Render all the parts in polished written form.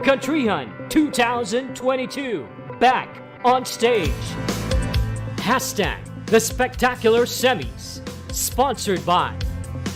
Countryhan 2022, back on stage. Hashtag The Spectacular Semis, sponsored by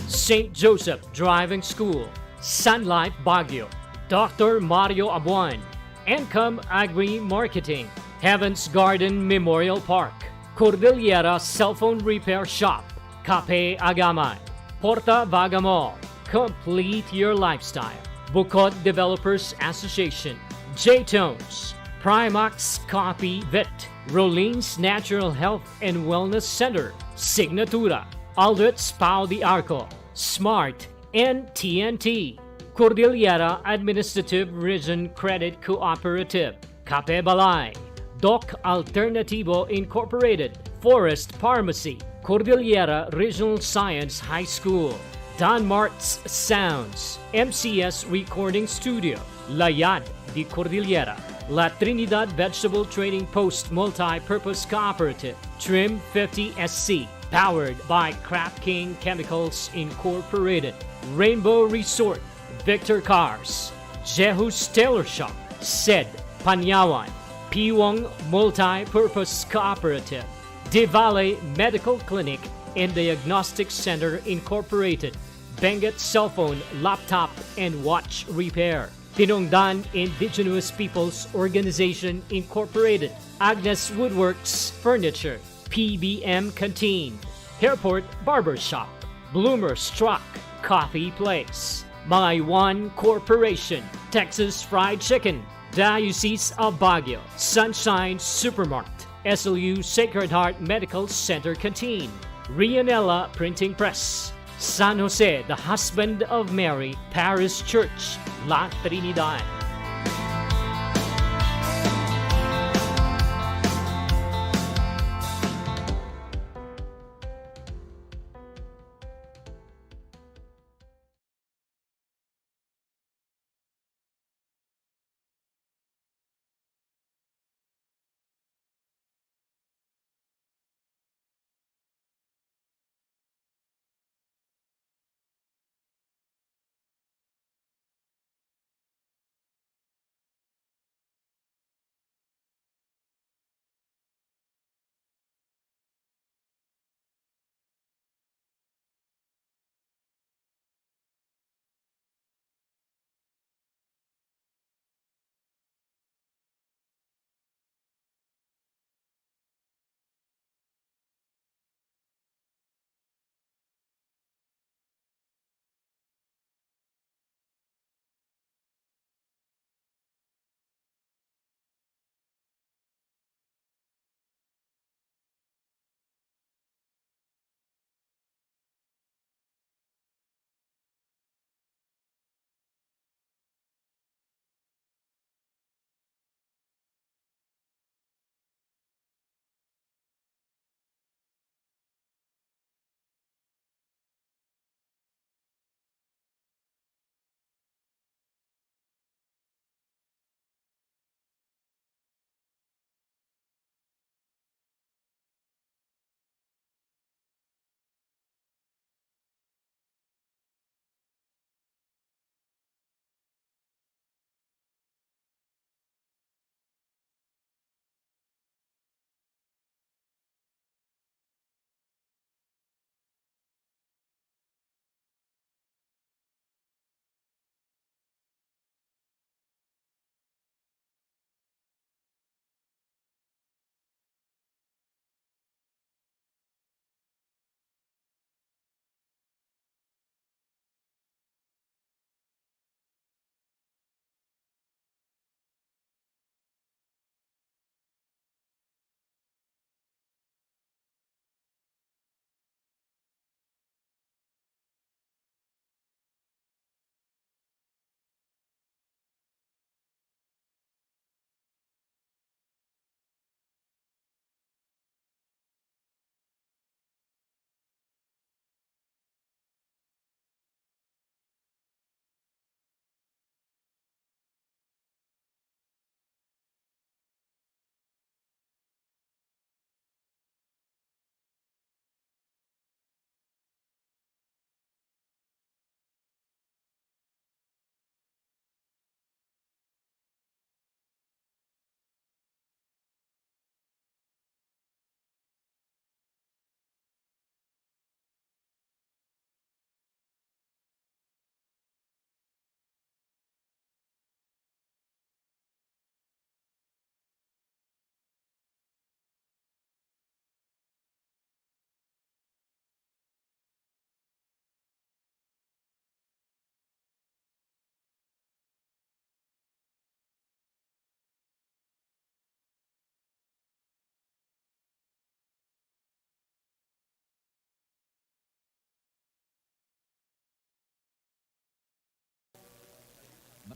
St. Joseph Driving School, Sun Life Baguio, Dr. Mario Abuan, Encom Agri Marketing, Heaven's Garden Memorial Park, Cordillera Cell Phone Repair Shop, Cafe Agamay, Porta Vaga Mall, Complete Your Lifestyle, Bukod Developers Association, J-Tones, Primax Coffee Vet, Rollins Natural Health and Wellness Center, Signatura, Aldrich Pau de Arco, Smart, and TNT, Cordillera Administrative Region Credit Cooperative, Cape Balay, Doc Alternativo Incorporated, Forest Pharmacy, Cordillera Regional Science High School, Danmart's Sounds, MCS Recording Studio, Layad de Cordillera, La Trinidad Vegetable Trading Post Multi-Purpose Cooperative, Trim 50 SC, powered by Crap King Chemicals Incorporated, Rainbow Resort, Victor Cars, Jehus Tailor Shop, Sed Panyawan, Piwang Multi-Purpose Cooperative, De Valle Medical Clinic and Diagnostic Center Incorporated, Benguet Cell Phone, Laptop, and Watch Repair, Tinongdan Indigenous Peoples Organization Incorporated, Agnes Woodworks Furniture, PBM Canteen, Airport Barber Shop, Bloomer's Truck, Coffee Place, My One Corporation, Texas Fried Chicken, Diocese of Baguio, Sunshine Supermarket, SLU Sacred Heart Medical Center Canteen, Rianella Printing Press, San Jose, the Husband of Mary Parish Church, La Trinidad.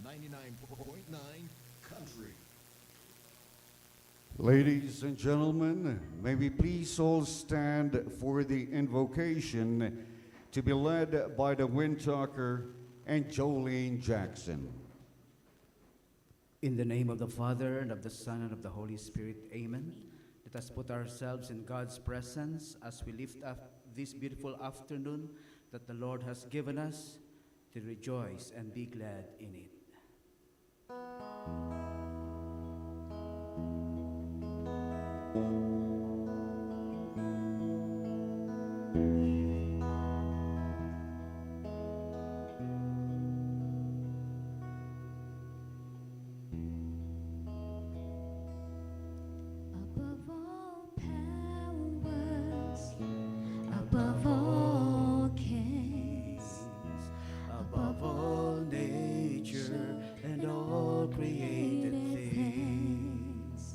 99.9 Country. Ladies and gentlemen, may we please all stand for the invocation to be led by the Wind Talker and Jolene Jackson. In the name of the Father, and of the Son, and of the Holy Spirit, amen. Let us put ourselves in God's presence as we lift up this beautiful afternoon that the Lord has given us to rejoice and be glad in it. Above all powers, above all kings, Above all nature and all created things,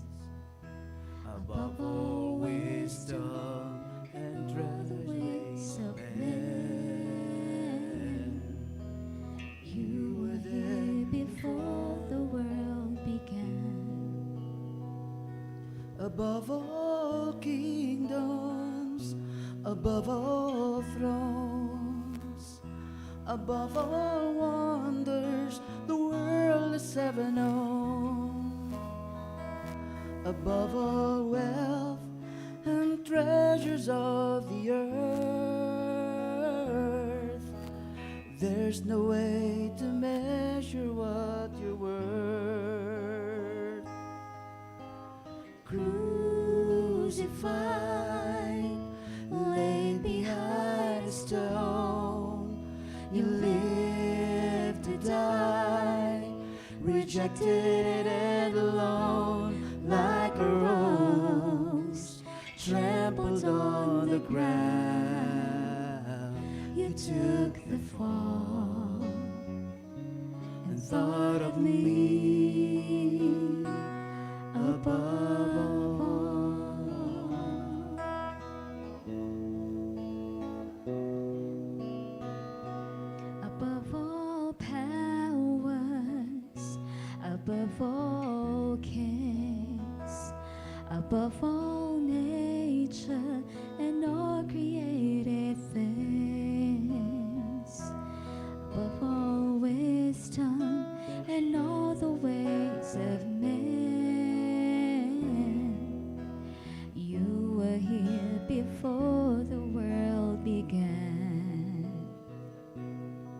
above all wisdom and treasures of men, you were there before the world began. above all kingdoms, above all thrones, above all wonders the world has ever known, above all wealth and treasures of the earth, there's no way to measure what you're worth. Crucified, laid behind a stone, you lived to die, rejected and alone, like a rose trampled on the ground. You took the fall and thought of me above all. Above all powers, above all kings, above all nature and all created things, above all wisdom and all the ways of men, you were here before the world began.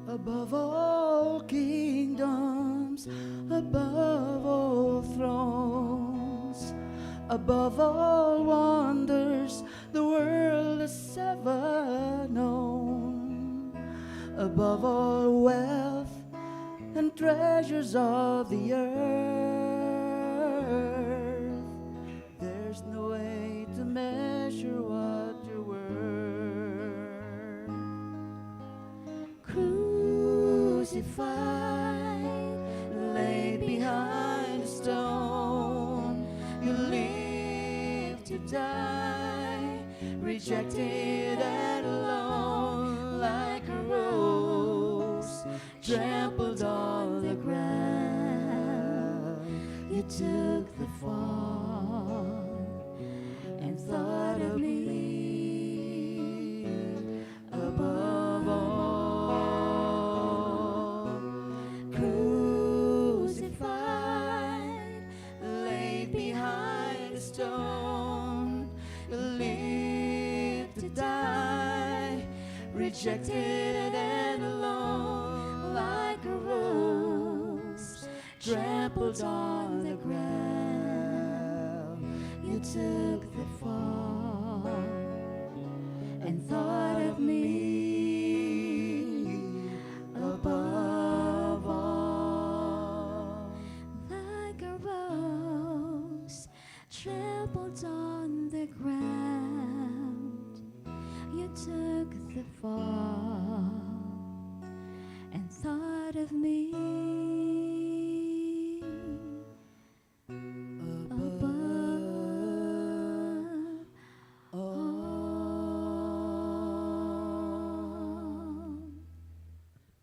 Above all kingdoms, above all thrones, above all wonders the world has ever known, above all wealth and treasures of the earth, there's no way to measure what you're worth. Crucified, laid behind a stone, you lived to die, rejected and alone, like a rose trampled on the ground. You took the fall and thought of me above all. Crucified, laid behind a stone, you lived to die, rejected and alone, like a rose trampled on the ground. You took the fall and thought of me above all. Like a rose trampled on the ground, you took the fall and thought of me above all.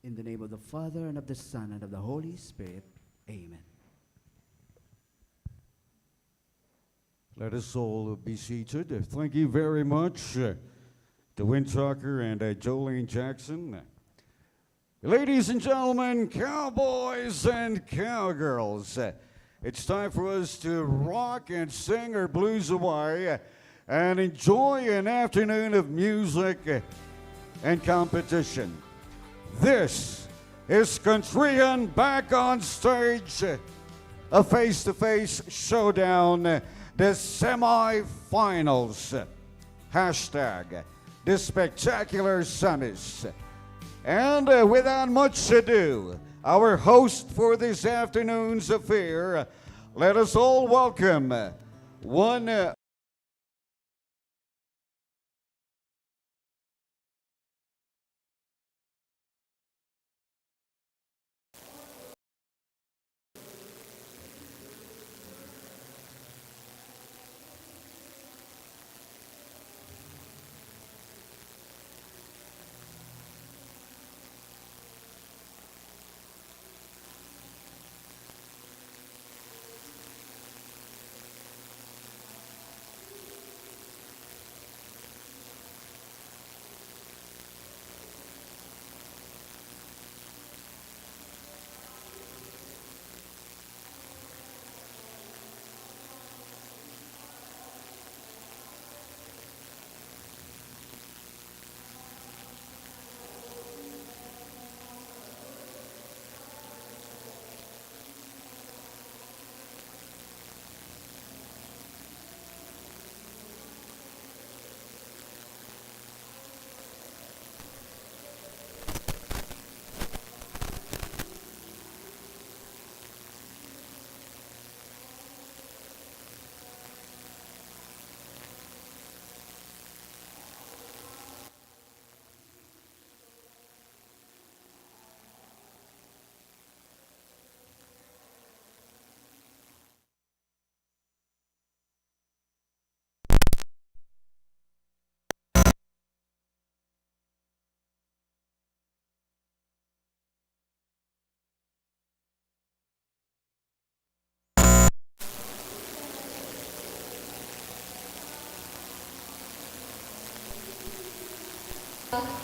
In the name of the Father, and of the Son, and of the Holy Spirit. Amen. Let us all be seated. Thank you very much to Win Tucker and Jolene Jackson. Ladies and gentlemen, cowboys and cowgirls, it's time for us to rock and sing our blues away and enjoy an afternoon of music and competition. This is Countryhan back on stage, a face-to-face showdown, the semifinals. Hashtag the spectacular Semis. And without much ado, our host for this afternoon's affair, let us all welcome one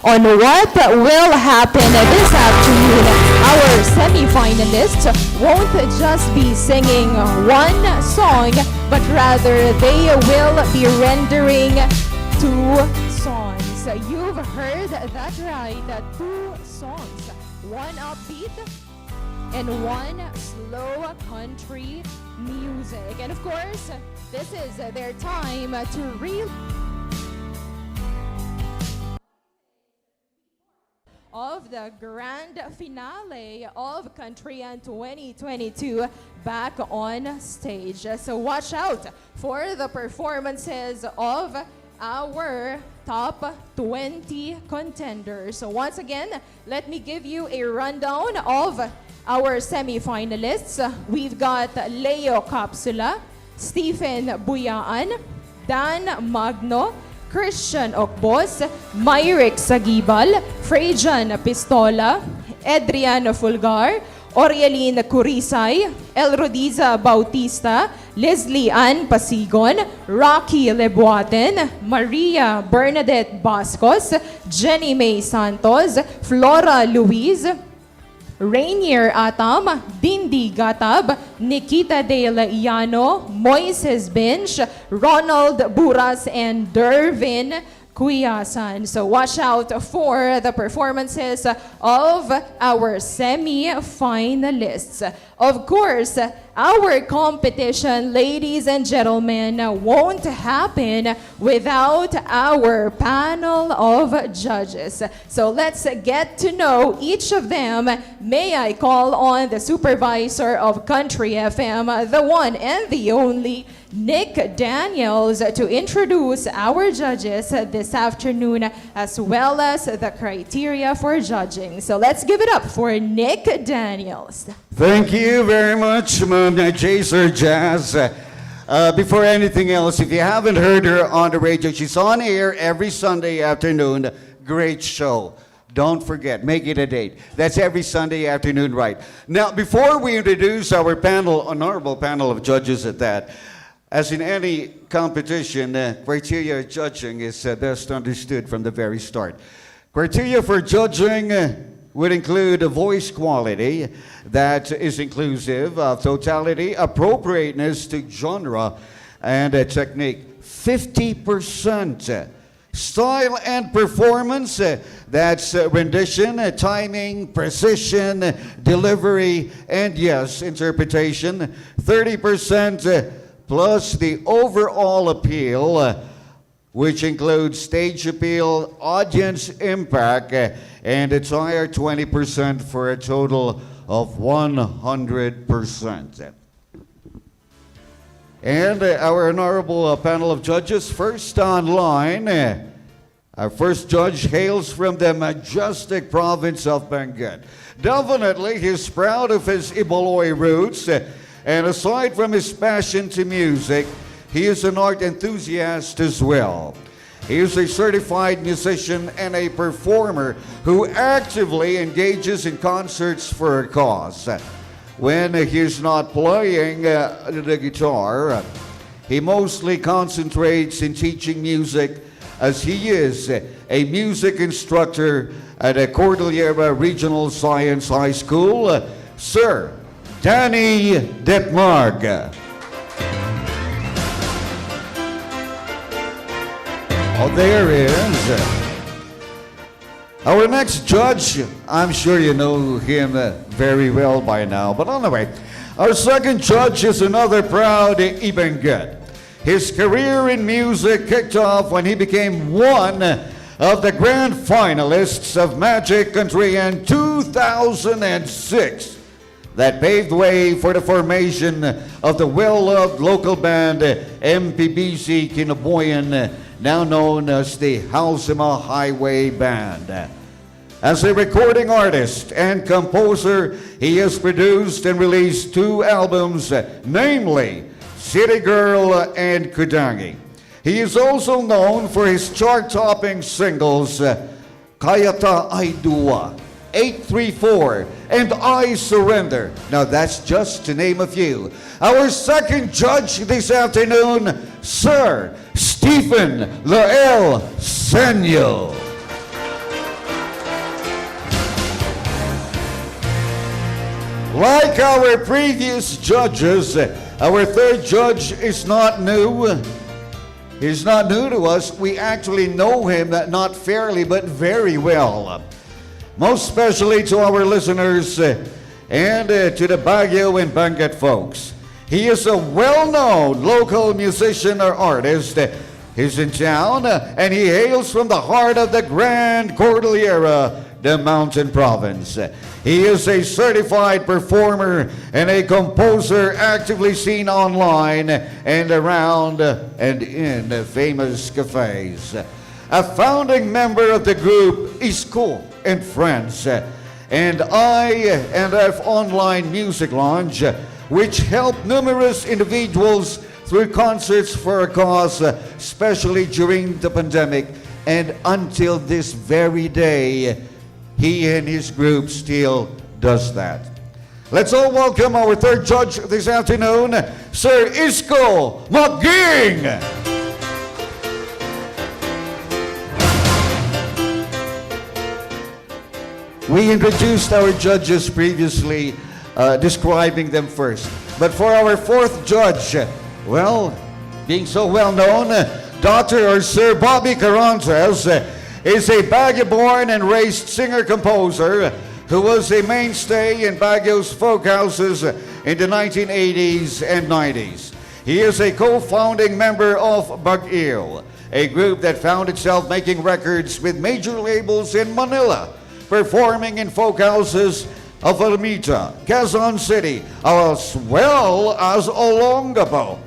on what will happen this afternoon. Our semi-finalists won't just be singing one song, but rather they will be rendering two songs. You've heard that right, two songs. One upbeat and one slow country music. And of course, this is their time to really of the grand finale of Countryhan 2022 back on stage. So watch out for the performances of our top 20 contenders. So once again, let me give you a rundown of our semi-finalists. We've got Leo Capsula, Stephen Buyaan, Dan Magno, Christian Ocbos, Myrick Sagibal, Frejan Pistola, Adrian Fulgar, Orielin Curisay, Elrodiza Bautista, Leslie Ann Pasigon, Rocky Lebuaten, Maria Bernadette Bascos, Jenny May Santos, Flora Luis, Rainier Atam, Dindi Gatab, Nikita De La Iano, Moises Bench, Ronald Buras, and Dervin Kuyasan. So watch out for the performances of our semi-finalists. Of course, our competition, ladies and gentlemen, won't happen without our panel of judges. So let's get to know each of them. May I call on the supervisor of Country FM, the one and the only Nick Daniels, to introduce our judges this afternoon, as well as the criteria for judging. So let's give it up for Nick Daniels. Thank you very much, Ma'am Jaser Jazz. Before anything else, if you haven't heard her on the radio, she's on air every Sunday afternoon. Great show. Don't forget, make it a date. That's every Sunday afternoon, right? Now, before we introduce our panel, honorable panel of judges at that, as in any competition, criteria judging is best understood from the very start. Criteria for judging would include a voice quality that is inclusive of totality, appropriateness to genre, and technique. 50%. Style and performance, that's rendition, timing, precision, delivery, and yes, interpretation. 30% plus the overall appeal, which includes stage appeal, audience impact, and its higher 20% for a total of 100%. And our honorable panel of judges, first online. Our first judge hails from the majestic province of Benguet. Definitely, he's proud of his Ibaloy roots, and aside from his passion to music, he is an art enthusiast as well. He is a certified musician and a performer who actively engages in concerts for a cause. When he's not playing the guitar, he mostly concentrates in teaching music, as he is a music instructor at a Cordillera Regional Science High School. Sir Danny Detmark. Oh, there is. Our next judge, I'm sure you know him very well by now, but anyway, our second judge is another proud Ibenguet. His career in music kicked off when he became one of the grand finalists of Magic Countryhan 2006. That paved way for the formation of the well-loved local band MPBC Kinaboyan, now known as the Halsema Highway Band. As a recording artist and composer, he has produced and released 2 albums, namely City Girl and Kudangi. He is also known for his chart-topping singles, Kayata Aidua, 834, and I Surrender. Now that's just to name a few. Our second judge this afternoon, Sir Stephen Lael Senyo. Like our previous judges, our third judge is not new. He's not new to us. We actually know him, not fairly, but very well. Most especially to our listeners and to the Baguio and Benguet folks. He is a well-known local musician or artist. He's in town and he hails from the heart of the Grand Cordillera, the mountain province. He is a certified performer and a composer actively seen online and around and in famous cafes. A founding member of the group Isco and Friends and I&F Online Music Lounge, which helped numerous individuals through concerts for a cause, especially during the pandemic, and until this very day, he and his group still does that. Let's all welcome our third judge this afternoon, Sir Isco Maging. We introduced our judges previously, describing them first. But for our fourth judge, well, being so well known, Dr. or Sir Bobby Carantes is a Baguio-born and raised singer-composer who was a mainstay in Baguio's folk houses in the 1980s and 90s. He is a co-founding member of Baguio, a group that found itself making records with major labels in Manila, performing in folk houses of Alameda, Quezon City, as well as Olongapo.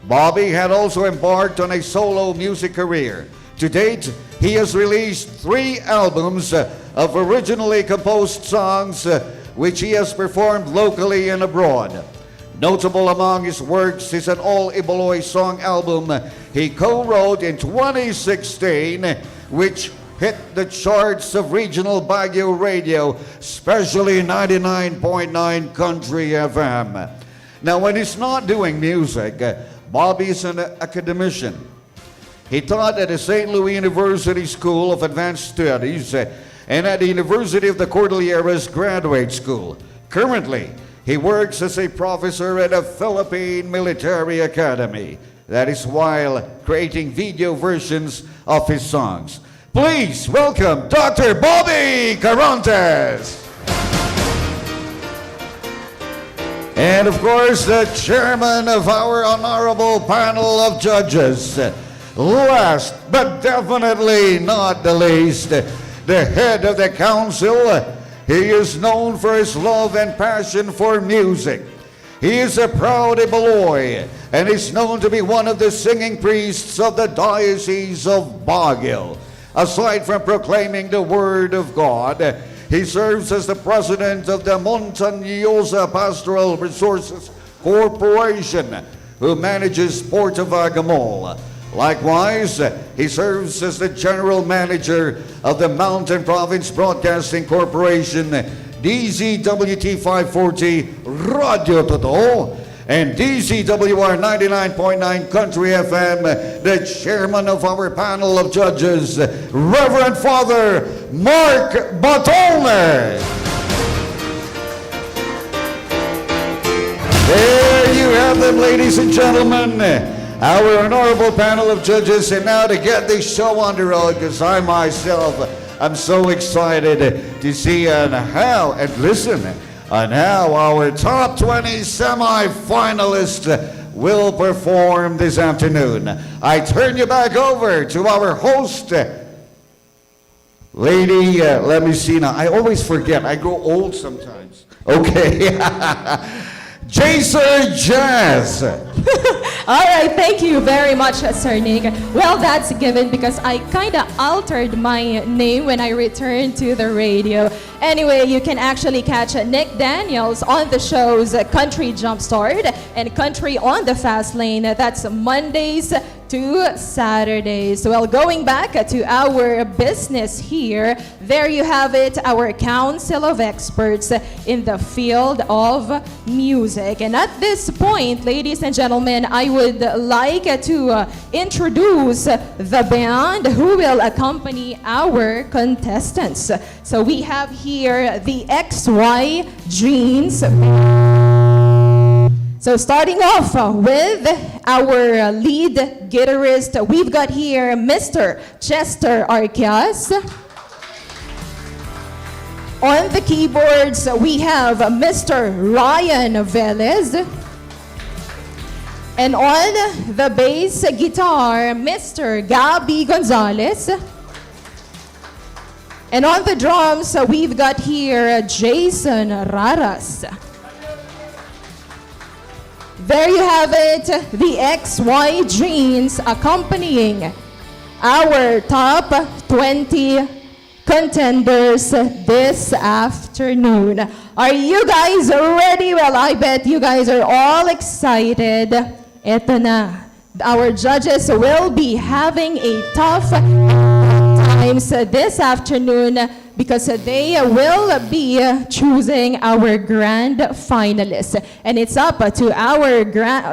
Bobby had also embarked on a solo music career. To date, he has released 3 albums of originally composed songs which he has performed locally and abroad. Notable among his works is an all-Ibaloy song album he co-wrote in 2016, which hit the charts of regional Baguio radio, especially 99.9 Country FM. Now, when he's not doing music, Bobby's an academician. He taught at the St. Louis University School of Advanced Studies and at the University of the Cordilleras Graduate School. Currently, he works as a professor at a Philippine Military Academy. That is while creating video versions of his songs. Please welcome Dr. Bobby Carontes. And of course, the chairman of our honorable panel of judges. Last but definitely not the least, the head of the council. He is known for his love and passion for music. He is a proud Ibaloy and is known to be one of the singing priests of the Diocese of Baguio. Aside from proclaiming the Word of God, he serves as the president of the Montañosa Pastoral Resources Corporation, who manages Port of Agamol. Likewise, he serves as the general manager of the Mountain Province Broadcasting Corporation, DZWT 540 Radio Totoo, and DZWR 99.9 Country FM, the chairman of our panel of judges, Reverend Father Mark Batone. There you have them, ladies and gentlemen, our honorable panel of judges. And now to get this show on the road, because I myself, I'm so excited to see and listen on how our top 20 semi-finalists will perform this afternoon. I turn you back over to our host, lady, let me see now. I always forget. I grow old sometimes. Okay. Jason Jazz. All right, thank you very much, Sir Nick. Well, that's given because I kind of altered my name when I returned to the radio. Anyway, you can actually catch Nick Daniels on the shows Country Jumpstart and Country on the Fast Lane. That's Mondays to Saturdays. Well, going back to our business here, there you have it, our council of experts in the field of music. And at this point, ladies and gentlemen, I would like to introduce the band who will accompany our contestants. So we have here the XY Jeans. So starting off with our lead guitarist, we've got here Mr. Chester Arcias. On the keyboards, we have Mr. Ryan Velez. And on the bass guitar, Mr. Gabby Gonzalez. And on the drums, we've got here Jason Raras. There you have it, the XY Jeans accompanying our top 20 contenders this afternoon. Are you guys ready? Well, I bet you guys are all excited. Eto na. Our judges will be having a tough times this afternoon because they will be choosing our grand finalists. And it's up to our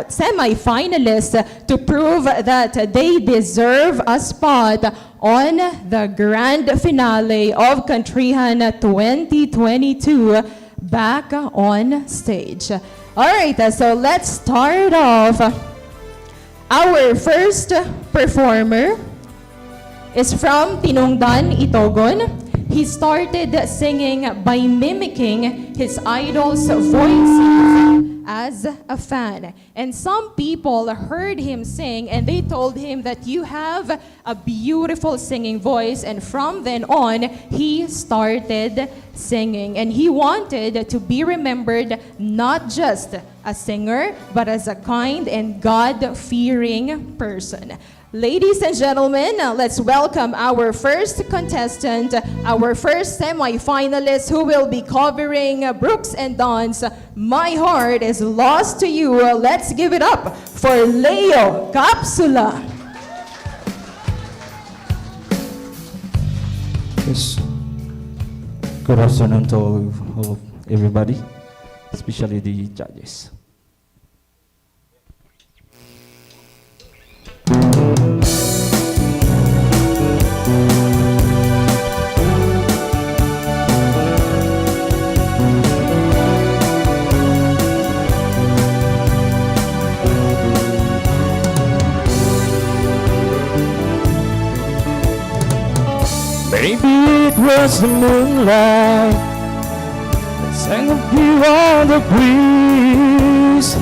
semi-finalists to prove that they deserve a spot on the grand finale of Countryhan 2022 back on stage. All right, so let's start off. Our first performer is from Tinongdan, Itogon. He started singing by mimicking his idol's voices as a fan. And some people heard him sing and they told him that you have a beautiful singing voice. And from then on, he started singing. And he wanted to be remembered not just a singer, but as a kind and God-fearing person. Ladies and gentlemen, let's welcome our first contestant, our first semi-finalist who will be covering Brooks and Dawn's My Heart is Lost to You. Let's give it up for Leo Capsula. Yes. Good afternoon to all everybody, especially the judges. Maybe it was the moonlight that sang of you on the breeze.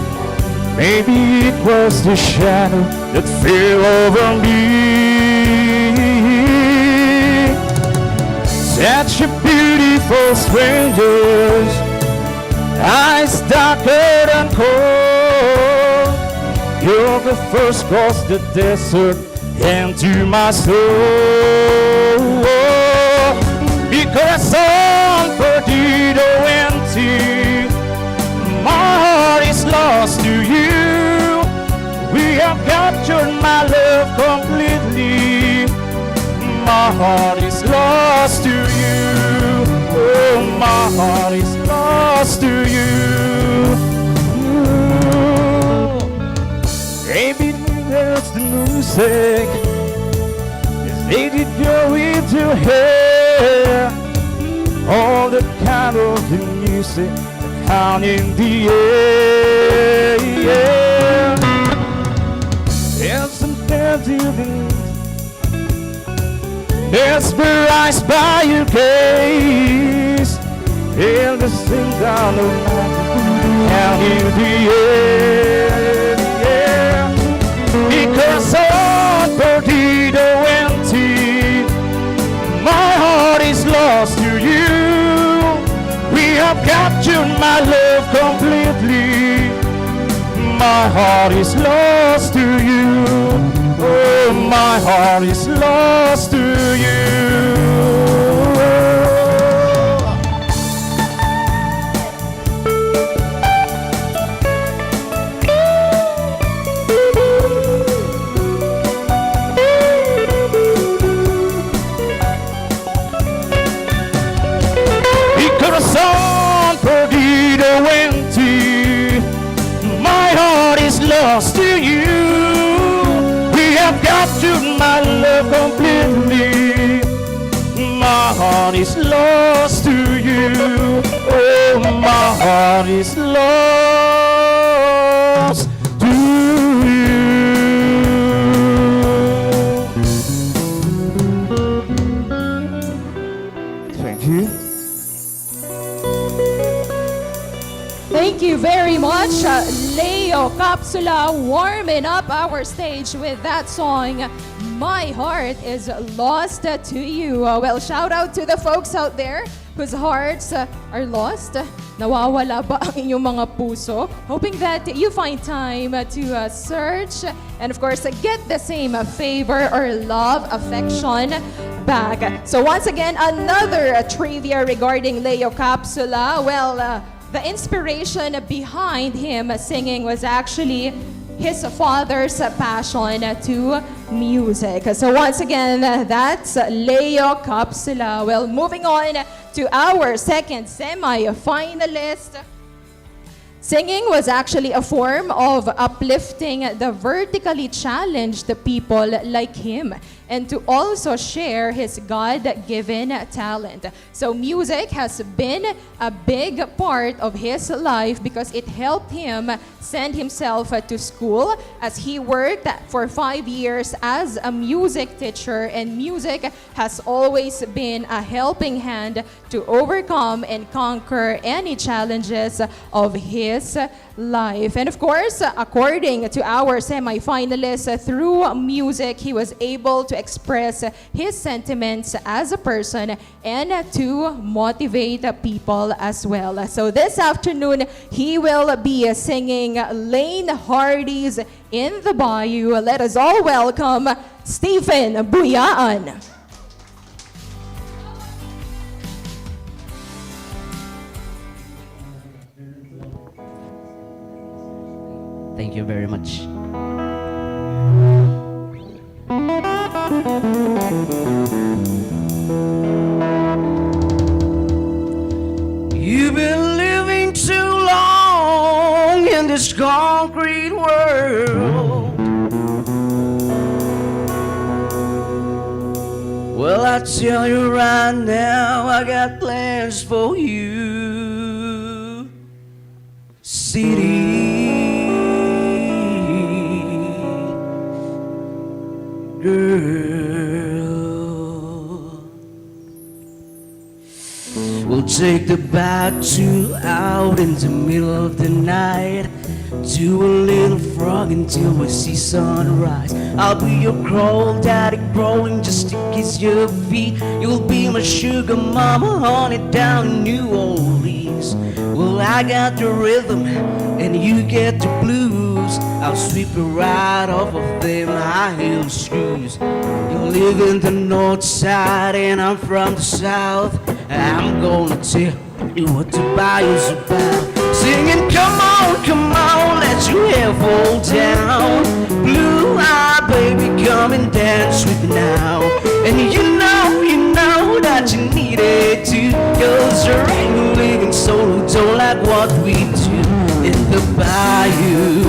Maybe it was the shadow that fell over me. Such a beautiful stranger's eyes darker than cold. You're the first cross the desert into my soul. Because on perdido empty, my heart is lost to you. We have captured my love completely. My heart is lost to you. Oh, my heart is lost to you. Maybe there's the music as they did go into hair. All the kind of the music that hung in the air. There's some dancing, mesmerized by your gaze. And the sing down the mountain hung in the air. Because on perdido empty, my heart is lost to you. We have captured my love completely. My heart is lost to you. Oh, my heart is lost to you. Corazón perdido en ti, my heart is lost to you. We have captured my love completely. My heart is lost to you. Oh, my heart is lost to you. Thank you. Thank you very much, Leo Capsula, warming up our stage with that song, My Heart is Lost to You. Well, shout out to the folks out there whose hearts are lost. Nawawala ba ang inyong mga puso? Hoping that you find time to search and of course get the same favor or love, affection back. So once again, another trivia regarding Leo Capsula. Well, the inspiration behind him singing was actually his father's passion to music. So once again, that's Leo Capsula. Well, moving on to our second semi-finalist. Singing was actually a form of uplifting the vertically challenged people like him and to also share his God-given talent. So music has been a big part of his life because it helped him send himself to school as he worked for 5 years as a music teacher, and music has always been a helping hand to overcome and conquer any challenges of his life. And of course, according to our semi-finalists, through music, he was able to express his sentiments as a person and to motivate people as well. So this afternoon, he will be singing Lane Hardy's In the Bayou. Let us all welcome Stephen Buyaan. Thank you very much. this concrete world. Well, I tell you right now, I got plans for you, city girl. We'll take the batu out in the middle of the night, do a little frog until we see sunrise. I'll be your crawl daddy crawling just to kiss your feet. You'll be my sugar mama, honey, down in New Orleans. Well, I got the rhythm and you get the blues. I'll sweep it right off of them high heel shoes. You live in the north side and I'm from the south. I'm gonna tell you what the bayou's about. Singing, come on, let your hair fall down. Blue eye, baby, come and dance with me now. And you know that you need it too. Cause there ain't no living soul who don't like what we do in the bayou.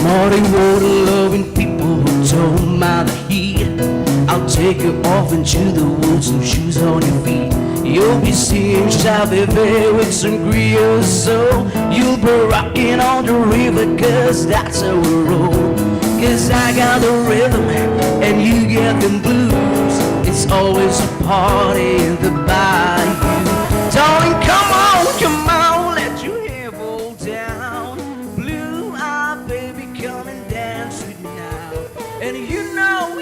Muddy water loving people who don't mind the heat. I'll take you off into the woods, no shoes on your feet. You'll be seeing Chavez with some griot, so you'll be rocking on the river, cause that's how we roll. Cause I got the rhythm and you get them blues. It's always a party in the bayou. Darling, come on, let your hair fall down. Blue eye, baby, come and dance with me now. And you know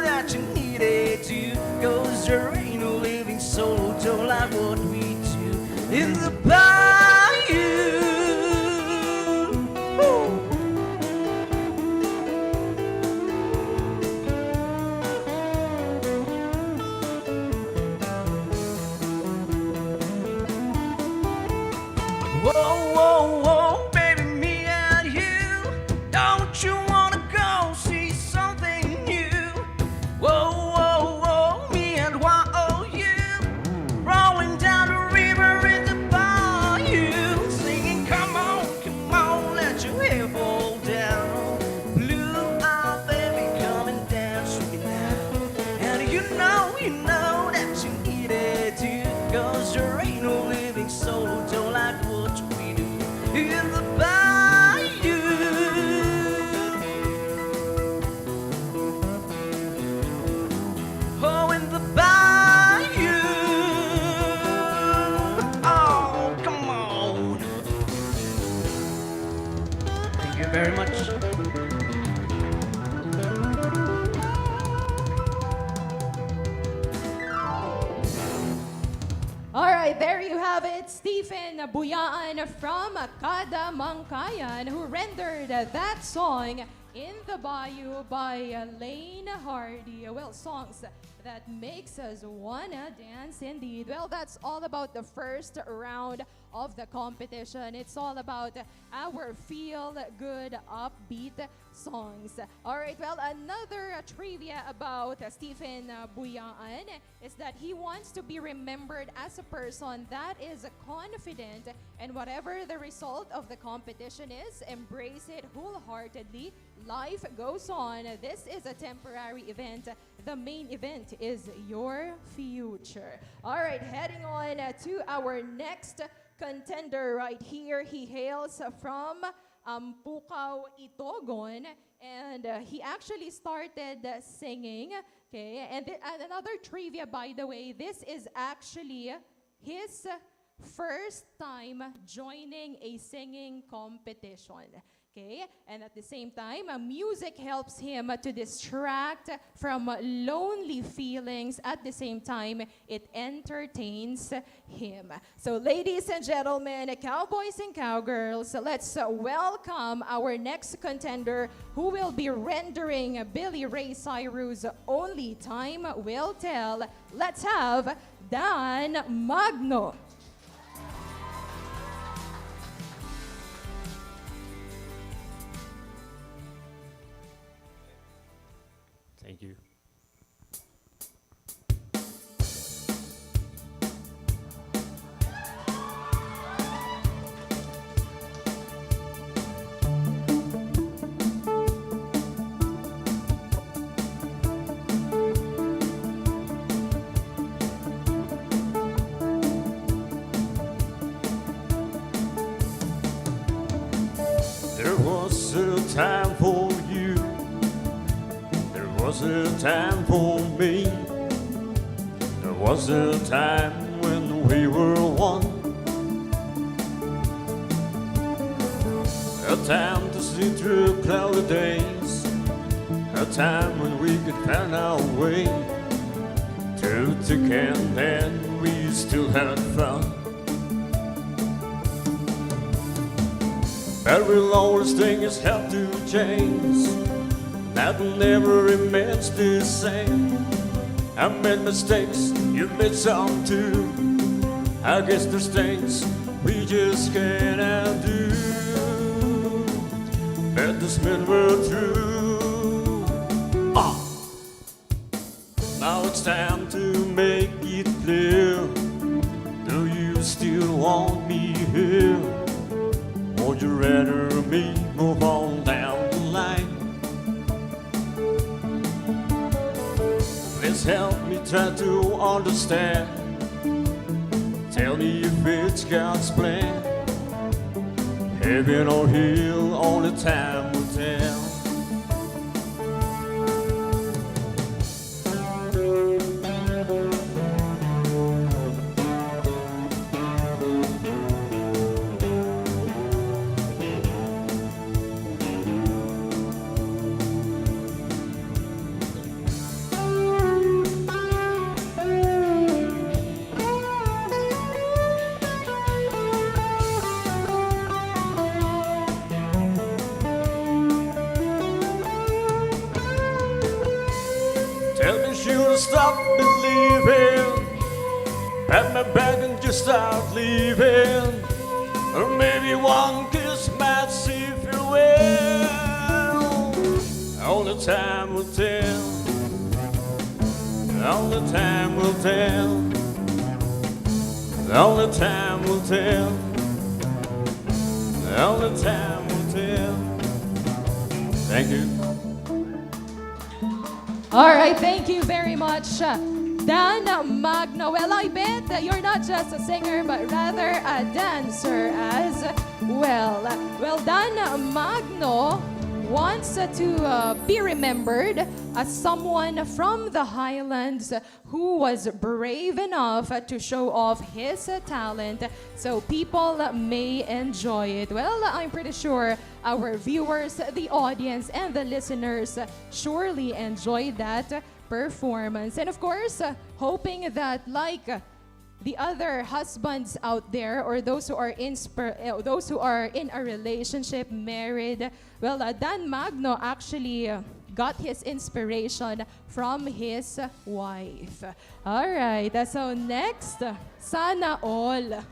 that you need it too. Cause there ain't no living soul who don't like what we do in the bayou. Woo. Whoa, baby, me and you. Don't you wanna go see something new? Whoa, me and you. Rolling down the river in the bayou. Singing, come on, let your hair fall down. Blue eye, baby, come and dance with me now. And you know that you need it too. Cause there ain't no living soul who don't like what we do in the bayou. Oh, in the bayou. Oh, come on. Thank you very much. All right, there you have it. Stephen Buyaan from Kadamangkayan, who rendered that song In the Bayou by Lane Hardy. Well, songs that makes us wanna dance indeed. Well, that's all about the first round of the competition. It's all about our feel-good, upbeat songs. All right, well, another trivia about Stephen Buyaan is that he wants to be remembered as a person that is confident, and whatever the result of the competition is, embrace it wholeheartedly. Life goes on. This is a temporary event. The main event is your future. All right, heading on to our next contender right here. He hails from Pukaw, Itogon, and he actually started singing. Okay, and another trivia, by the way, this is actually his first time joining a singing competition. Okay, and at the same time, music helps him to distract from lonely feelings. At the same time, it entertains him. So ladies and gentlemen, cowboys and cowgirls, let's welcome our next contender who will be rendering Billy Ray Cyrus' Only Time Will Tell. Let's have Dan Magno. Thank you. was a time for you. There was a time for me. There was a time when we were one. A time to see through cloudy days. A time when we could find our way through thick and thin, we still had fun. But we'll always things have to change. Nothing ever remains the same. I made mistakes, you made some too. I guess there's things we just can't undo. But this meant we're through. Now it's time to make it clear. Do you still want me here? Or would you rather me move on down the line? Please help me try to understand. Tell me if it's God's plan. Heaven or hell, only time will tell. Tell me should I stop believing, pat my back and just start leaving, or maybe one kiss might see you well. Only time will tell. Only time will tell. Only time will tell. Only time will tell. Thank you. All right, thank you very much, Dan Magno. Well, I bet that you're not just a singer, but rather a dancer as well. Well, Dan Magno wants to be remembered as someone from the Highlands who was brave enough to show off his talent so people may enjoy it. Well, I'm pretty sure our viewers, the audience, and the listeners surely enjoyed that performance. And of course, hoping that like the other husbands out there, or those who are in a relationship, married, well, Dan Magno actually got his inspiration from his wife. All right, so next, Sana All.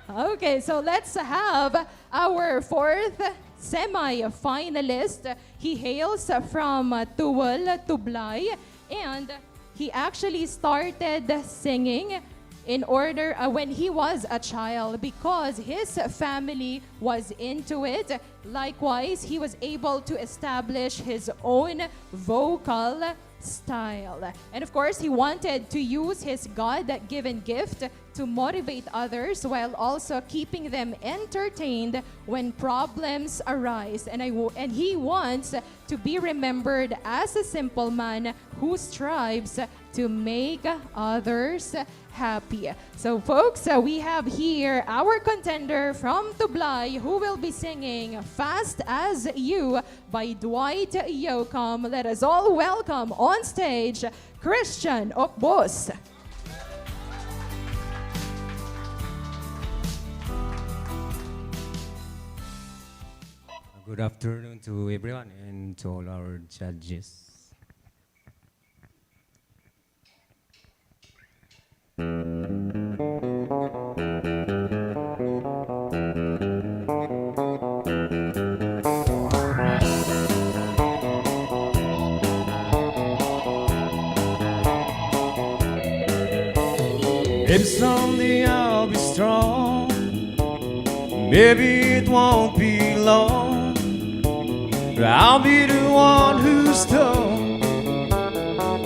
Okay, so let's have our fourth semi-finalist. He hails from Tuwal, Tublay, and he actually started singing in order when he was a child because his family was into it. Likewise, he was able to establish his own vocal style. And of course, he wanted to use his God-given gift to motivate others while also keeping them entertained when problems arise. And he wants to be remembered as a simple man who strives to make others happy. So folks, we have here our contender from Tublay who will be singing Fast As You by Dwight Yoakam. Let us all welcome on stage Christian Okbos. Good afternoon to everyone and to all our judges. Maybe someday I'll be strong. Maybe it won't be long, but I'll be the one who's tough.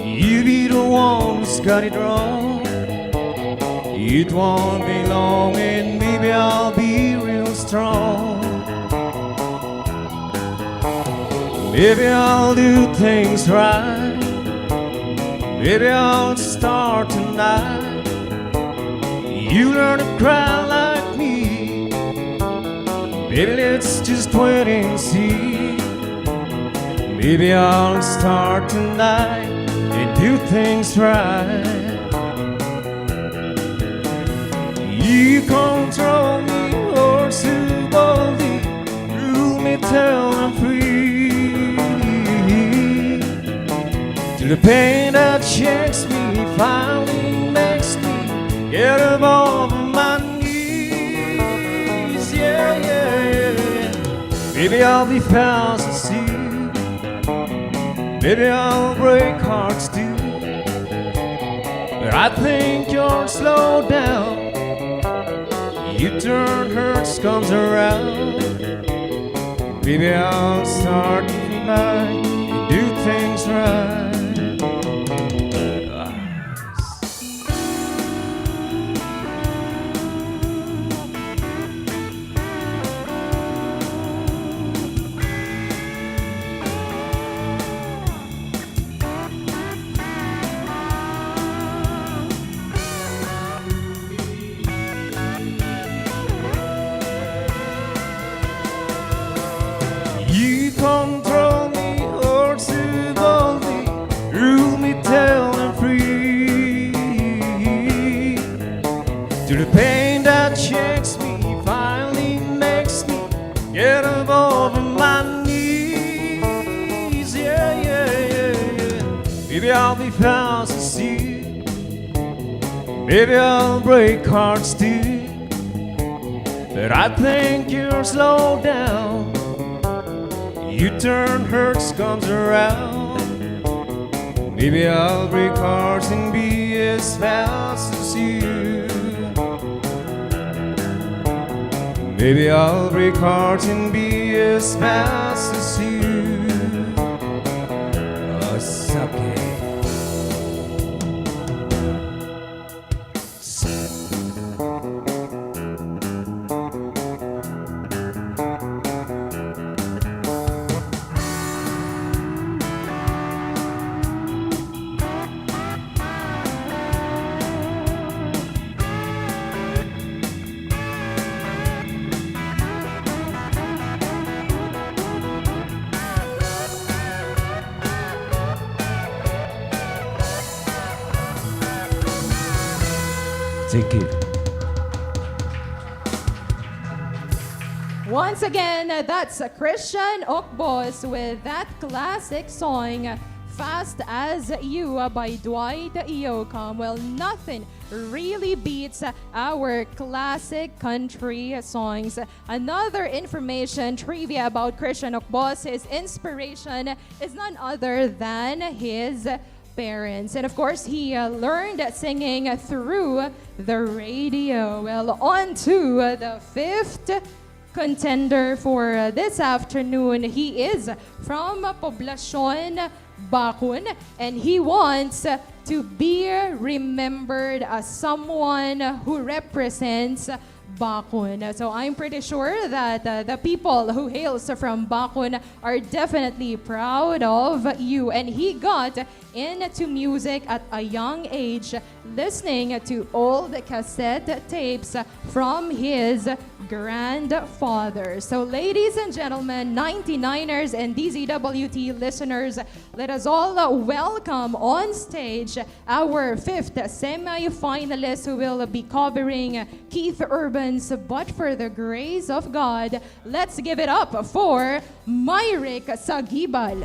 You be the one who's got it wrong. It won't be long and maybe I'll be real strong. Maybe I'll do things right. Maybe I'll start tonight. You learn to cry like me. Baby, let's just wait and see. Maybe I'll start tonight and do things right. You control me, or so boldly, rule me till I'm free. To the pain that shakes me, finally makes me get above my knees. Yeah, yeah, yeah. Maybe I'll be fast asleep. Maybe I'll break hearts too. But I think you'll slow down. You turn hurts comes around. Maybe I'll start tonight and do things right. You control me, or so boldly, rule me till I'm free. To the pain that shakes me, finally makes me get above my knees. Yeah, yeah, yeah, yeah. Maybe I'll be fast asleep. Maybe I'll break hearts too. But I think you'll slow down. You turn hurts comes around. Maybe I'll break hearts and be as fast as you. Maybe I'll break hearts and be as fast as you. Oh, it's okay. Thank you. Once again, that's Christian Okbos with that classic song, Fast as You by Dwight Yoakam. Well, nothing really beats our classic country songs. Another information trivia about Christian Okbos, his inspiration is none other than his parents. And of course, he learned singing through the radio. Well, on to the fifth contender for this afternoon. He is from Poblacion, Bacun, and he wants to be remembered as someone who represents Bacun. So I'm pretty sure that the people who hails from Bacun are definitely proud of you. And he got into music at a young age, listening to old cassette tapes from his grandfather. So ladies and gentlemen, 99ers and DZWT listeners, let us all welcome on stage our fifth semi-finalist who will be covering Keith Urban's But for the Grace of God. Let's give it up for Myrick Sagibal.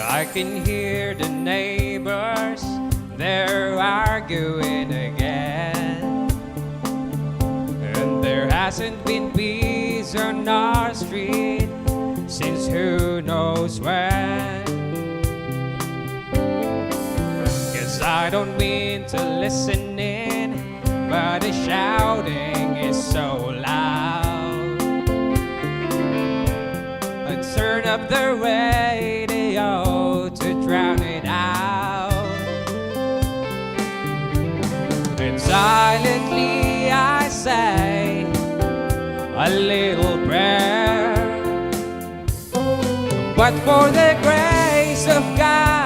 I can hear the neighbors, they're arguing again. And there hasn't been peace on our street since who knows when. I don't mean to listen in, but the shouting is so loud. I turn up the radio to drown it out. And silently I say a little prayer. But for the grace of God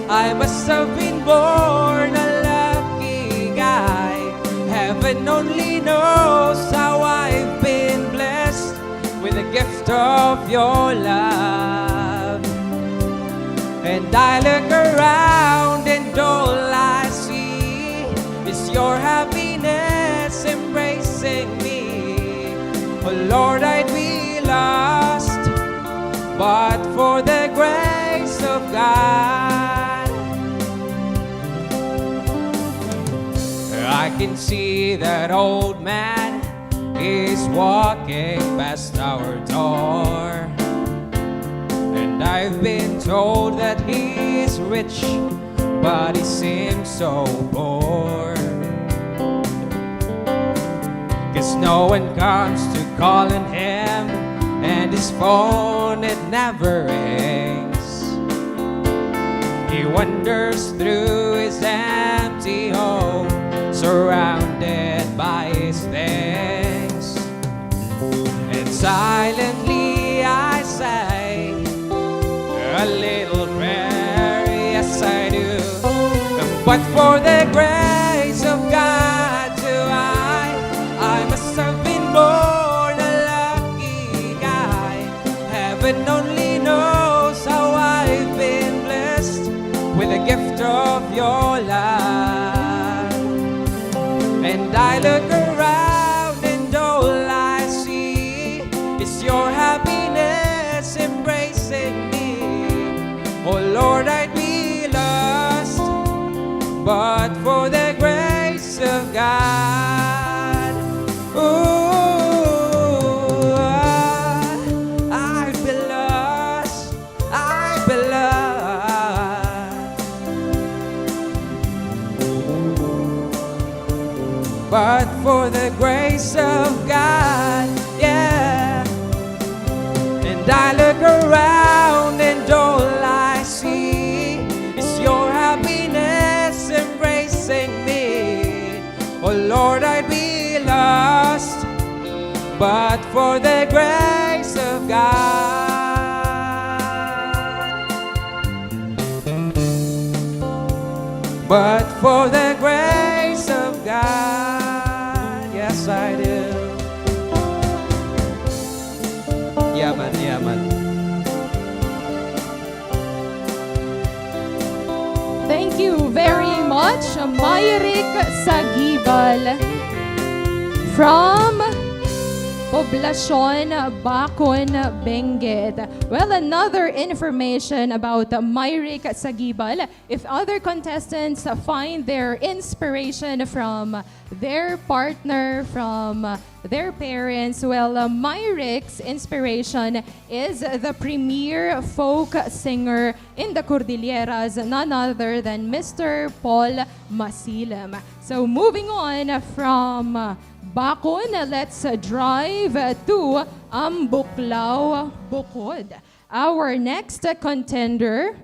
I must have been born a lucky guy. Heaven only knows how I've been blessed with the gift of your love. And I look around and all I see is your happiness embracing me. Oh Lord, I'd be lost but for the grace of God. I can see that old man is walking past our door, and I've been told that he's rich, but he seems so poor. 'Cause no one comes to calling him, and his phone, it never rings. He wanders through his empty home, surrounded by his things. And silently I say a little prayer, yes I do. But for the grace of God I must have been born a lucky guy. Heaven only knows how I've been blessed with the gift of your love. And I look around and all I see is your happiness embracing me. Oh Lord, I'd be lost but for the grace of God. Ooh, I'd be lost, I'd be lost, but for the grace of God, yeah. And I look around and all I see is your happiness embracing me. Oh Lord, I'd be lost but for the grace of God. But for the grace of God, yes I do. Yeah man, yeah man. Thank you very much, Myrick Sagibal from Poblacion, Bacon, Benguet. Well, another information about Myrick Sagibal. If other contestants find their inspiration from their partner, from their parents, well, Myrick's inspiration is the premier folk singer in the Cordilleras, none other than Mr. Paul Masilam. So moving on from Bacon, let's drive to Ambuklao, Bukod. Our next contender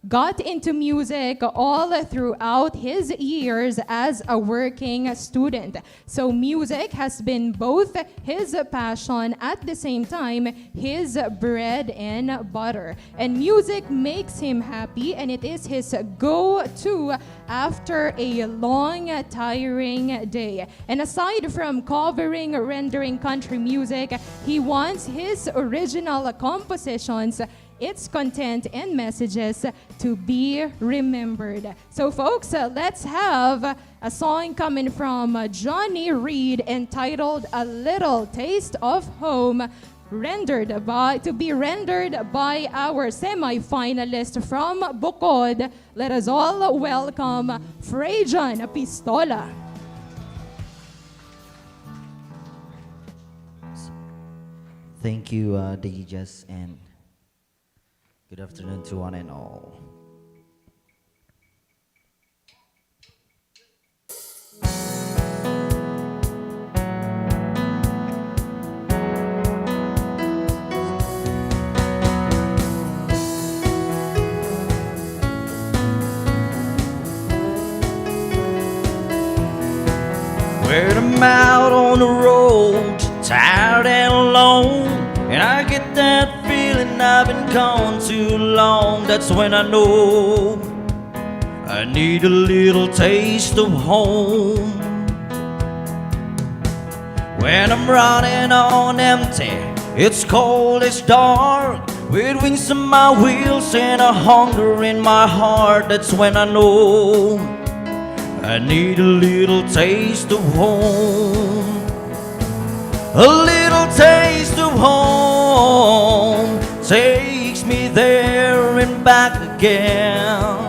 got into music all throughout his years as a working student. So music has been both his passion, at the same time his bread and butter. And music makes him happy, and it is his go-to after a long, tiring day. And aside from covering, rendering country music, he wants his original compositions, its content and messages to be remembered. So folks, let's have a song coming from Johnny Reed entitled A Little Taste of Home, to be rendered by our semi-finalist from Bukod. Let us all welcome Frejan Pistola. Thank you, DJs, and good afternoon to one and all. out on the road, tired and alone, and I get that feeling I've been gone too long. That's when I know I need a little taste of home. When I'm running on empty, it's cold, it's dark, with wings on my wheels and a hunger in my heart. That's when I know I need a little taste of home. A little taste of home takes me there and back again.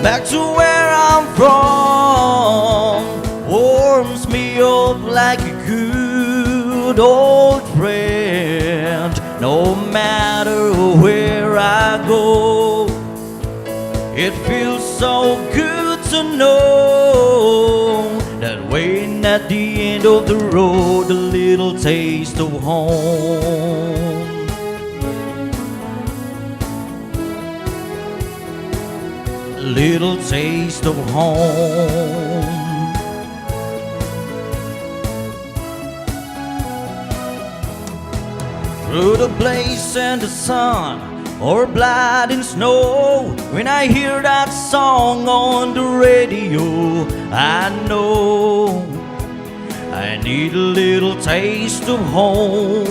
Back to where I'm from, warms me up like a good old friend. No matter where I go, it feels so good to know that waiting at the end of the road, a little taste of home. A little taste of home. Through the blaze and the sun, or blood and snow, when I hear that song on the radio, I know I need a little taste of home.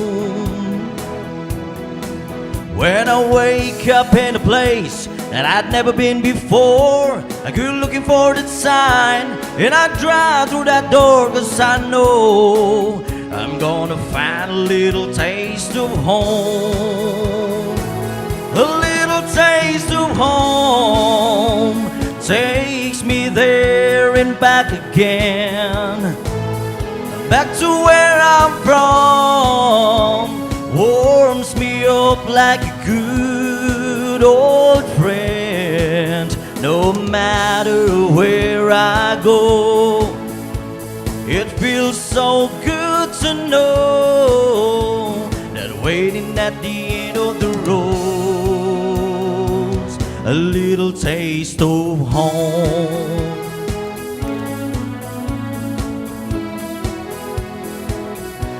When I wake up in a place that I'd never been before, I go looking for that sign, and I drive through that door, 'cause I know I'm gonna find a little taste of home. A little taste of home takes me there and back again. Back to where I'm from, warms me up like a good old friend. No matter where I go, it feels so good to know that waiting at the end of the road's a little taste of home.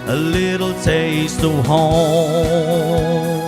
A little taste of home.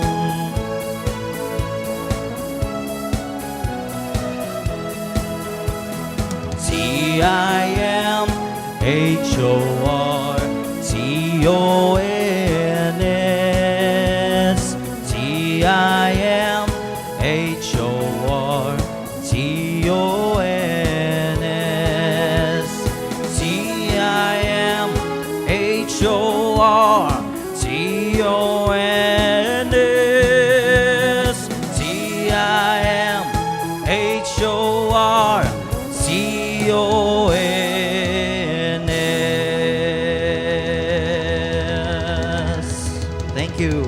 Timhortons. Thank you.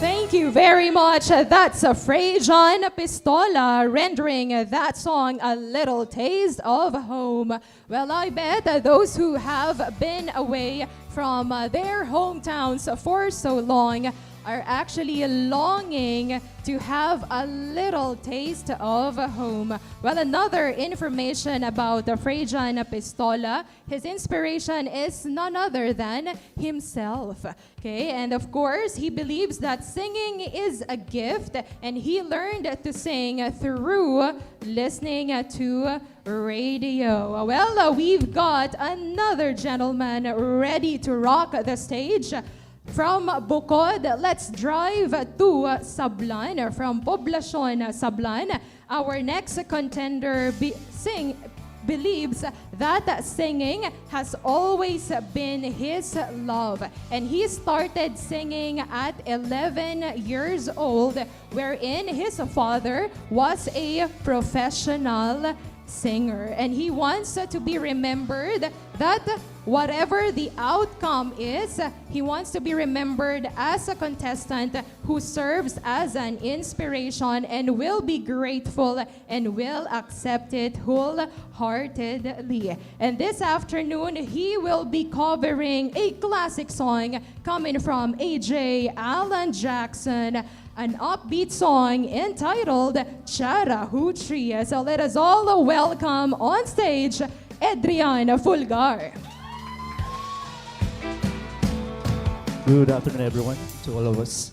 Thank you very much. That's Frejan Pistola rendering that song A Little Taste of Home. Well, I bet those who have been away from their hometowns for so long are actually longing to have a little taste of home. Well, another information about Frejan Pistola, his inspiration is none other than himself. Okay, and of course, he believes that singing is a gift, and he learned to sing through listening to radio. Well, we've got another gentleman ready to rock the stage. From Bukod, let's drive to Sablan, or from Poblacion, Sablan. Our next contender believes that singing has always been his love. And he started singing at 11 years old, wherein his father was a professional singer. And he wants to be remembered that whatever the outcome is, he wants to be remembered as a contestant who serves as an inspiration and will be grateful and will accept it wholeheartedly. And this afternoon, he will be covering a classic song coming from AJ Alan Jackson, an upbeat song entitled Charahuchi. So let us all welcome on stage Adrian Fulgar. Good afternoon, everyone, to all of us.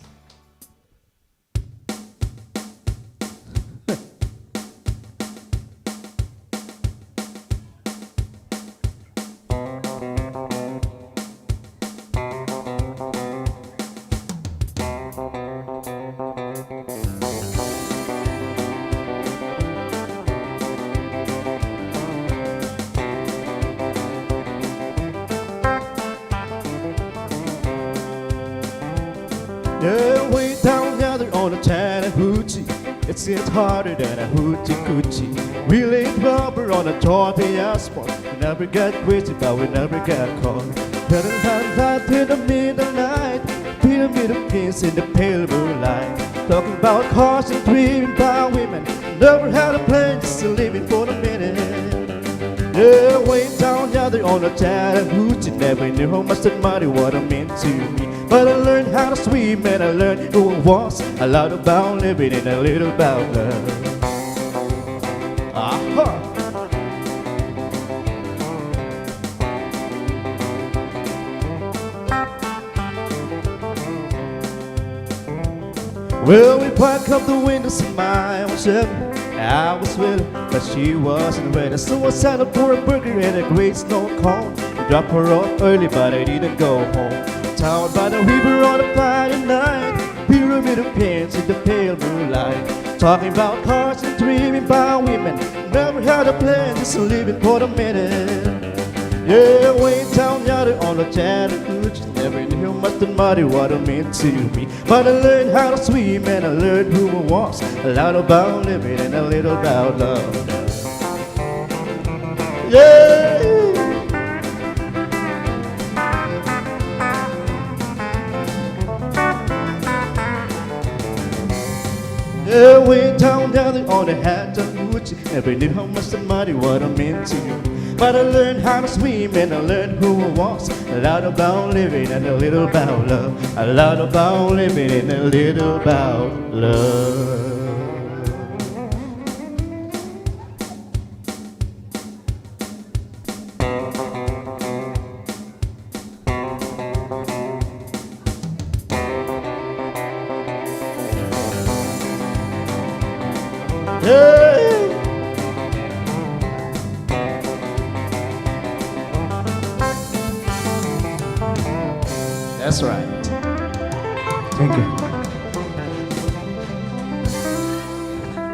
Yeah, way down yonder on the Chattahoochee, it's harder than a hoochie coochie. We laid rubber on a tortilla asphalt. We never got crazy, but we never got caught. Pedal down to the middle night, pyramid pins in the pale moonlight. Talking about cars and dreaming about women. Never had a plan, just living for the minute. Yeah, way down yonder on the Chattahoochee, never knew how much that money would have meant to me. But I learned how to swim and I learned who I was. A lot about living and a little about love. Aha! Well, we parked up the windows of my own Chevy. I was ready, but she wasn't ready. So I signed up for a burger and a great snow cone. We dropped her off early, but I didn't go home. Town by the river on a Friday night, pyramid of pins in the pale moonlight. Talking about cars and dreaming about women. Never had a plan, just living for the minute. Yeah, way down yonder on the Chattahoochee, never knew much the muddy water meant to me. But I learned how to swim and I learned who I was. A lot about living and a little about love. Yeah! Yeah, way down there on the Chattahoochee, never knew how much the money what I meant to you. But I learned how to swim and I learned who I was. A lot about living and a little about love. A lot about living and a little about love. That's right. Thank you.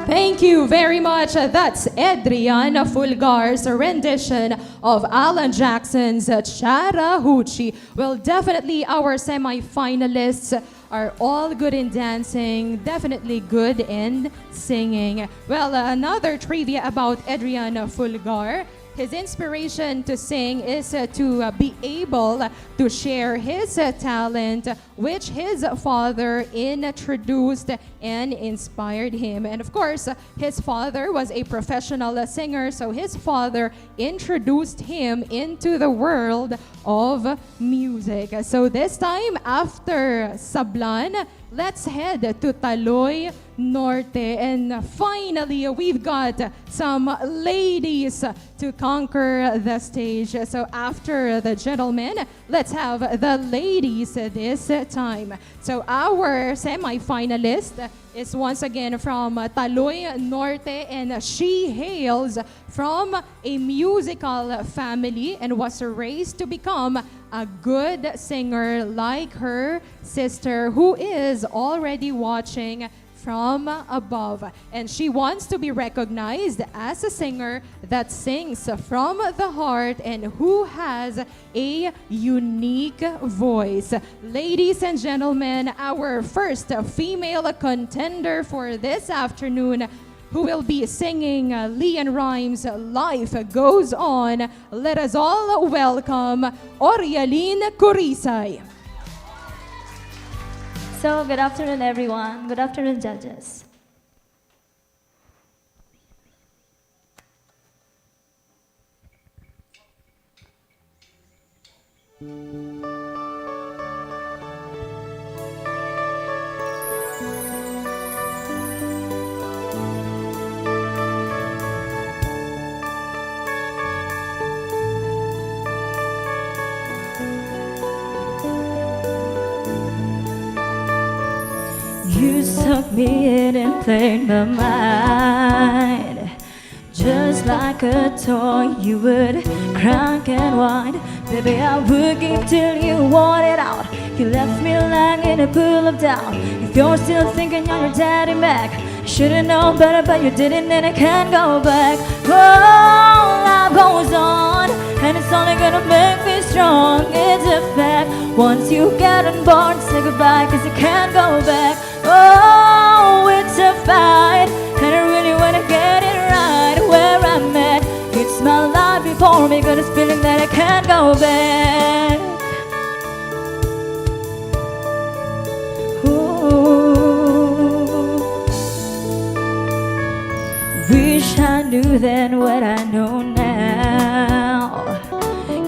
Thank you very much. That's Adrian Fulgar's rendition of Alan Jackson's Charahuchi. Well, definitely our semi-finalists are all good in dancing, definitely good in singing. Well, another trivia about Adrian Fulgar. His inspiration to sing is to be able to share his talent, which his father introduced and inspired him. And of course, his father was a professional singer, so his father introduced him into the world of music. So this time, after Sablan, let's head to Taloy Norte. And finally, we've got some ladies to conquer the stage. So after the gentlemen, let's have the ladies this time. So our semi-finalist is once again from Taloy Norte, and she hails from a musical family and was raised to become a good singer like her sister, who is already watching from above. And she wants to be recognized as a singer that sings from the heart and who has a unique voice. Ladies and gentlemen, our first female contender for this afternoon, who will be singing Leon Rhymes' Life Goes On. Let us all welcome Orialine Corisay. So, good afternoon, everyone. Good afternoon, judges. You sucked me in and played my mind. Just like a toy, you would crack and whine. Baby, I would give till you wanted out. You left me lying in a pool of doubt. If you're still thinking on your daddy back, should've known better, but you didn't, and I can't go back. Oh, life goes on, and it's only gonna make me strong. It's a fact. Once you get on board, say goodbye, 'cause you can't go back. Oh, it's a fight, and I really wanna get it right where I'm at. It's my life before me, got this feeling that I can't go back. Ooh. Wish I knew then what I know now.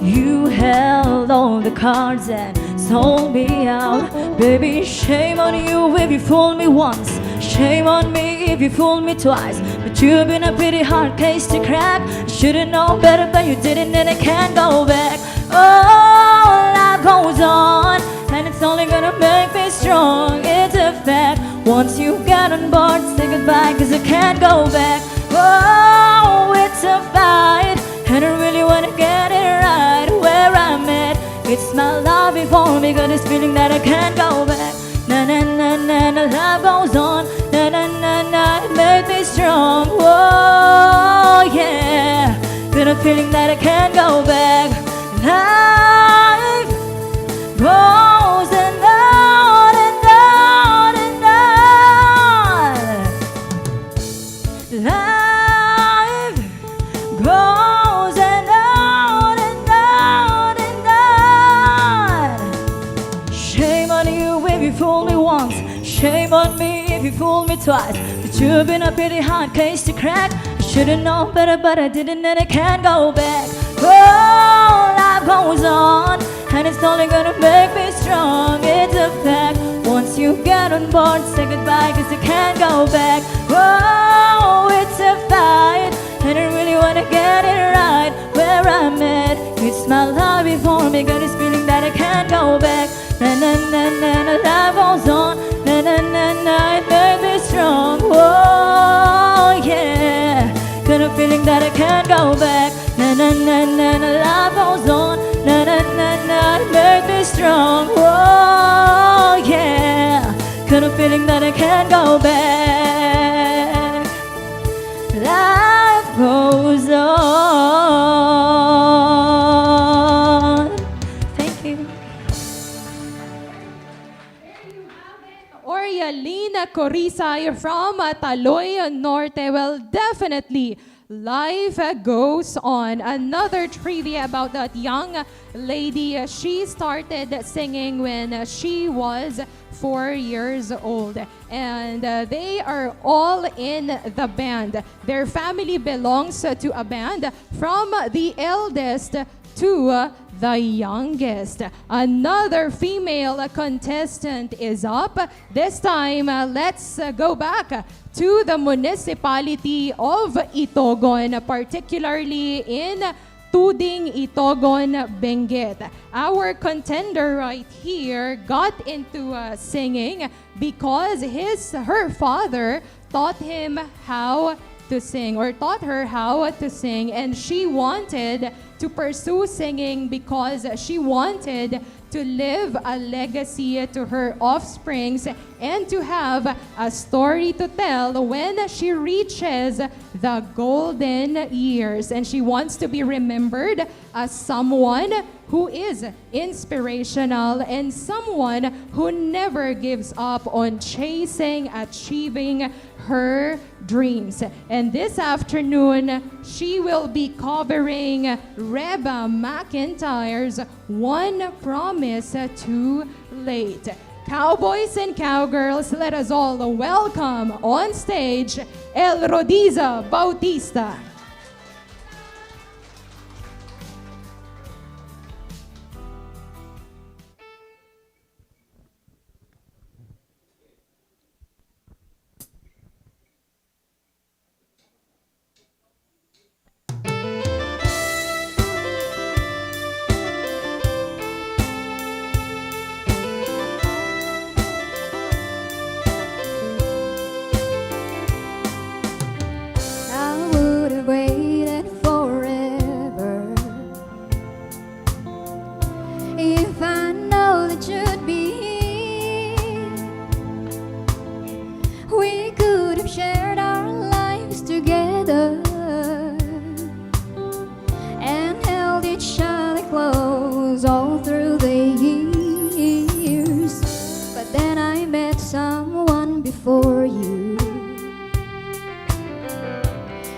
You held all the cards and sold me out. Baby, shame on you if you fooled me once. Shame on me if you fooled me twice. But you've been a pretty hard case to crack. Should've known better, but you didn't, and I can't go back. Oh, life goes on, and it's only gonna make me strong. It's a fact. Once you get on board, say goodbye, 'cause I can't go back. Oh, it's a fight, and I really wanna get it right where I'm at. It's my life before me, got this feeling that I can't go back. Na na na na na, life goes on. Na na na na, it made me strong. Oh yeah, got a feeling that I can't go back. Life goes and on and on and on. Life goes and on and on and on. Shame on you if you fooled me once. Shame on me if you fooled me twice. But you've been a pretty hard case to crack. I should've known better, but I didn't, and I can't go back. Oh, life goes on, and it's only gonna make me strong. It's a fact. Once you get on board, say goodbye, 'cause I can't go back. Oh, it's a fight, and I really wanna get it right where I'm at. It's my life before me, got this feeling that I can't go back. Na na na na na, life goes on. Na na na na, it made me strong. Oh yeah, got a feeling that I can't go back. Na na na na na, life goes on. Na na na na, it made me strong. Oh yeah, got a feeling that I can't go back. Life goes on. Thank you. Orialine Corisay from Taloy Norte. Well, definitely, life goes on. Another trivia about that young lady. She started singing when she was 4 years old. And they are all in the band. Their family belongs to a band from the eldest to the youngest. Another female contestant is up. This time, let's go back to the municipality of Itogon, particularly in Tuding, Itogon, Benguet. Our contender right here got into singing because her father taught him how to sing, or taught her how to sing, and she wanted to pursue singing because she wanted to leave a legacy to her offsprings and to have a story to tell when she reaches the golden years. And she wants to be remembered as someone who is inspirational, and someone who never gives up on chasing, achieving her dreams. And this afternoon, she will be covering Reba McEntire's One Promise Too Late. Cowboys and cowgirls, let us all welcome on stage El Rodiza Bautista. I would have waited forever if I know that you'd be here. We could have shared our lives together and held each other close all through the years. But then I met someone before you,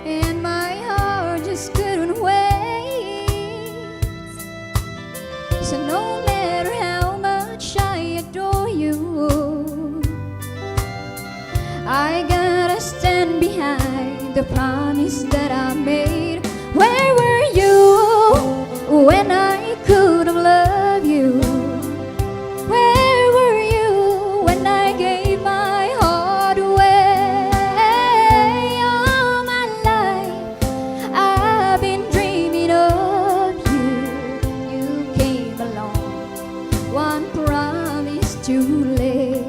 and my heart just couldn't wait. So no matter how much I adore you, I gotta stand behind the promise that I made. Where were you when I could have loved you? Where were you when I gave my heart away? All my life I've been dreaming of you. You came along, one promise too late.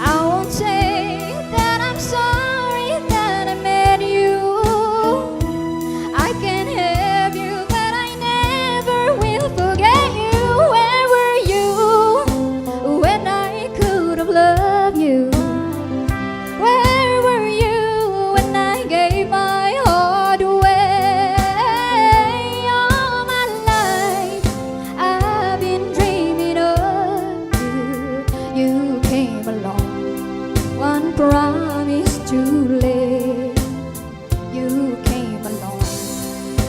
I won't say that I'm sorry that I met you. I can have you, but I never will forget you. Where were you when I could have loved you? Where were you when I gave my heart away? All my life I've been dreaming of you. You came along, one promise too late. You came along,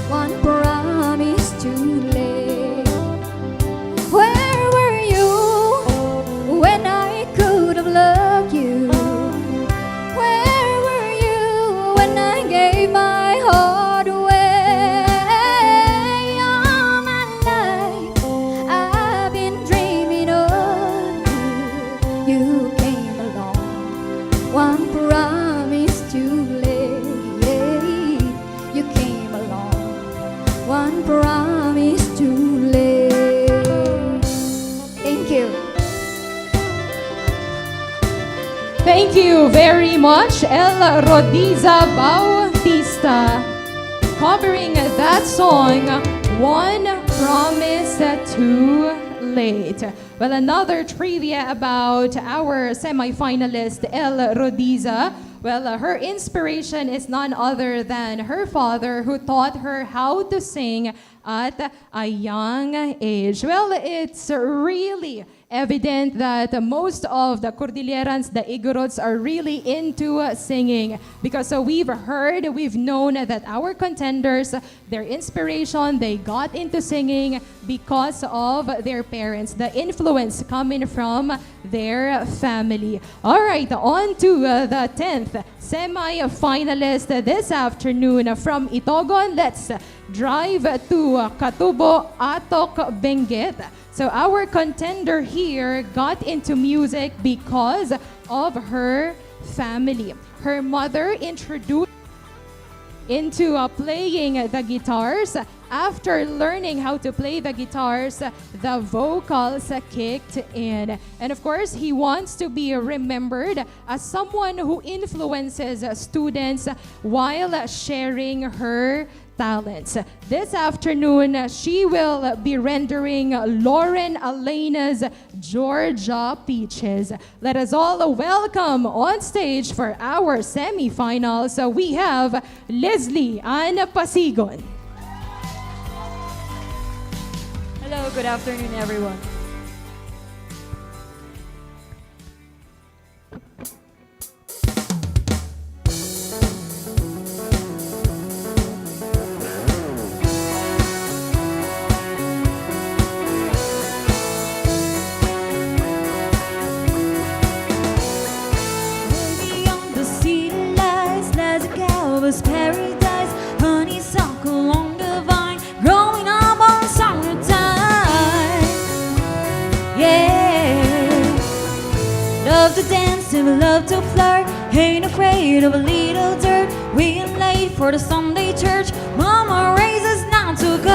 one promise too late. Where were you when I could have loved you? Where were you when I gave my heart away? All my life I've been dreaming of you. You came along, one promise too late. You came along, one promise too late. Thank you. Thank you very much, El Rodiza Bautista, covering that song, One Promise Too Late. Well, another trivia about our semifinalist, El Rodiza. Well, her inspiration is none other than her father, who taught her how to sing at a young age. Well, it's really evident that most of the Cordillerans, the Igorots, are really into singing, because we've heard, we've known that our contenders, their inspiration, they got into singing because of their parents, the influence coming from their family. All right, on to the 10th semi-finalist this afternoon from Itogon. Let's drive to Katubo, Atok, Benguet. So our contender here got into music because of her family. Her mother introduced into playing the guitars after learning how to play the guitars, the vocals kicked in. And of course, he wants to be remembered as someone who influences students while sharing her talents. This afternoon, she will be rendering Lauren Elena's Georgia Peaches. Let us all welcome on stage for our semifinals. We have Leslie Ann Pasigon. Hello, good afternoon, everyone. Beyond the city lights, there's a Calva's paradise, honeysuckle along the vine, growing up on summertime. Yeah, love to dance and love to flirt, ain't afraid of a little dirt. We ain't late for the Sunday church, Mama raises not too good.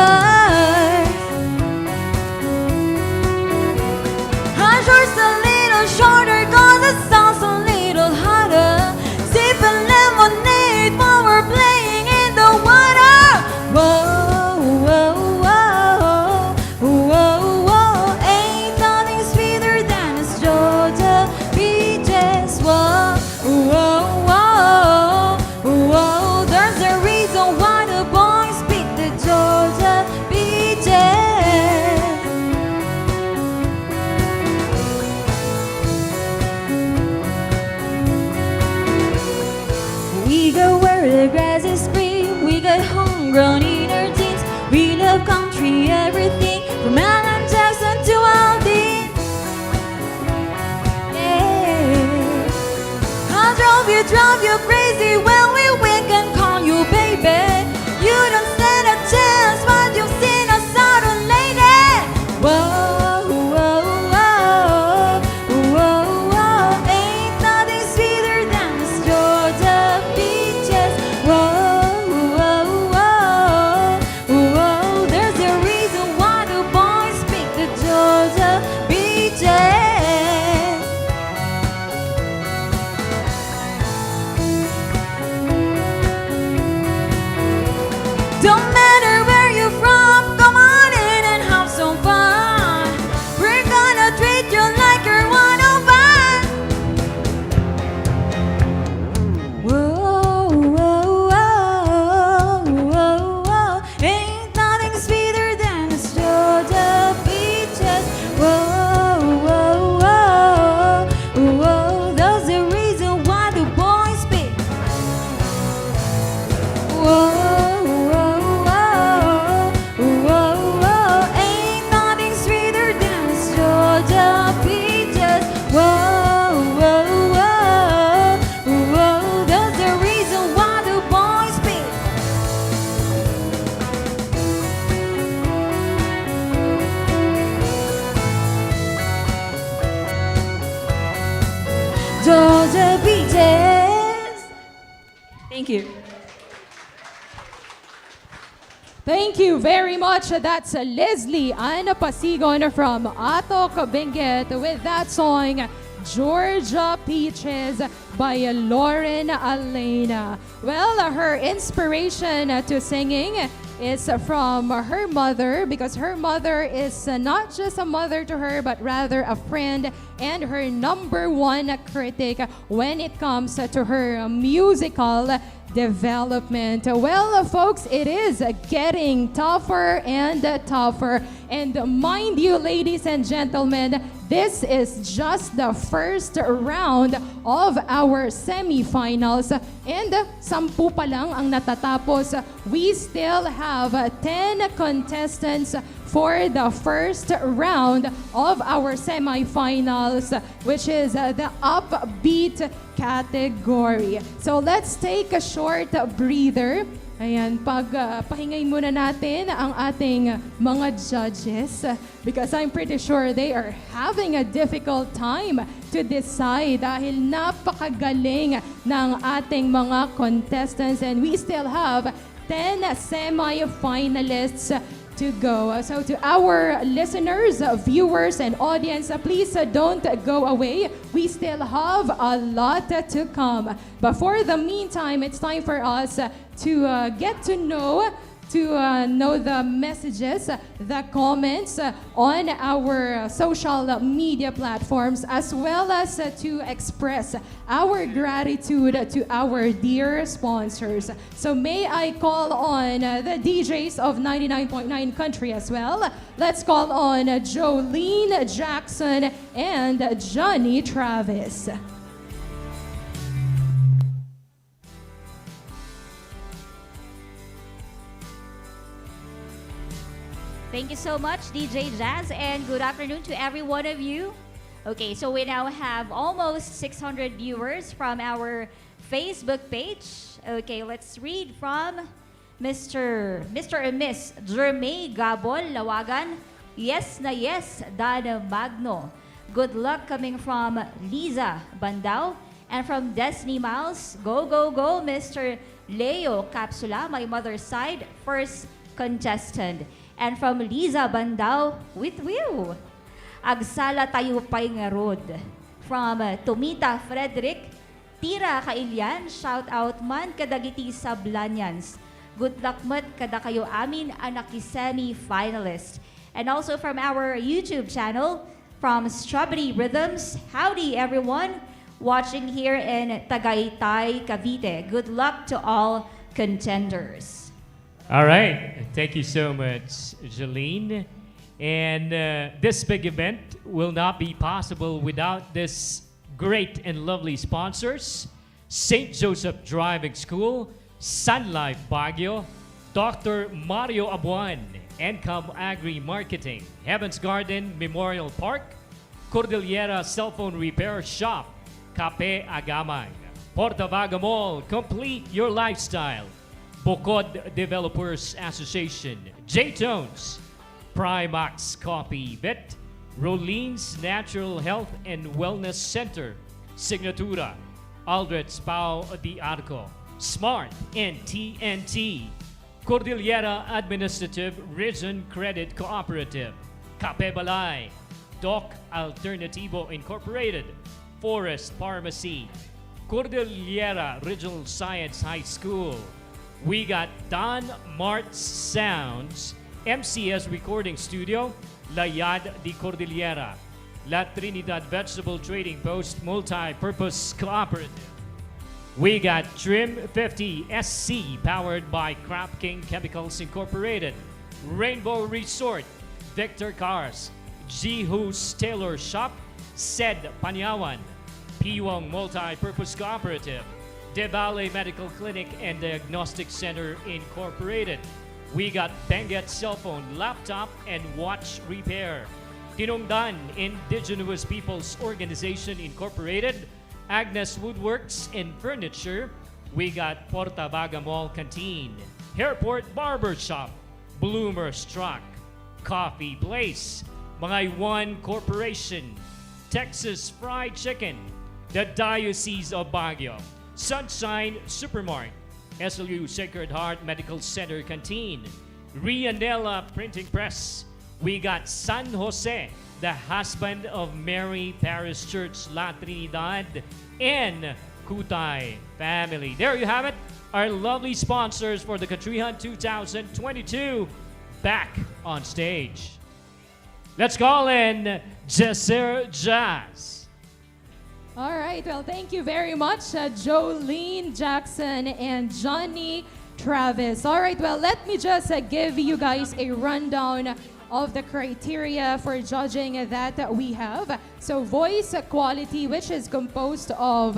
Our shorts a little shorter, cause the sun's a little hotter. Sipping lemonade while we're playing in the water. Whoa, whoa, whoa, whoa, whoa. Ain't nothing sweeter than a Georgia peaches. Whoa, whoa, whoa, whoa. There's a reason why the boys pick the Georgia peaches. We go where the grass is green. We got homegrown in our jeans. We love country, everything from Alan Jackson to Aldi. Yeah, I'll drive you crazy when we wink and call you baby. You don't stand a chance, but you've seen us out on lady. Whoa, whoa, whoa, whoa, whoa. Ain't nothing sweeter than this Georgia peaches. Whoa, whoa, whoa, whoa. There's a reason why the boys pick the Georgia peaches. Don't matter where you're from, come on in and have some fun. We're gonna treat you like you're one of us. Whoa, whoa, whoa, whoa, whoa. Ain't nothing sweeter than this Georgia peaches. Whoa, whoa, whoa, whoa. That's the reason why the boys pick. Whoa, whoa, whoa, whoa, whoa. Ain't nothing sweeter than this Georgia peaches. Whoa, whoa, whoa, whoa. That's the reason why the boys pick. Georgia peaches. Thank you. Thank you very much. That's Leslie Ann Pasigon from Atok, Benguet with that song, Georgia Peaches by Lauren Elena. Well, her inspiration to singing is from her mother, because her mother is not just a mother to her, but rather a friend and her number one critic when it comes to her musical development. Well, folks, it is getting tougher and tougher. And mind you, ladies and gentlemen, this is just the first round of our semifinals. And 10 pa lang ang natatapos. We still have 10 contestants for the first round of our semifinals, which is the upbeat category. So let's take a short breather. Ayan, pahingay muna natin ang ating mga judges because I'm pretty sure they are having a difficult time to decide dahil napakagaling ng ating mga contestants, and we still have 10 semi-finalists to go. So to our listeners, viewers, and audience, please don't go away. We still have a lot to come. But for the meantime, it's time for us to get to know the messages, the comments on our social media platforms, as well as to express our gratitude to our dear sponsors. So may I call on the DJs of 99.9 Country as well. Let's call on Jolene Jackson and Johnny Travis. Thank you so much, DJ Jazz, and good afternoon to every one of you. Okay, so we now have almost 600 viewers from our Facebook page. Okay, let's read from Mr. and Miss Jermay Gabol Lawagan. Yes na yes, Dana Magno. Good luck coming from Liza Bandao. And from Destiny Miles, go, go, go, Mr. Leo Capsula, my mother's side, first contestant. And from Liza Bandao, with Will. Agsala tayo pa'y nga road. From Tomita Frederick, Tira Kailian, shout out man kadagiti sa Blanyans. Good luck mat kada kayo amin anak semi-finalist. And also from our YouTube channel, from Strawberry Rhythms, howdy everyone watching here in Tagaytay, Cavite. Good luck to all contenders. All right. Thank you so much, Jolene. And this big event will not be possible without this great and lovely sponsors: St. Joseph Driving School, Sun Life Baguio, Dr. Mario Abuan, Encom Agri Marketing, Heaven's Garden Memorial Park, Cordillera Cell Phone Repair Shop, Cape Agamang, Portavaga Mall, complete your lifestyle, Bocod Developers Association, J-Tones, Primax Coffee Vet, Rolene's Natural Health and Wellness Center, Signatura, Aldrich Pao de Arco, Smart and TNT, Cordillera Administrative Region Credit Cooperative, Cape Balay, Doc Alternativo Incorporated, Forest Pharmacy, Cordillera Regional Science High School. We got Don Mart's Sounds, MCS Recording Studio, La Yad de Cordillera, La Trinidad Vegetable Trading Post Multi-Purpose Cooperative. We got Trim 50 SC, powered by Crop King Chemicals Incorporated, Rainbow Resort, Victor Cars, Jihu's Tailor Shop, Sed Panyawan, Piwang Multi-Purpose Cooperative, Devale Medical Clinic and Diagnostic Center Incorporated. We got Benguet Cell Phone, Laptop, and Watch Repair. Tinongdan Indigenous Peoples Organization Incorporated, Agnes Woodworks and Furniture. We got Portavaga Mall Canteen, Airport Barber Shop, Bloomer's Truck, Coffee Place, Mga One Corporation, Texas Fried Chicken, the Diocese of Baguio, Sunshine Supermarket, SLU Sacred Heart Medical Center Canteen, Rianella Printing Press. We got San Jose, the husband of Mary Parish Church La Trinidad, and Kutay family. There you have it, our lovely sponsors for the Countryhan 2022 back on stage. Let's call in Jesser Jazz. All right, well, thank you very much, Jolene Jackson and Johnny Travis. All right, well, let me just give you guys a rundown of the criteria for judging that we have. So voice quality, which is composed of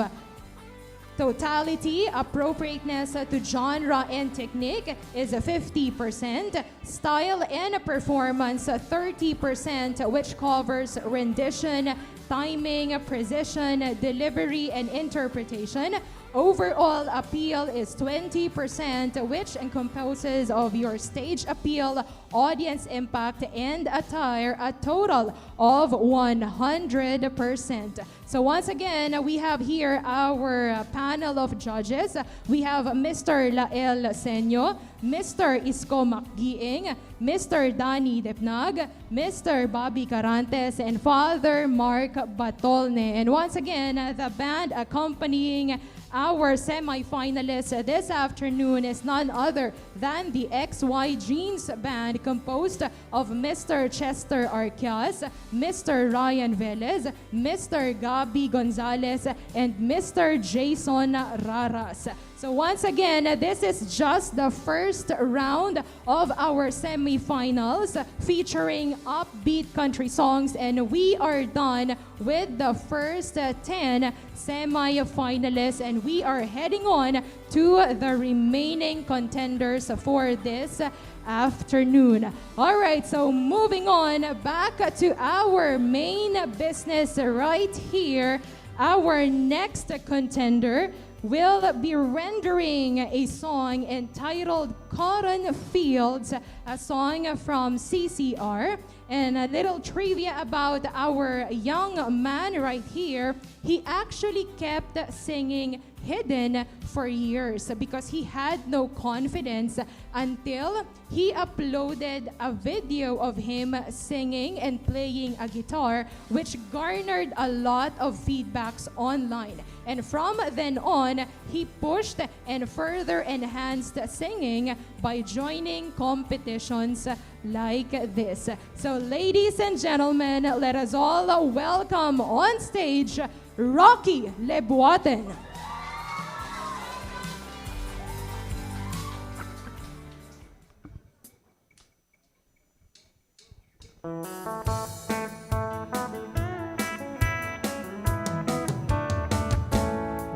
totality, appropriateness to genre and technique, is 50%. Style and performance, 30%, which covers rendition, timing, precision, delivery, and interpretation. overall appeal is 20%, which encompasses of your stage appeal, audience impact, and attire, a total of 100%. So once again, we have here our panel of judges. We have Mr. Lael Senyo, Mr. Isko Makgiing, Mr. Danny Depnag, Mr. Bobby Carantes, and Father Mark Batolne. And once again, the band accompanying our semifinalists this afternoon is none other than the XY Jeans Band, composed of Mr. Chester Arquias, Mr. Ryan Velez, Mr. Gabi Gonzalez, and Mr. Jason Raras. So once again, this is just the first round of our semifinals featuring upbeat country songs, and we are done with the first 10 semi-finalists, and we are heading on to the remaining contenders for this afternoon. All right, so moving on back to our main business right here. Our next contender will be rendering a song entitled Cotton Fields, a song from CCR. And a little trivia about our young man right here, he actually kept singing hidden for years because he had no confidence until he uploaded a video of him singing and playing a guitar, which garnered a lot of feedbacks online. And from then on, he pushed and further enhanced singing by joining competitions like this. So ladies and gentlemen, let us all welcome on stage Rocky Lebuaten.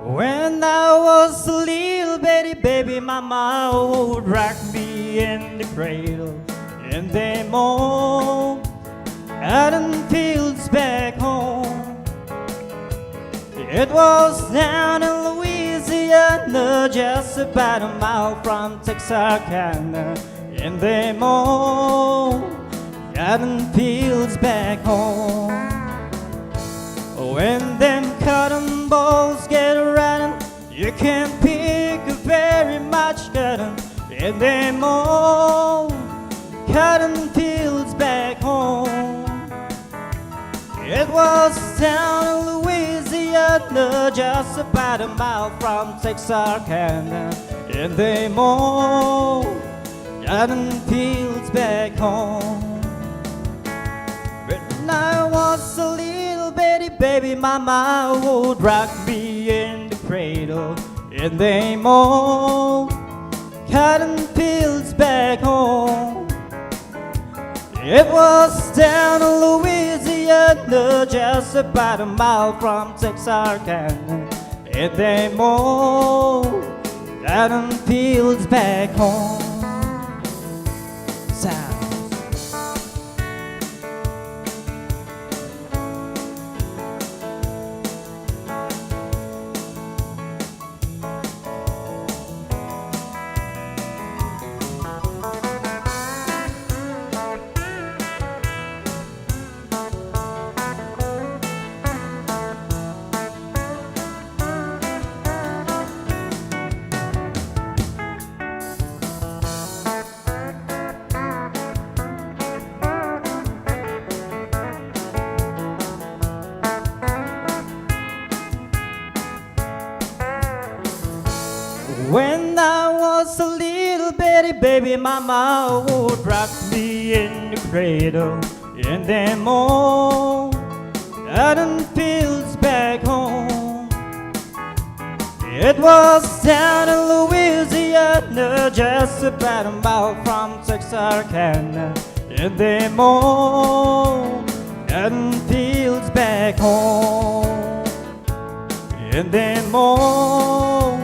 When I was a little baby, mama would rock me in the cradle, and them old cotton fields back home. It was down in Louisiana, just about a mile from Texarkana, and them old cotton fields back home. When them cotton balls get running, you can't pick very much cotton in them old cotton fields back home. It was down in Louisiana, just about a mile from Texarkana, in them old cotton fields back home. When I was a little baby, mama would rock me in the cradle, in them old cotton fields back home. It was down in Louisiana, just about a mile from Texarkana, in them old cotton fields back home. Sound. When I was a little baby, mama would rock me in the cradle, in them old cotton fields back home. It was down in Louisiana, just about a mile from Texarkana, in them old cotton fields back home, in them old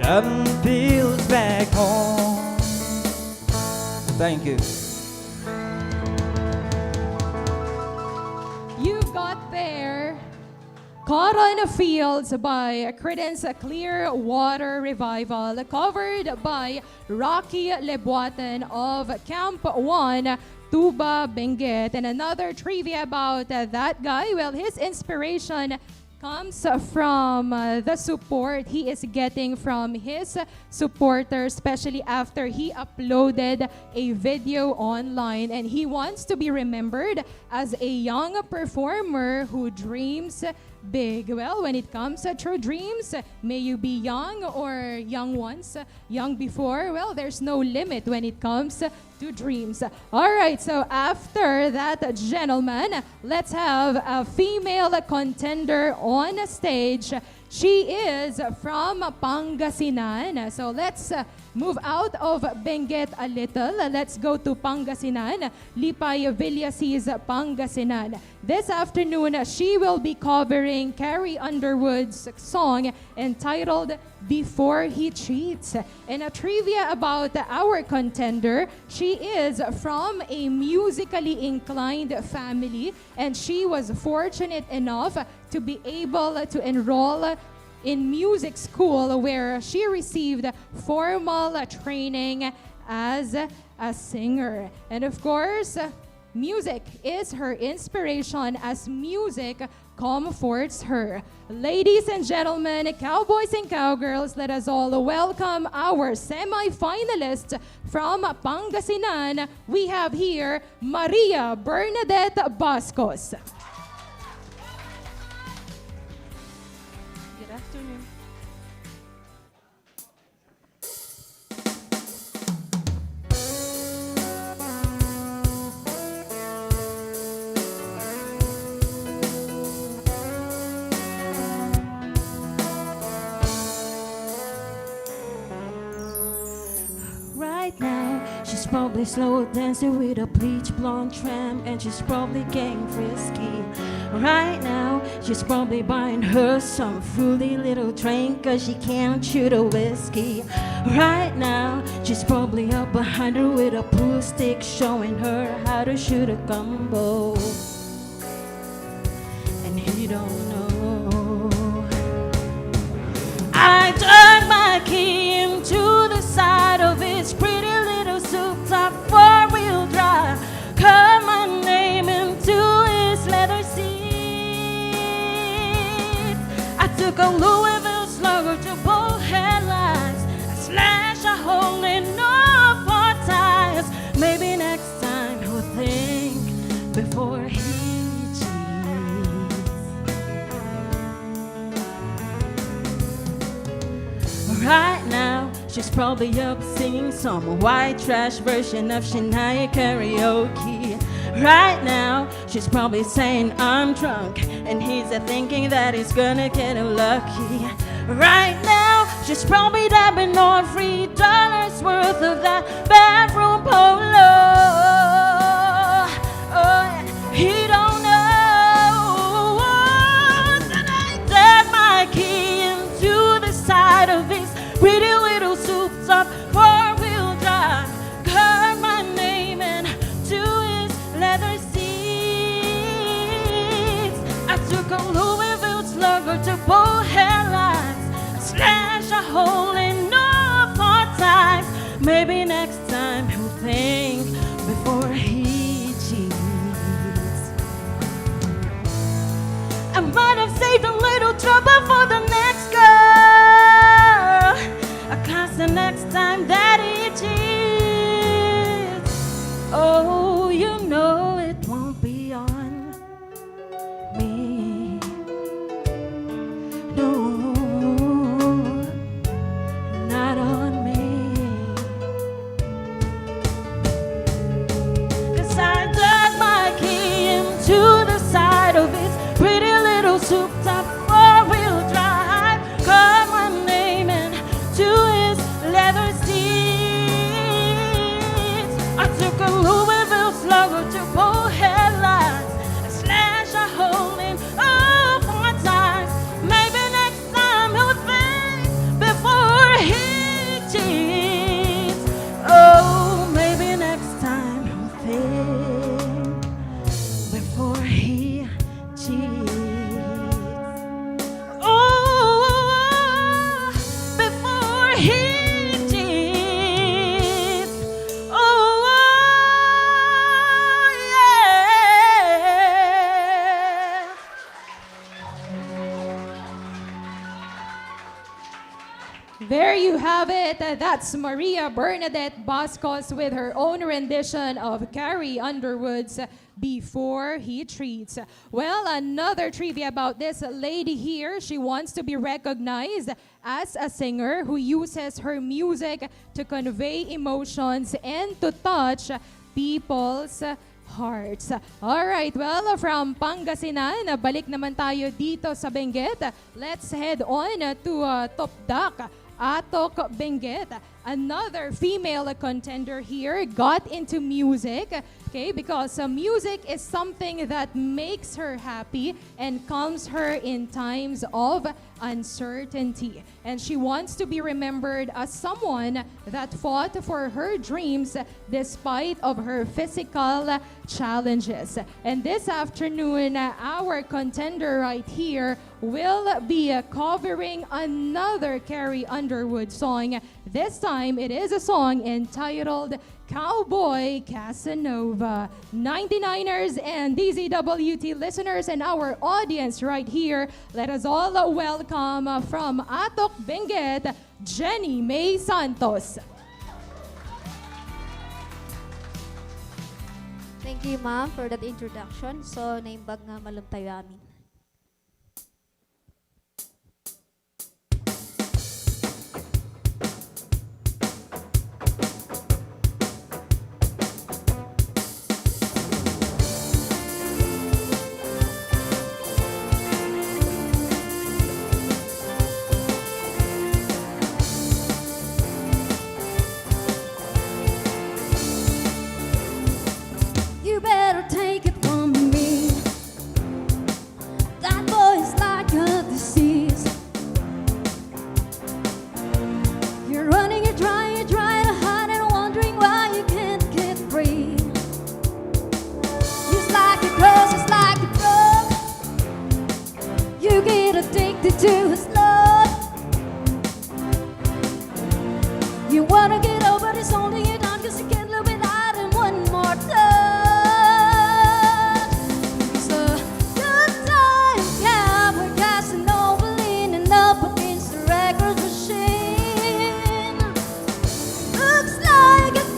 cotton fields back home. Thank you. You got there Cotton Fields by Creedence Clearwater Revival, covered by Rocky Leboatan of Camp 1, Tuba Benguet. And another trivia about that guy, well, his inspiration comes from the support he is getting from his supporters, especially after he uploaded a video online, and he wants to be remembered as a young performer who dreams big. Well, when it comes to true dreams, may you be young or young once, young before, well, there's no limit when it comes to dreams. All right, so after that gentleman, let's have a female contender on stage. She is from Pangasinan. So let's move out of Benguet a little. Let's go to Pangasinan. Lipay Villasis, Pangasinan. This afternoon, she will be covering Carrie Underwood's song entitled Before He Cheats. And a trivia about our contender, she is from a musically inclined family, and she was fortunate enough to be able to enroll in music school, where she received formal training as a singer. And of course, music is her inspiration, as music comforts her. Ladies and gentlemen, cowboys and cowgirls, let us all welcome our semi-finalists from Pangasinan. We have here Maria Bernadette Bascos. Good afternoon. Right now, she's probably slow dancing with a bleach blonde tramp, and she's probably getting frisky. Right now, she's probably buying her some fruity little drink, cause she can't shoot a whiskey. Right now, she's probably up behind her with a pool stick, showing her how to shoot a gumbo. And he don't know. I dug my key into the side of his pretty little souped-up four-wheel drive, cut my name into his leather seat. I took a Louisville Slugger to both headlights, I slashed a hole in all four tires. Maybe next time he'll think before he cheats. Right now, she's probably up singing some white trash version of Shania karaoke. Right now, she's probably saying I'm drunk, and he's thinking that he's gonna get lucky. Right now, she's probably dabbing on $3 worth of that bathroom polo. Oh, he don't know. And I dug my key into the side of his pretty little souped-up four-wheel drive, cut my name into his leather seats. I took a Louisville Slugger to both headlights, slash a hole in all four tires. Maybe next time he'll think before he cheats. I might have saved a little trouble for the next girl, cause the next time that he cheats, oh, you know it won't be on me. No, not on me. Cause I dug my key into the side of his pretty little souped-up four-wheel drive, cut my name into his leather seats. I took a Louisville There you have it. That's Maria Bernadette Bascos with her own rendition of Carrie Underwood's Before He Treats. Well, another trivia about this lady here. She wants to be recognized as a singer who uses her music to convey emotions and to touch people's hearts. All right, well, from Pangasinan, balik naman tayo dito sa Benguet. Let's head on to Topdak. Atok Benguet, another female contender here, got into music, okay, because music is something that makes her happy and calms her in times of uncertainty. And she wants to be remembered as someone that fought for her dreams despite of her physical challenges. And this afternoon, our contender right here will be covering another Carrie Underwood song. This time, it is a song entitled Cowboy Casanova. 99ers and DZWT listeners and our audience right here, let us all welcome from Atok Benguet, Jenny May Santos. Thank you, ma'am, for that introduction. So, naimbag nga malumtayo amin. You better take it from me. That boy is like a disease. You're running, you're trying to hide and wondering why you can't get free. It's like a curse, it's like a drug. You get addicted to his love. You wanna get over this, only you don't, 'cause you can't live without him one more time.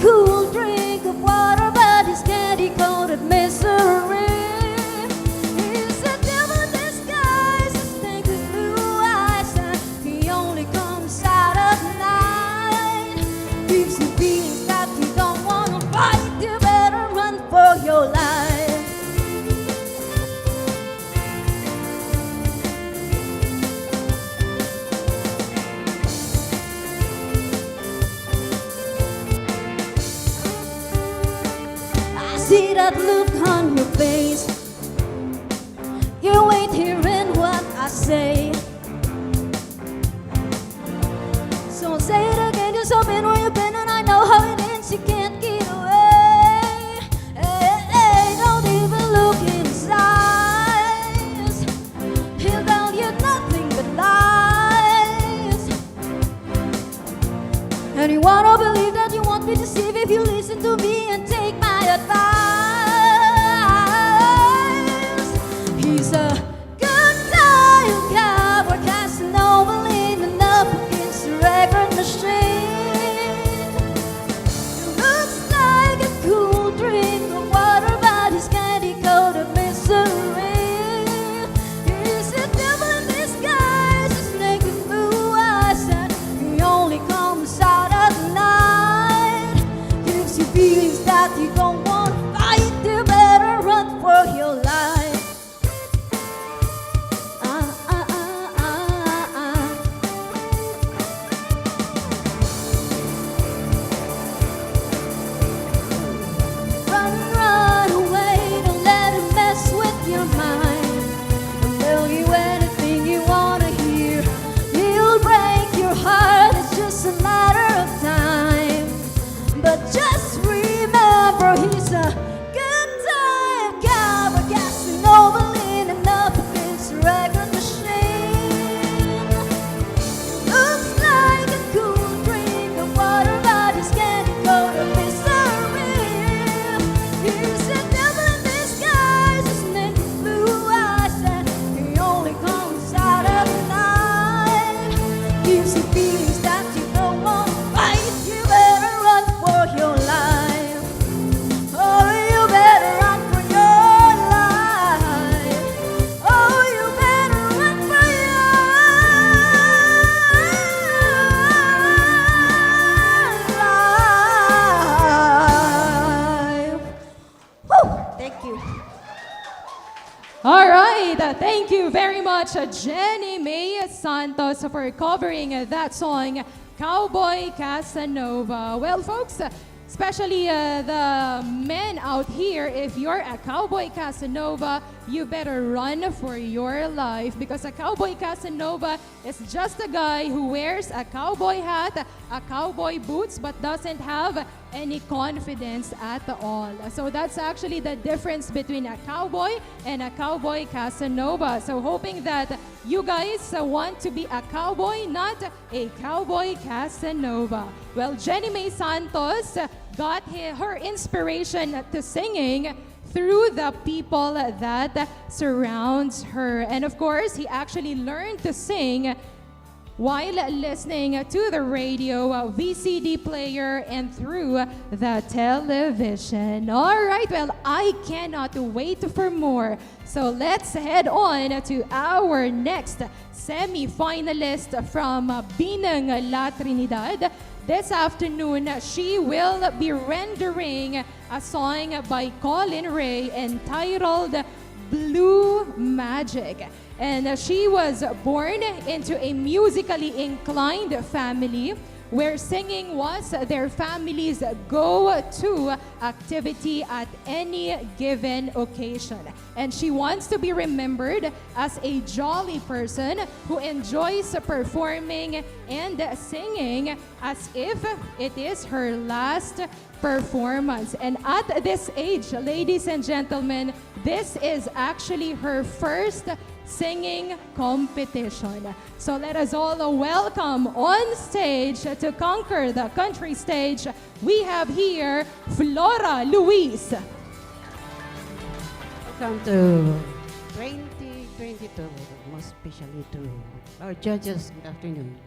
Cool drink of water, but his candy-coated misery. He's a devil disguised as pink with blue eyes, and he only comes out at night. Gives you feelings that you don't wanna fight. You better run for your life. See that look on your face. You ain't hearing what I say. So say it again, just open where you've been, and I know how it ends. You can't get away. Hey, hey, don't even look in his eyes. He'll tell you nothing but lies. And you wanna believe that you won't be deceived if you listen to me and take my advice. He's a good time cowboy Casanova, leaning up against the record machine. Looks like a cool drink of water, but his candy-coated misery. He's a devil in disguise, a snake with blue eyes, and he only comes out at night. Gives you feelings that Thank you very much, Jenny May Santos, for covering that song, Cowboy Casanova. Well, folks, especially the men out here, if you're a Cowboy Casanova, you better run for your life, because a Cowboy Casanova is just a guy who wears a cowboy hat, a cowboy boots, but doesn't have any confidence at all. So that's actually the difference between a cowboy and a Cowboy Casanova. So hoping that you guys want to be a cowboy, not a Cowboy Casanova. Well, Jenny May Santos got her inspiration to singing through the people that surrounds her. And of course, he actually learned to sing while listening to the radio, VCD player, and through the television. All right, well, I cannot wait for more. So let's head on to our next semi-finalist from Binang La Trinidad. This afternoon, she will be rendering a song by Colin Ray entitled Blue Magic. And she was born into a musically inclined family where singing was their family's go-to activity at any given occasion. And she wants to be remembered as a jolly person who enjoys performing and singing as if it is her last performance. And at this age, ladies and gentlemen, this is actually her first singing competition. So let us all welcome on stage to conquer the country stage. We have here Flora Luis. Welcome to 2022, most especially to our judges. Good afternoon.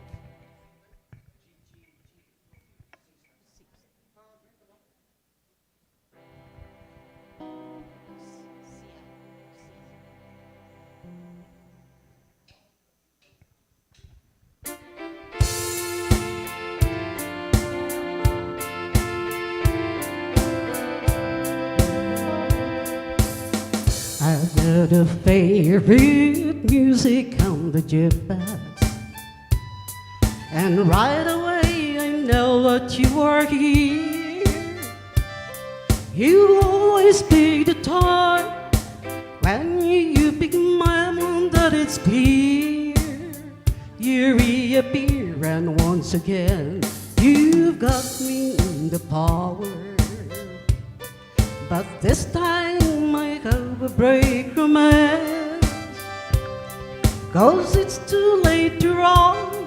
I've got a favorite music on the jukebox, and right away I know that you are here. You always pick the time when you pick my mind, that it's clear. You reappear, and once again you've got me in the power. But this time I have a break romance, 'cause it's too late to run.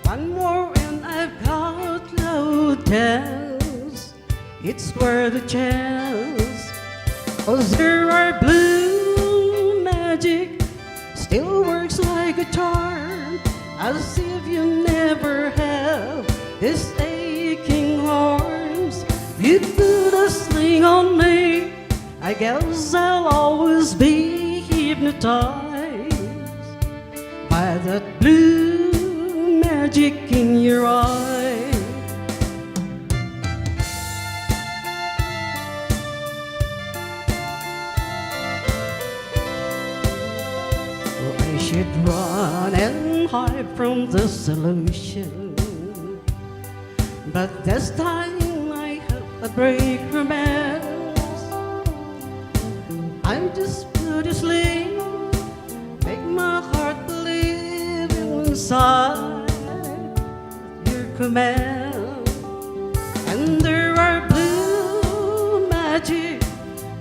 One more and I've got no chance. It's worth a chance, 'cause there are blue magic, still works like a charm, as if you never have this aching arms. You put a sling on me, I guess I'll always be hypnotized by that blue magic in your eye. Well, I should run and hide from the solution, but this time a break romance. I'm just put to sleep, make my heart believe inside your command. And there are blue magic,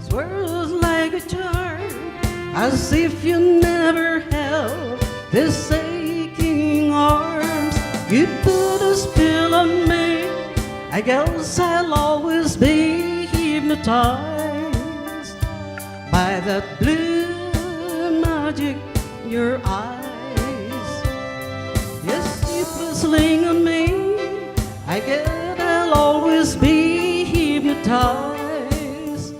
swirls like a charm, as if you never held this aching arms. You put a spell on me, I guess I'll always be hypnotized by that blue magic in your eyes. Yes, you put a sling on me, I guess I'll always be hypnotized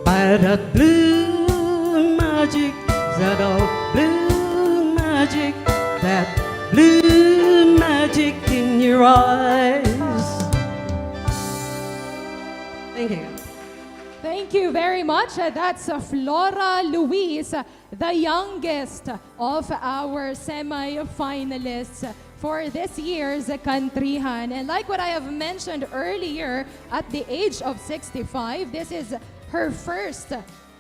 by that blue magic, that old blue magic, that blue magic in your eyes. Thank you. Thank you very much. That's Flora Luis, the youngest of our semi-finalists for this year's Countryhan. And like what I have mentioned earlier, at the age of 65, this is her first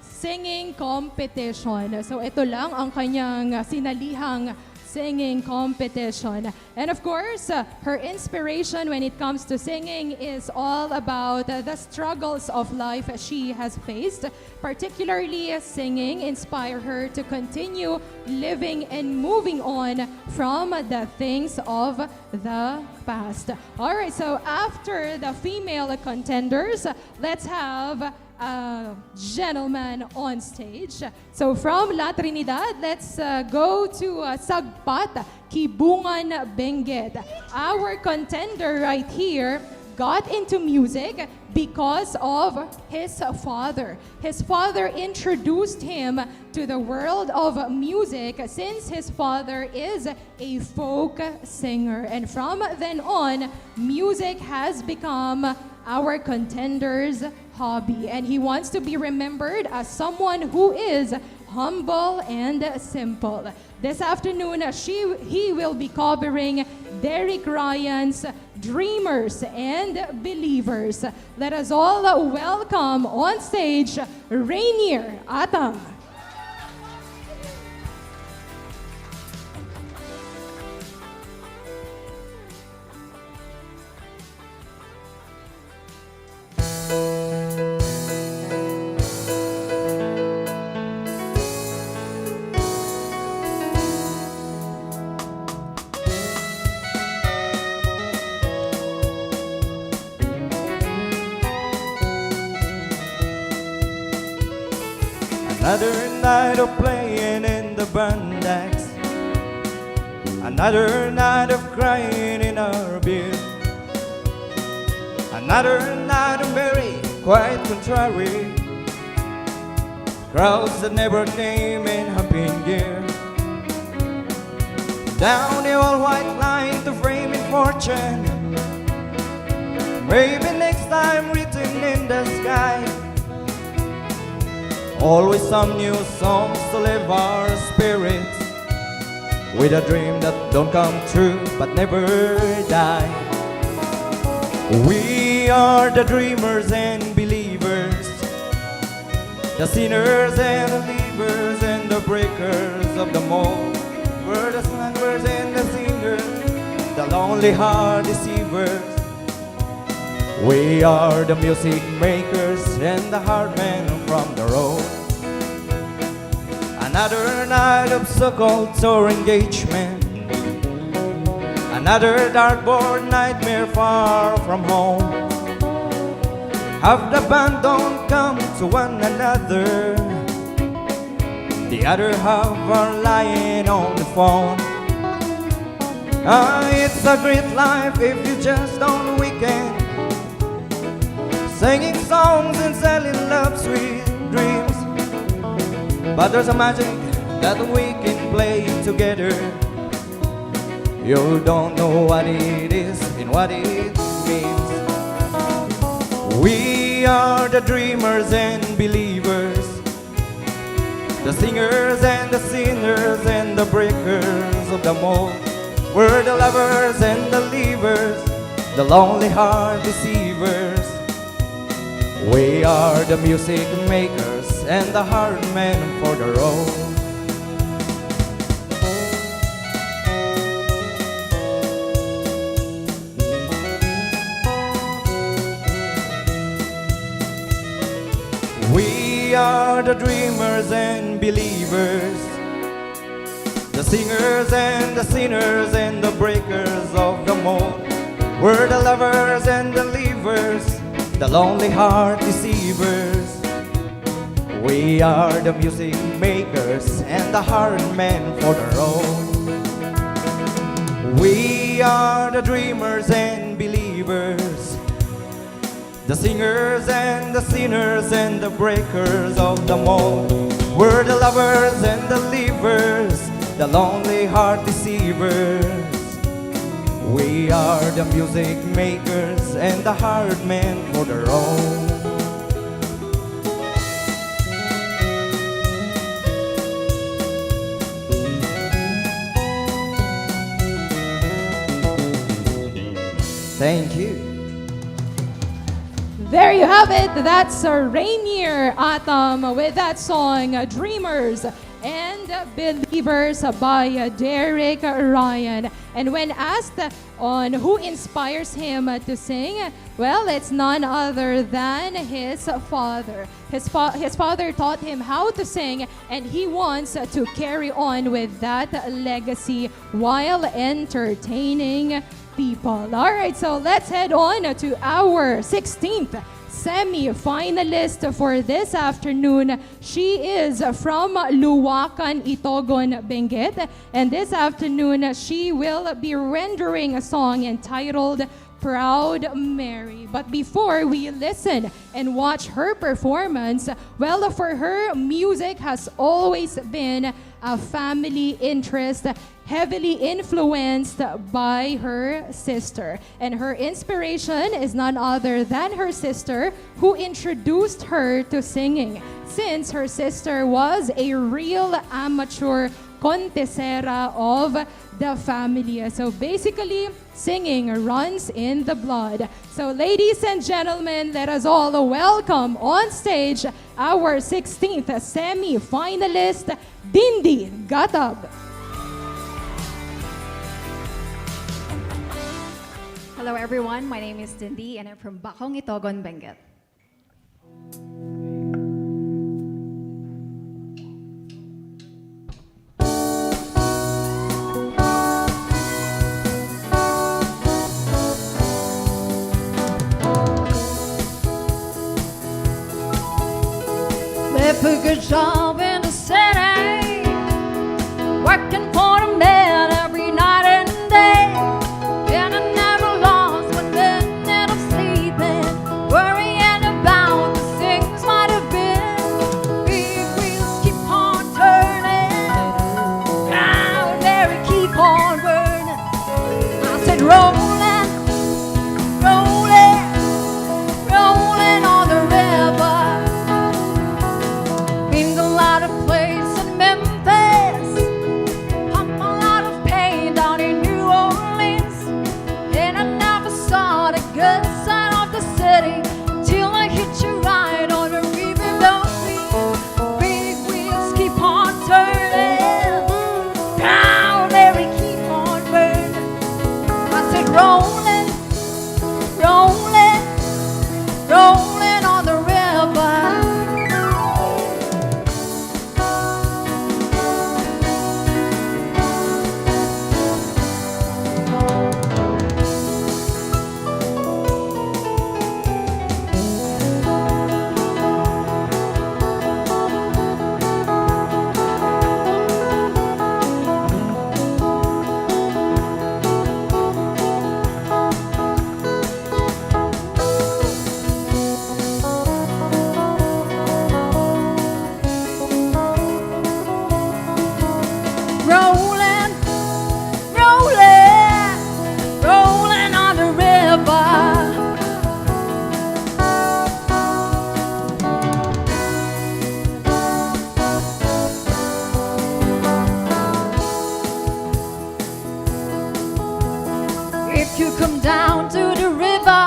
singing competition. So ito lang ang kanyang sinalihang singing competition. And of course, her inspiration when it comes to singing is all about the struggles of life she has faced. Particularly, singing inspired her to continue living and moving on from the things of the past. All right, so after the female contenders, let's have a gentleman on stage. So from La Trinidad, let's go to Sagpat, Kibungan Benguet. Our contender right here got into music because of his father. His father introduced him to the world of music since his father is a folk singer. And from then on, music has become our contender's hobby. And he wants to be remembered as someone who is humble and simple. This afternoon, he will be covering Derek Ryan's Dreamers and Believers. Let us all welcome on stage Rainier Atang. Another night of playing in the bandax, another night of crying in our beer, another night of merry, quite contrary, crowds that never came in humping gear, down the old white line to frame in fortune, maybe next time written in the sky. Always some new songs to live our spirits with a dream that don't come true but never die. We are the dreamers and believers, the sinners and the leavers and the breakers of the mold. We're the slangers and the singers, the lonely heart deceivers. We are the music makers and the hard men from the road. Another night of so-called tour engagement, another dartboard nightmare far from home. Half the band don't come to one another, the other half are lying on the phone. It's a great life if you just on weekend, singing songs and selling love sweet dreams. But there's a magic that we can play together. You don't know what it is and what it means. We are the dreamers and believers, the singers and the sinners and the breakers of the mold. We're the lovers and the leavers, the lonely heart deceivers. We are the music makers and the hard men for the road. We are the dreamers and believers, the singers and the sinners and the breakers of the mold. We're the lovers and the leavers, the lonely heart deceivers. We are the music makers and the hard men for the road. We are the dreamers and believers, the singers and the sinners and the breakers of the mold. We're the lovers and the leavers, the lonely heart deceivers. We are the music makers and the hard men for the road. Thank you. There you have it. That's Rainier Atom with that song, Dreamers and Believers by Derek Ryan. And when asked on who inspires him to sing, well, it's none other than his father. His father taught him how to sing, and he wants to carry on with that legacy while entertaining people. All right, so let's head on to our 16th semi-finalist for this afternoon. She is from Luwakan, Itogon, Benguet, and this afternoon she will be rendering a song entitled Proud Mary. But before we listen and watch her performance, well, for her, music has always been a family interest, heavily influenced by her sister. And her inspiration is none other than her sister, who introduced her to singing, since her sister was a real amateur contesera of the family. So basically, singing runs in the blood. So ladies and gentlemen, let us all welcome on stage our 16th semi-finalist, Dindi Gatab. Hello everyone, my name is Dindi and I'm from Bakong, Itogon, Benguet. Left a good job in the city, working for the man every night and day. And I never lost one minute of sleeping, worrying about the things might have been. Big wheels keep on turning, down there we keep on burning. I said rolling, rolling, rolling on the river. Been a lot of places in Memphis, pump a lot of pain down in New Orleans, and I never saw the good side of the city till I hit you right on the river. Big wheels keep on turning, down there we keep on burning. I said rolling, rolling, rolling on the river. Rolling, rolling, rolling on the river. If you come down to the river,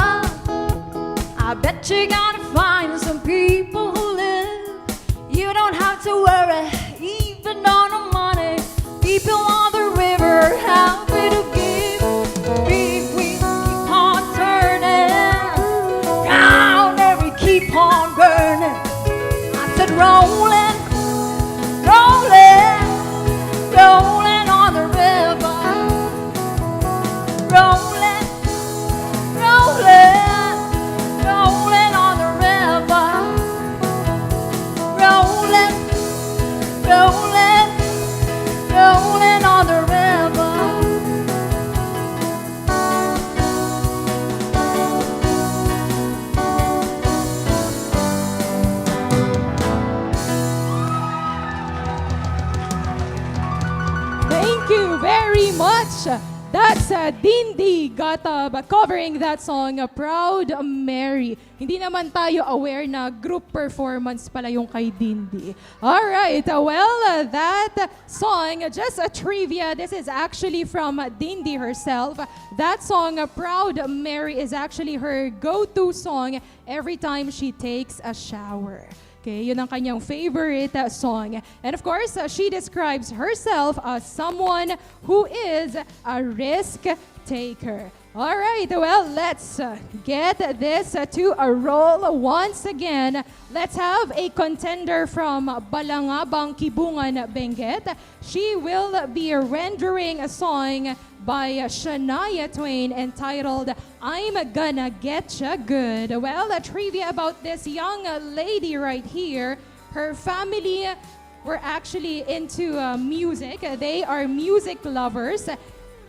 I bet you gotta find some people who live. You don't have to worry, even on the money. People on the river happy to give. Big wheels keep on turning, down there we keep on burning. I said rolling, rolling, rolling on the river. Rolling, rolling, rolling on the river. Rolling, rolling, rolling on the river. Thank you very much, That's Dindi Gatab covering that song, Proud Mary. Hindi naman tayo aware na group performance pala yung kay Dindi. Alright, that song, just a trivia, this is actually from Dindi herself. That song, Proud Mary, is actually her go-to song every time she takes a shower. Okay, yun ang kanyang favorite song. And of course, she describes herself as someone who is a risk taker. All right, let's get this to a roll once again. Let's have a contender from Balangabang, Kibungan, Benguet. She will be rendering a song by Shania Twain entitled I'm Gonna Getcha Good. Well, a trivia about this young lady right here. Her family were actually into music. They are music lovers.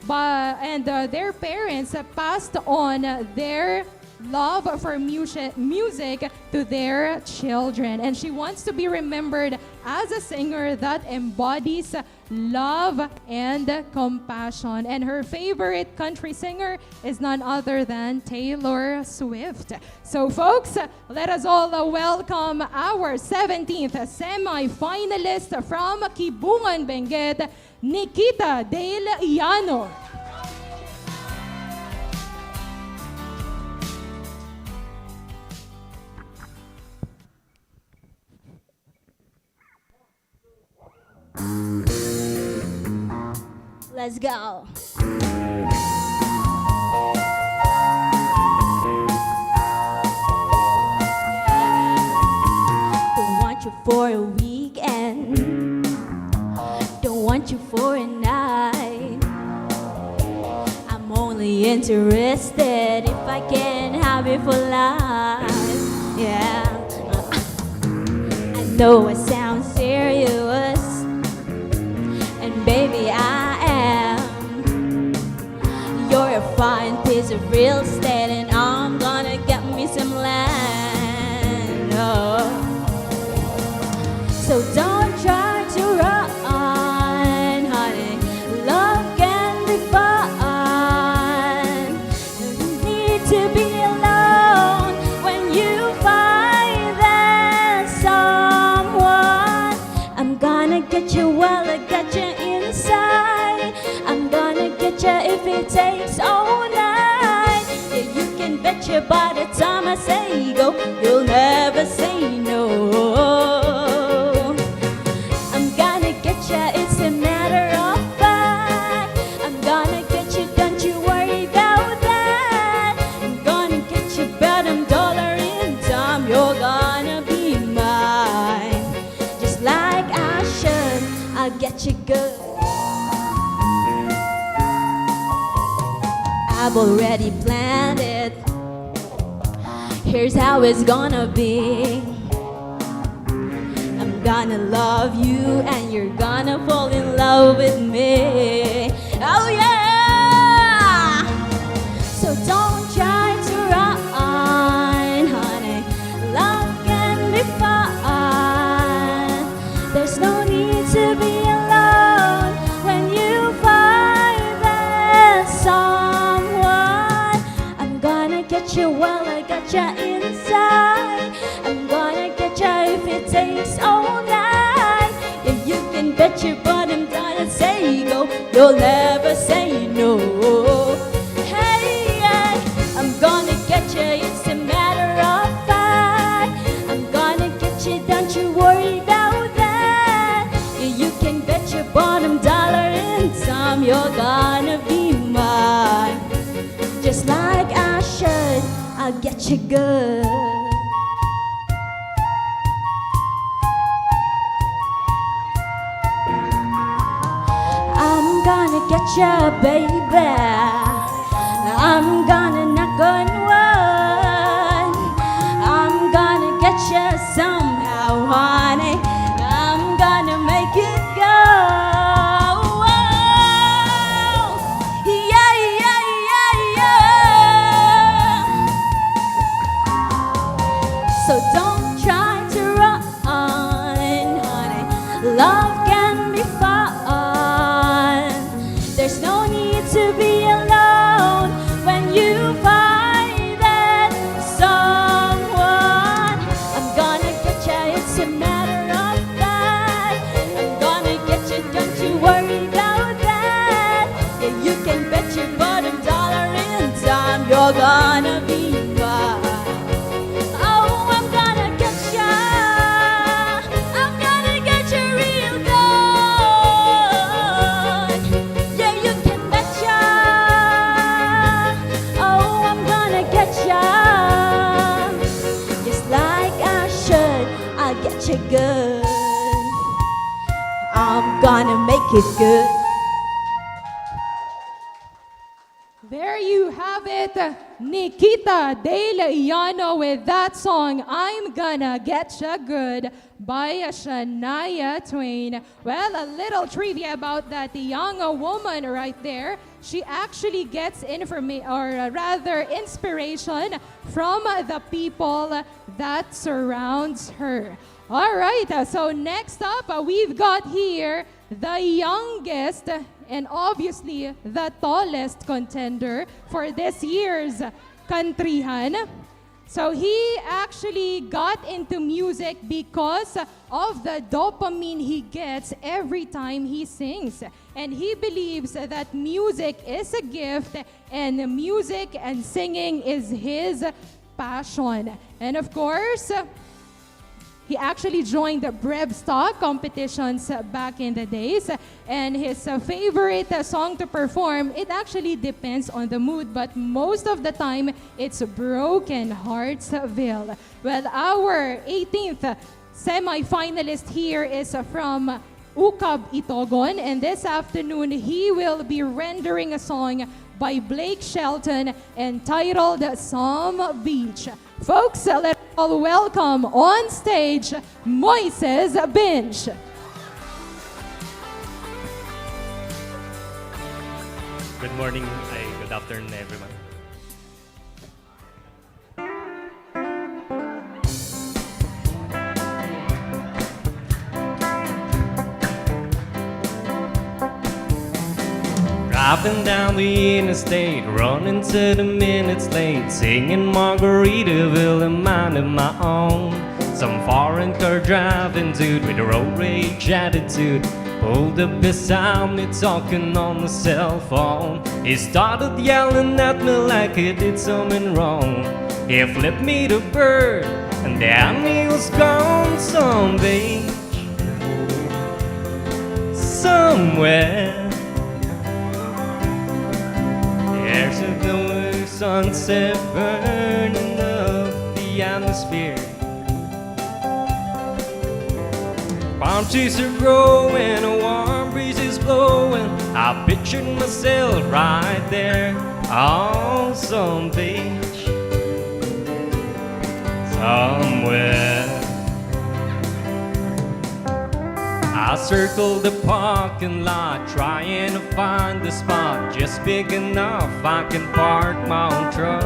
And their parents passed on their love for music to their children. And she wants to be remembered as a singer that embodies love and compassion. And her favorite country singer is none other than Taylor Swift. So folks, let us all welcome our 17th semi-finalist from Kibungan, Benguet, Nikita Del Llano. Let's go. Don't want you for a weekend. Don't want you for a night. I'm only interested if I can have it for life. Yeah. I know I sound serious, and baby I am. You're a fine piece of real estate, and I'm gonna get me some land. Oh. So don't try to run, honey. Love can be fun. You need to be alone when you find that someone. I'm gonna get you while I got you inside. I'm gonna get you if it takes all night. Yeah, you can bet you by the time I say go, you'll never say no. I'm gonna get you, it's a matter of fact. I'm gonna get you, don't you worry about that. I'm gonna get you bottom dollar in time. You're gonna be mine, just like I should. I'll get you good. I've already planned it. Here's how it's gonna be. I'm gonna love you and you're gonna fall in love with me. Oh yeah! So don't try to run, honey. Love can be fun. There's no need to be alone when you find that someone. I'm gonna get you while I got you inside. I'm gonna get you if it takes all night. Yeah, you can bet your bottom dollar and say go, you'll never say no. Hey, yeah, I'm gonna get you, it's a matter of fact. I'm gonna get you, don't you worry about that. Yeah, you can bet your bottom dollar in time. You're gonna be mine, just like I should. I'll get you good. I'm gonna get you, baby. I'm gonna knock on wood. I'm gonna get you somehow, honey. I'm gonna make it go. Oh, yeah, yeah, yeah, yeah. So don't try to run, honey. Love can be fun. There's no don't need to be alone when you find that someone. I'm gonna get ya, it's a matter of fact. I'm gonna get you, don't you worry about that. Yeah, you can bet your bottom dollar in time you're gonna be mine. Oh, I'm gonna get ya, I'm gonna get you real good. Yeah, you can bet ya. Oh, I'm gonna get ya. Just like I should, I'll get you good. I'm gonna make it good. There you have it, Nikita De Leano with that song, I'm Gonna Getcha Good by Shania Twain. Well, a little trivia about that young woman right there. She actually gets inspiration from the people that surrounds her. All right, so next up, we've got here the youngest and obviously the tallest contender for this year's Countryhan. So he actually got into music because of the dopamine he gets every time he sings. And he believes that music is a gift and music and singing is his passion. And of course, he actually joined the Brevstock competitions back in the days. And his favorite song to perform, it actually depends on the mood, but most of the time, it's Broken Heartsville. Well, our 18th semi-finalist here is from Ukab Itogon, and this afternoon, he will be rendering a song by Blake Shelton entitled Some Beach. Folks, let's all welcome on stage Moises Binch. Good morning, good afternoon, everyone. Driving down the interstate, running to the minutes late, singing Margaritaville in mind of my own. Some foreign car driving dude with a road rage attitude pulled up beside me talking on the cell phone. He started yelling at me like he did something wrong. He flipped me the bird and then he was gone. Some beach somewhere, there's a glowing sunset burning up the atmosphere. Palm trees are growing, a warm breeze is blowing. I pictured myself right there on some beach somewhere. I circled the parking lot, trying to find the spot just big enough I can park my own truck.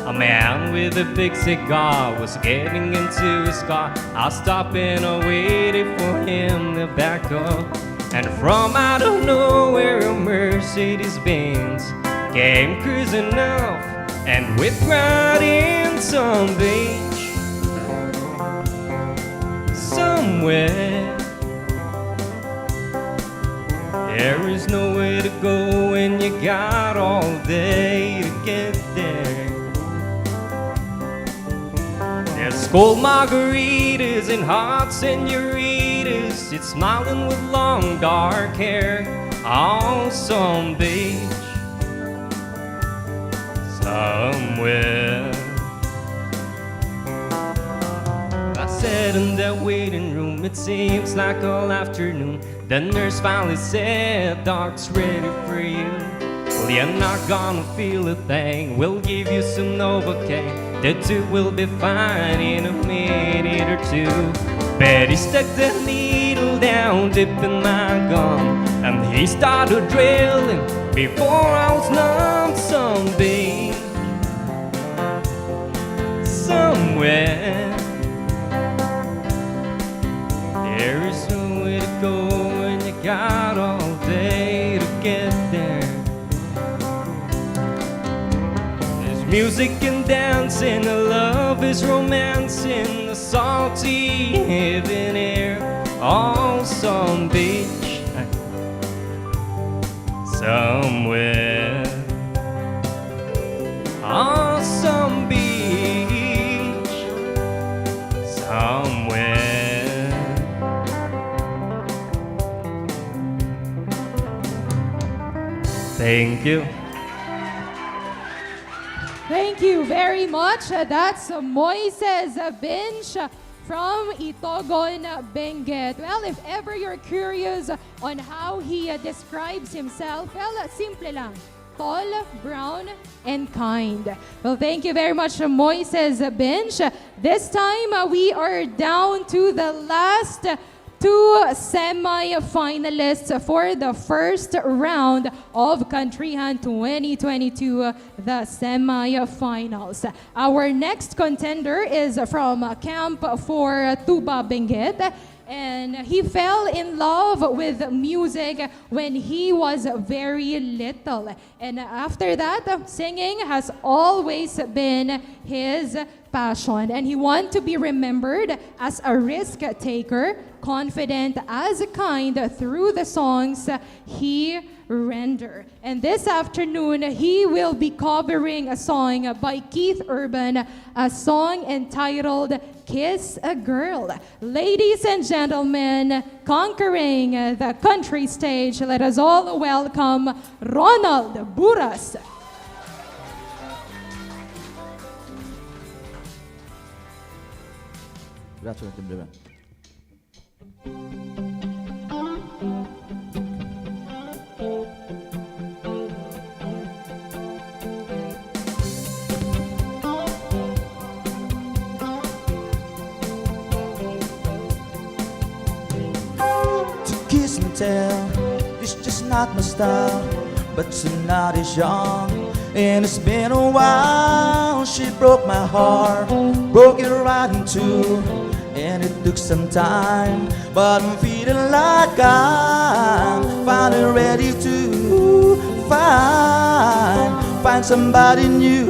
A man with a big cigar was getting into his car. I stopped and I waited for him to back up. And from out of nowhere, a Mercedes-Benz came cruising up and whipped right in some beach somewhere. There is nowhere to go when you got all day to get there. There's cold margaritas and hot senoritas. It's smiling with long dark hair on some beach somewhere. I sat in that waiting room, it seems like all afternoon. The nurse finally said, "Doc's ready for you. Well, you're not gonna feel a thing. We'll give you some Novocaine. The two will be fine in a minute or two." But he stuck the needle down deep in my gum, and he started drilling before I was numb. Some beach somewhere, there is nowhere to go when you got all day to get there. Music and dancing, love is romancing, the salty heaven air on some beach somewhere. On some beach somewhere. Thank you. Thank you very much. That's Moises Bench from Itogon, Benguet. Well, if ever you're curious on how he describes himself, well, simple lang. Tall, brown, and kind. Well, thank you very much, Moises Bench. This time, we are down to the last two semi-finalists for the first round of Countryhan 2022, the semi-finals. Our next contender is from Camp 4 Tuba Benguet, and he fell in love with music when he was very little. And after that, singing has always been his passion, and he wants to be remembered as a risk taker, confident as kind through the songs he render. And this afternoon, he will be covering a song by Keith Urban, a song entitled Kiss a Girl. Ladies and gentlemen, conquering the country stage, let us all welcome Ronald Buras. Congratulations, kiss and tell, it's just not my style. But tonight is young, and it's been a while. She broke my heart, broke it right in two, and it took some time. But I'm feeling like I'm finally ready to find somebody new.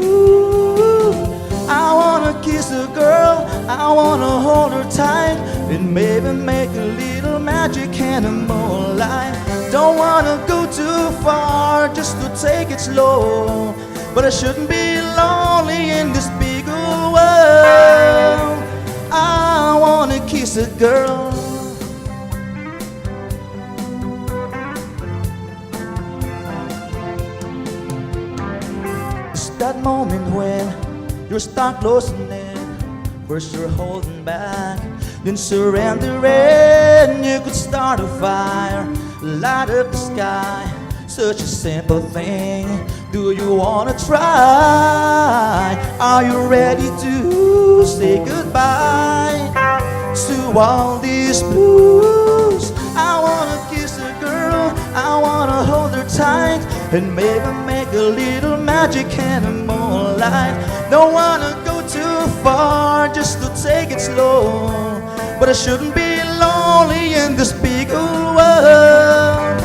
I wanna kiss a girl, I wanna hold her tight, and maybe make a little magic in the moonlight. Don't wanna go too far, just to take it slow, but I shouldn't be lonely in this big old world. I wanna kiss a girl. It's that moment when you start closing in. First you're holding back, then surrendering. You could start a fire, light up the sky. Such a simple thing. Do you wanna try? Are you ready to say goodbye to all these blues? I wanna kiss a girl, I wanna hold her tight, and maybe make a little magic in the moonlight. Don't wanna go too far, just to take it slow, but I shouldn't be lonely in this big old world.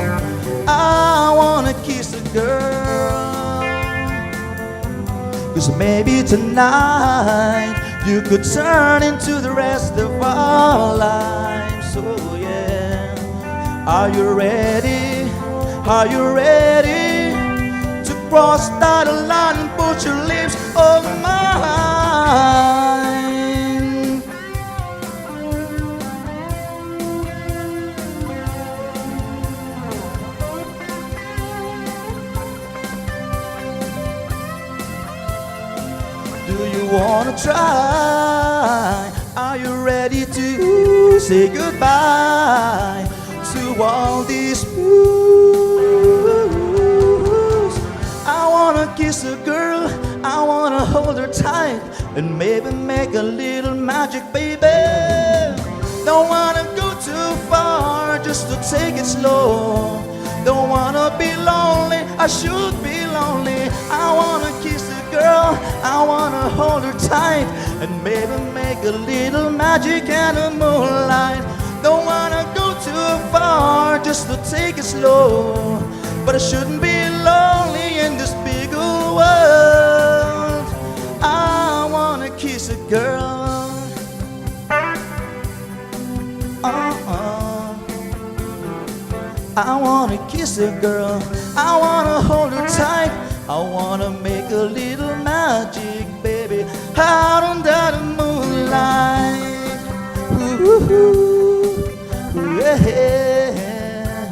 I wanna kiss a girl, 'cause maybe tonight you could turn into the rest of our lives. So yeah, are you ready? Are you ready to cross that line and put your lips on mine? Do you wanna try? Are you ready to say goodbye to all these blues? I wanna kiss a girl, I wanna hold her tight, and maybe make a little magic, baby. Don't wanna go too far, just to take it slow. Don't wanna be lonely, I should be lonely. I wanna kiss a girl, I wanna hold her tight, and maybe make a little magic in the moonlight. Don't wanna go too far, just to take it slow, but I shouldn't be lonely in this big old world. I wanna kiss a girl, I wanna hold her tight, I wanna make a little magic, baby, out under the moonlight. Ooh, yeah.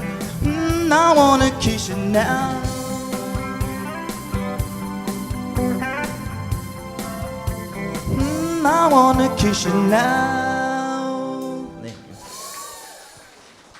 I wanna kiss you now. I wanna kiss you now.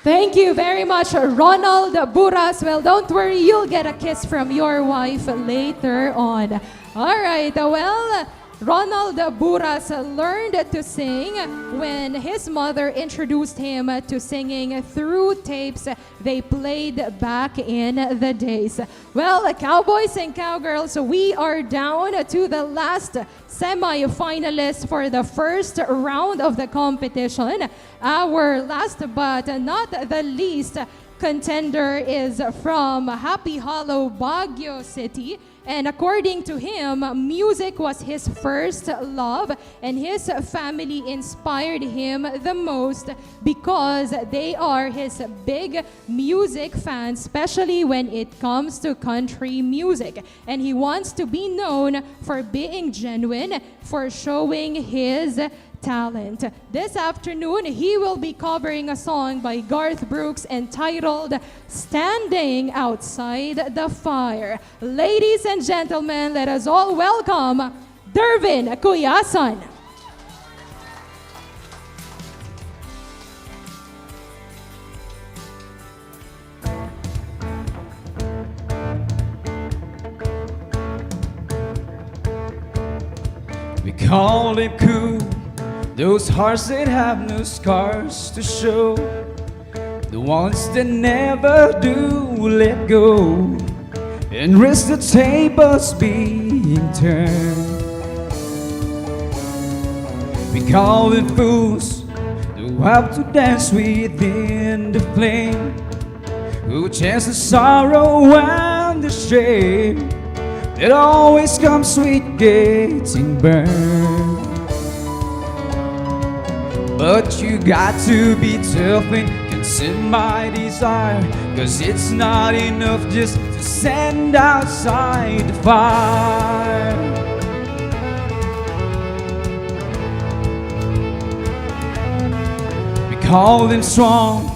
Thank you very much, Ronald Buras. Well, don't worry, you'll get a kiss from your wife later on. All right, well, Ronald Buras learned to sing when his mother introduced him to singing through tapes they played back in the days. Well, cowboys and cowgirls, we are down to the last semi-finalists for the first round of the competition. Our last but not the least contender is from Happy Hollow, Baguio City. And according to him, music was his first love, and his family inspired him the most because they are his big music fans, especially when it comes to country music. And he wants to be known for being genuine, for showing his talent. This afternoon, he will be covering a song by Garth Brooks entitled Standing Outside the Fire. Ladies and gentlemen, let us all welcome Dervin Kuyasan. We call it cool, those hearts that have no scars to show, the ones that never do let go and risk the tables being turned. We call it fools who have to dance within the flame, who chance the sorrow and the shame that always comes with getting burned. But you got to be tough and consume my desire, 'cause it's not enough just to stand outside the fire. We call them strong,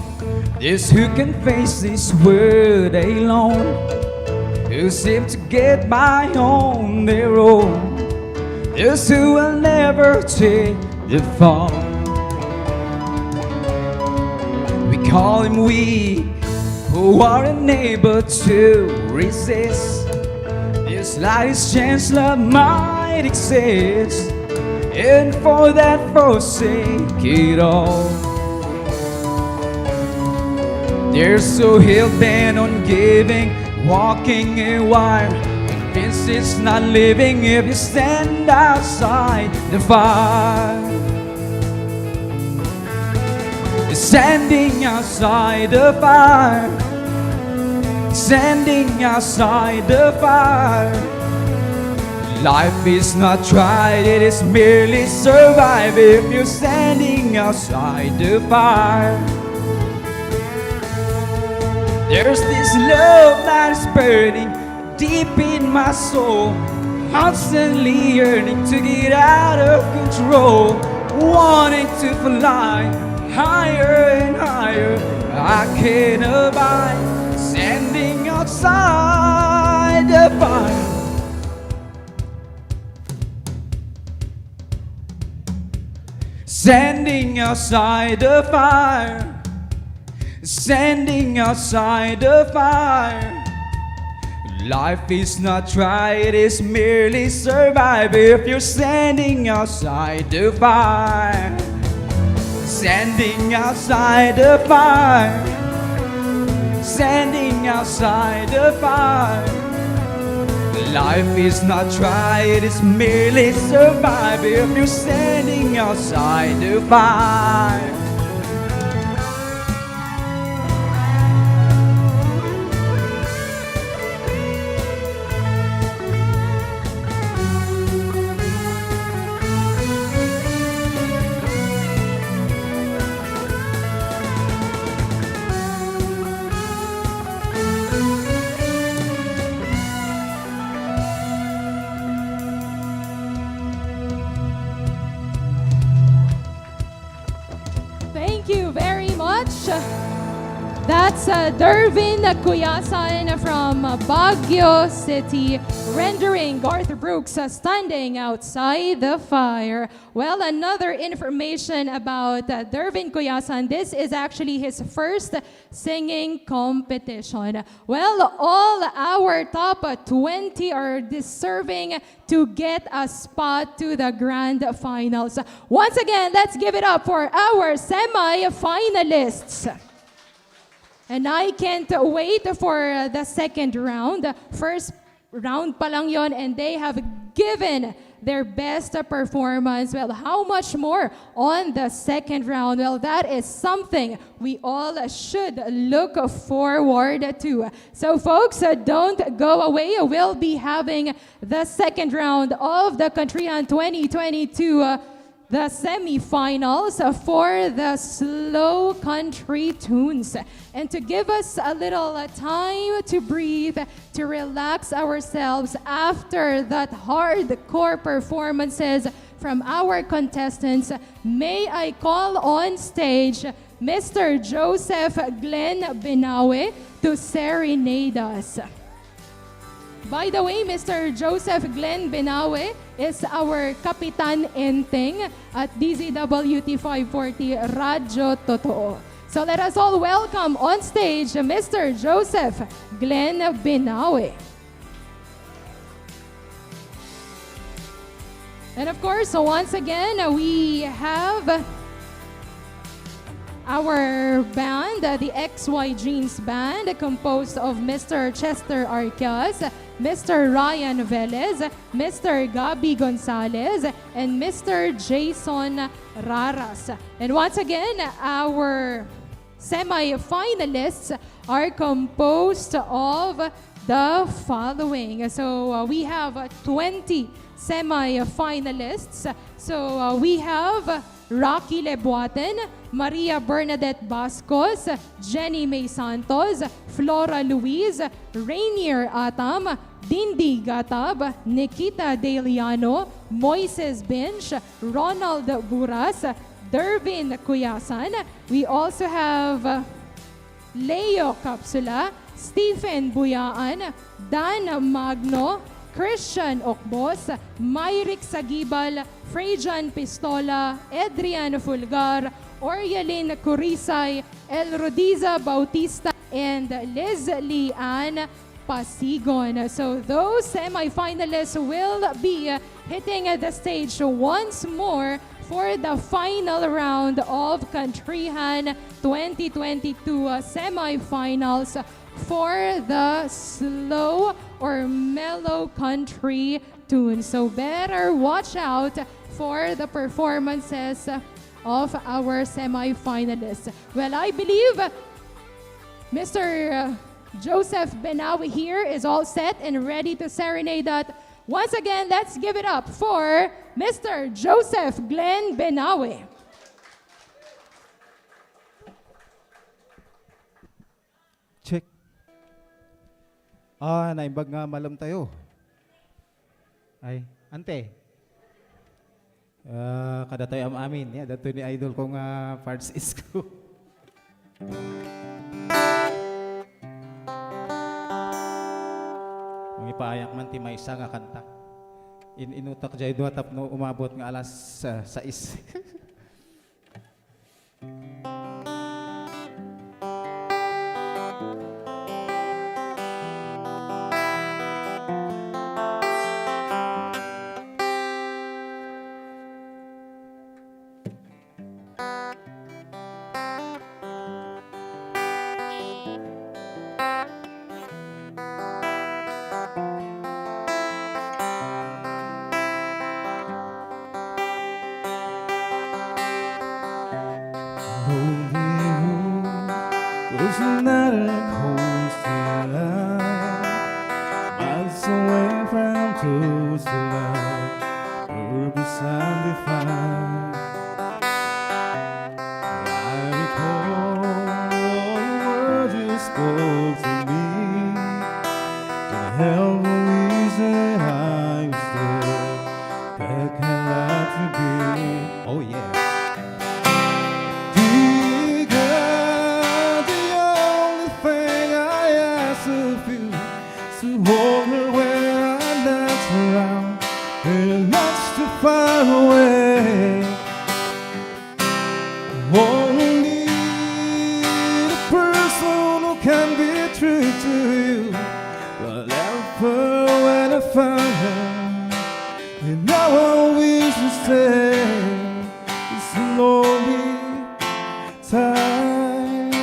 those who can face this world alone, who seem to get by on their own, those who will never take the fall. We call him weak, who are unable to resist this slightest chance love might exist, and for that forsake it all. They're so hell-bent on giving, walking a wire, convinced it's not living if you stand outside the fire. Standing outside the fire, standing outside the fire. Life is not tried, it is merely survive if you're standing outside the fire. There's this love that is burning deep in my soul, constantly yearning to get out of control, wanting to fly higher and higher. I can't abide standing outside the fire. Standing outside the fire, standing outside the fire. Life is not tried, it's merely survive if you're standing outside the fire. Standing outside the fire, standing outside the fire. Life is not tried, it's merely survive if you're standing outside the fire. That's Dervin Kuyasan from Baguio City, rendering Garth Brooks standing outside the fire. Well, another information about Dervin Kuyasan, this is actually his first singing competition. Well, all our top 20 are deserving to get a spot to the grand finals. Once again, let's give it up for our semi-finalists. And I can't wait for the second round. First round pa lang yon, and they have given their best performance. Well, how much more on the second round? Well, that is something we all should look forward to. So folks, don't go away. We'll be having the second round of the Countryhan 2022 the semifinals for the slow country tunes. And to give us a little time to breathe, to relax ourselves after that hardcore performances from our contestants, may I call on stage Mr. Joseph Glenn Binawe to serenade us. By the way, Mr. Joseph Glenn Binawe is our Kapitan Enteng at DZWT 540 Radyo Totoo. So let us all welcome on stage Mr. Joseph Glenn Binawe. And of course, once again, we have our band, the XY Jeans Band, composed of Mr. Chester Arquez, Mr. Ryan Velez, Mr. Gabi Gonzalez, and Mr. Jason Raras. And once again, our semi-finalists are composed of the following. So we have 20 semi-finalists. So we have Rocky Lebuaten, Maria Bernadette Bascos, Jenny May Santos, Flora Luis, Rainier Atam, Dindi Gatab, Nikita Deliano, Moises Binch, Ronald Buras, Dervin Kuyasan. We also have Leo Capsula, Stephen Buyaan, Dan Magno, Christian Okbos, Myrick Sagibal, Frejan Pistola, Adrian Fulgar, Orialin Curisay, Elrodiza Bautista, and Leslie Ann Pasigon. So those semi-finalists will be hitting the stage once more for the final round of Countryhan 2022 semi-finals for the slow or mellow country tune. So better watch out for the performances of our semi-finalists. Well, I believe Mr. Joseph Benawi here is all set and ready to serenade that. Once again, let's give it up for Mr. Joseph Glenn Benawi. Check. Naimbag nga malam tayo. Ay, ante. Kada tayo amin. Ya, dato ni idol kong parts is ko. Mangipaayak man ti may isa nga kanta. Inutak jay dua tapno umabot nga alas 6. Oh yeah. Di ka the only longer when I'm not around, when you're much too far away. Only the person who can be true to you will help her when I found her. And now I wish to stay. It's a lonely time,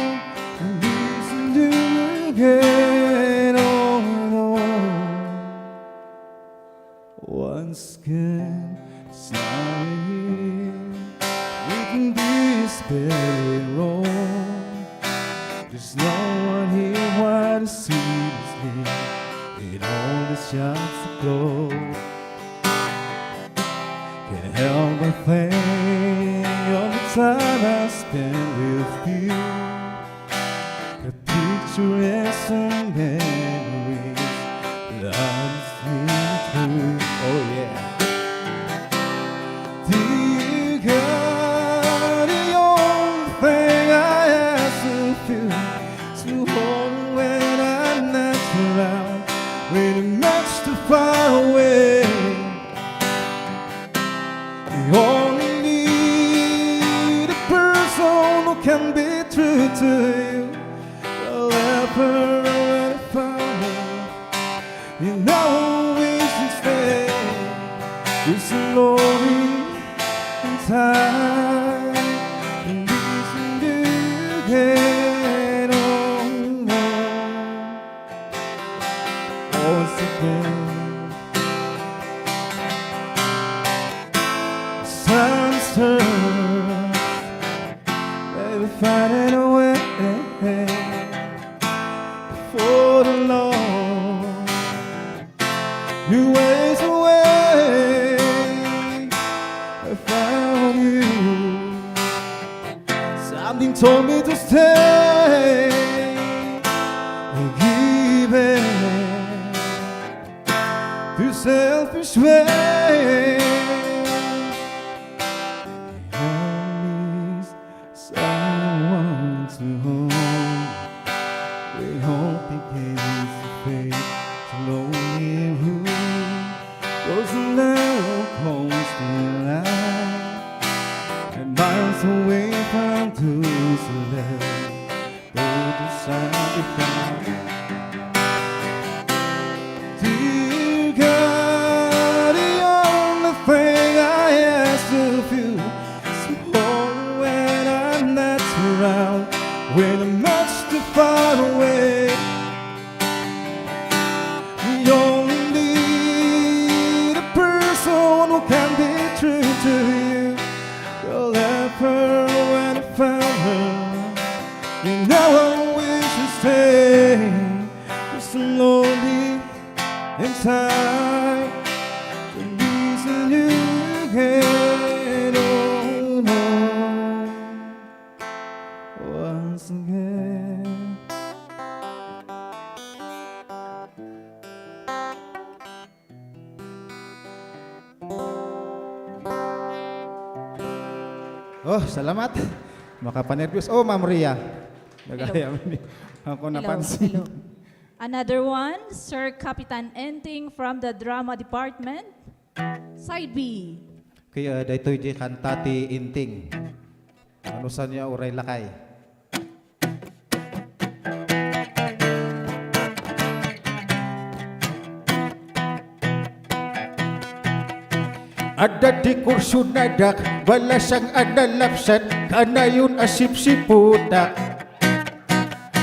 and listen to you again once again. Sorry, we can be very wrong. There's no one here who to see this name in all the shots of glow. Can't help but think of the time I spent with you. The picturesque memories that I've seen through. Oh yeah. Dear God, the only thing I ask of you is to hold me when I'm not around, when you're much too far away. You only need a person who can be true to you. I'll help her when I found her. You know we should stay. It's a lonely time, and listen to you again once again. Sun's turned, baby, finding a way before the Lord. You ways away, I found you. Something told me to stay and give it to selfish ways. Someone to hold. We hope he gave us the faith to lonely room. Those narrow coastal line, and miles away from those who left, both side to side. Dear God, the only thing I ask of you is to hold when I'm not around, when I'm much too far away. You only need a person who can be true to you. You'll help her when I found her. You know I wish to stay. Just so lonely in time, and losing you again. Oh no, once again. Oh, salamat. Makapanervyos. Oh, Ma'am Ria. Nagaya ako napansin. Hello. Another one, Sir Kapitan Enting from the Drama Department. Side B. Kaya daytoy di kantati inting. Ano sa niya uray lakay. Ada di kurso nadak, balasang adalapsan, kanayon asip-siputak.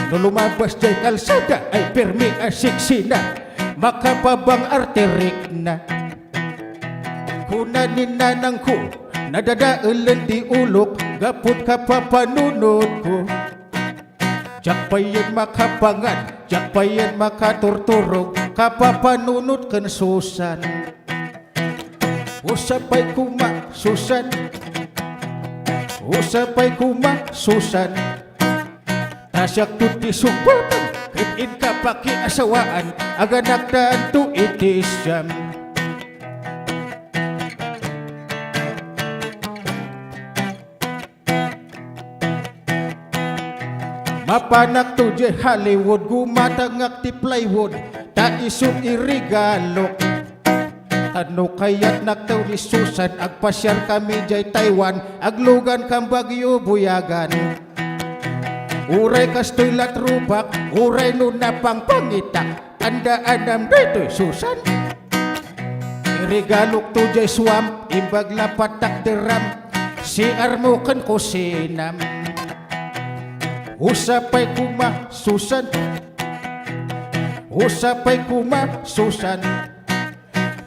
No lumabas jay kalsada, ay permi asiksina, makapabang arterik na. Kunanin na nang ko, nadadaalan di ulok, gapot kapapanunod ko. Jak payen makapangan, jak payen makaturturog, kapapanunod kan susan. Usapay kumasusan, usapay kumasusan. Tasyak tuti subutan, kitin ka pakiasawaan, aganak daan tu itisyan. Mapanak tu je Hollywood, gumatangak ti plywood, ta isog irigalo. Ano kaya't naktaw ni Susan, agpasyar kami jay Taiwan, aglugan kang Bagyo buyagan. Uray kastoy latrubak, uray nun na pang pangita, tandaan nam dito'y Susan. Irigalok to jay swamp, imbag lapatak deram, si armukan ko sinam. Usapay kuma Susan, usapay kuma Susan,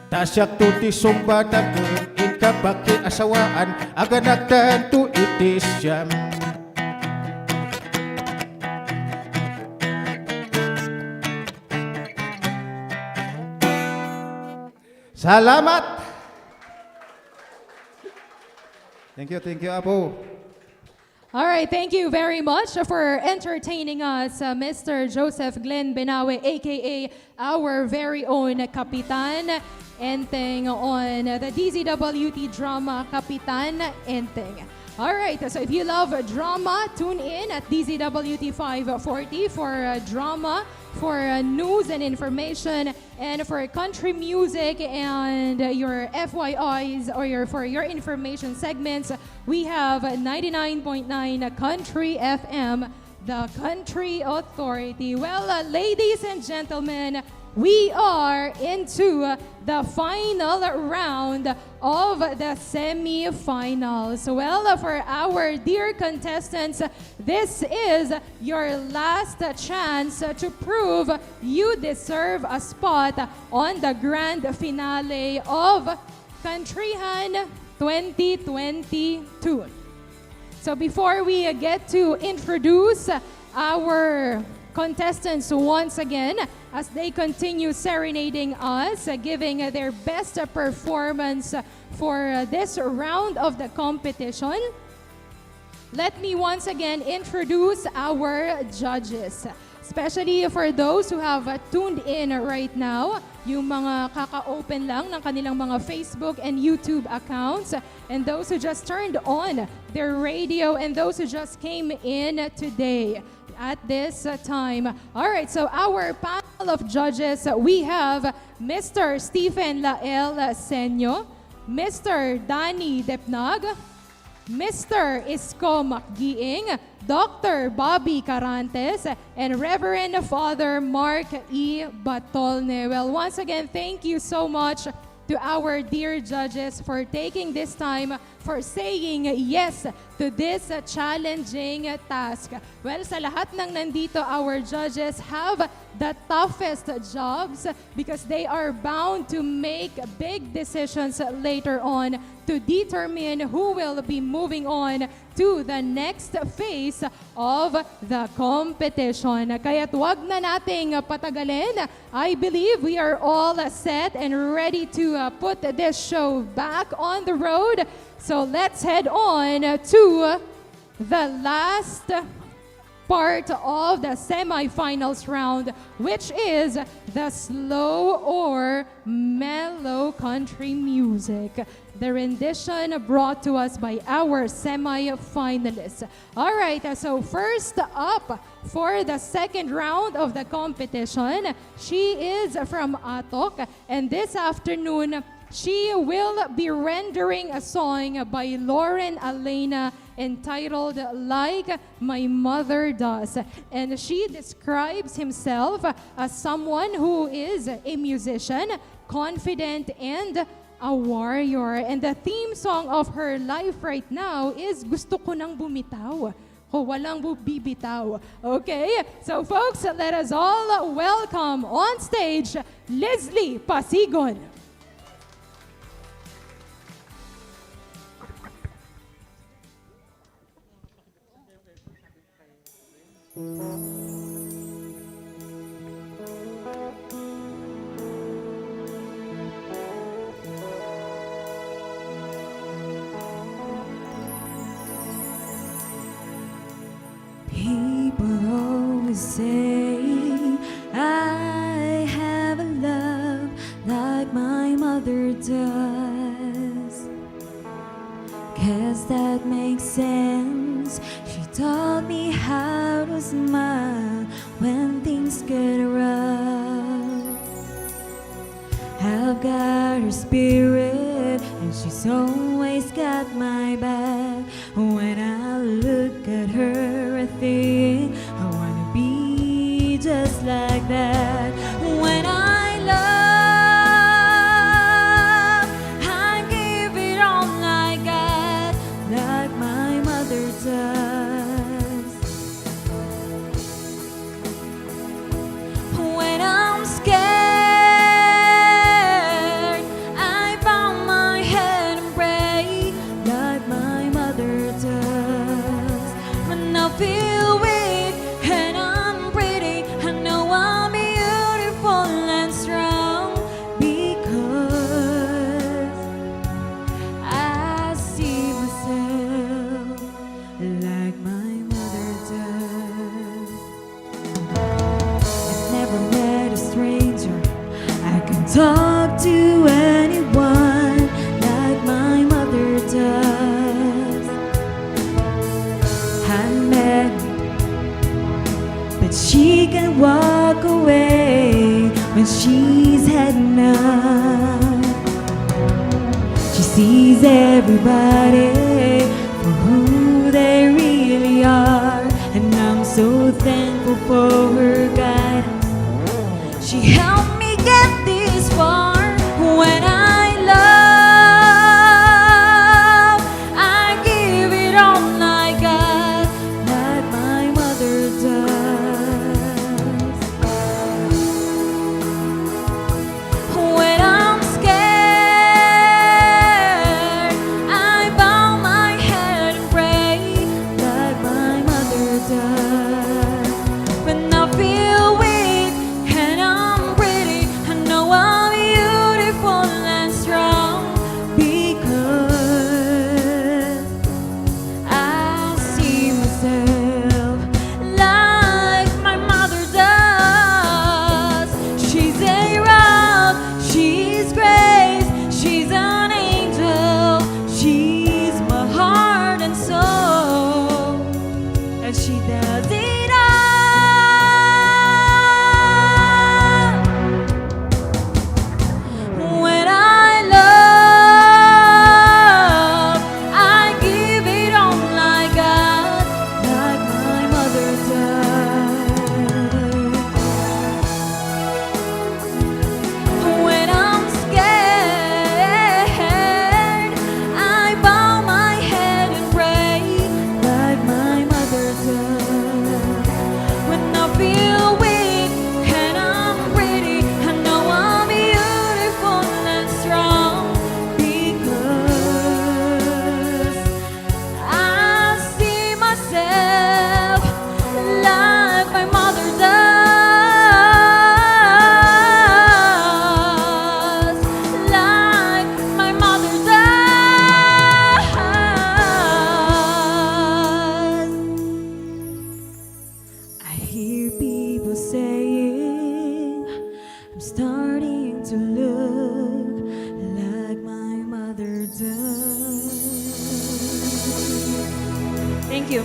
tasyak to ti sumbatan ko, ikabaki asawaan, aga nagtahan to itis siyam. Salamat! Thank you, Apo. All right, thank you very much for entertaining us, Mr. Joseph Glenn Benawe, aka our very own Kapitan Enteng on the DZWT drama Kapitan Enteng. All right, so if you love drama, tune in at DZWT 540 for drama, for news and information, and for country music and your FYIs or for your information segments. We have 99.9 Country FM, the Country Authority. Well, ladies and gentlemen, we are into the final round of the semifinals. Well, for our dear contestants, this is your last chance to prove you deserve a spot on the grand finale of Countryhan 2022. So before we get to introduce our contestants once again, as they continue serenading us, giving their best performance for this round of the competition, let me once again introduce our judges. Especially for those who have tuned in right now, yung mga kaka-open lang ng kanilang mga Facebook and YouTube accounts, and those who just turned on their radio, and those who just came in today at this time. All right, so our panel of judges, we have Mr. Stephen Lael Senyo, Mr. Danny Depnag, Mr. Isko Makgiing, Dr. Bobby Carantes, and Reverend Father Mark E. Batolne. Well, once again, thank you so much to our dear judges for taking this time, for saying yes to this challenging task. Well, sa lahat ng nandito, our judges have the toughest jobs because they are bound to make big decisions later on to determine who will be moving on to the next phase of the competition. Kaya't wag na nating patagalin. I believe we are all set and ready to put this show back on the road. So let's head on to the last part of the semifinals round, which is the slow or mellow country music. The rendition brought to us by our semi-finalists. All right, so first up for the second round of the competition, she is from Atok, and this afternoon, she will be rendering a song by Lauren Elena entitled Like My Mother Does. And she describes himself as someone who is a musician, confident, and a warrior. And the theme song of her life right now is Gusto Ko Nang Bumitaw. O walang bibitaw. Okay? So folks, let us all welcome on stage Leslie Pasigon. People always say I have a love like my mother does. Guess that makes sense. She taught me how to smile when things get rough. I've got her spirit, and she's always got my back. When I look at her, I think I wanna be just like that. When I love, I give it all I got, like my mother does. When I'm scared, I bow my head and pray, like my mother does. When I feel weak and I'm pretty, I know I'm beautiful and strong, because I see myself like my mother does. I've never met a stranger I can talk to anyone like my mother does. I met her, but she can walk away when she's had enough. She sees everybody for who they really are, and I'm so thankful for her guidance. She helped me get this far. When I love, I give it all I got, like my mother does. When I'm scared, I bow my head and pray, like my mother does. When I feel weak and I'm pretty, I know I'm beautiful and strong, because I see myself like my mother does. She's a rock, she's grace, she's an angel, she's my heart and soul, and she does it all. When I love, I give it all I got, like my mother does. When I'm scared, I bow my head and pray, like my mother does. When I feel weak and I'm pretty, I know I'm beautiful and strong, because I see myself like my mother does, like my mother does. I hear people saying I'm starting to look like my mother does. Thank you.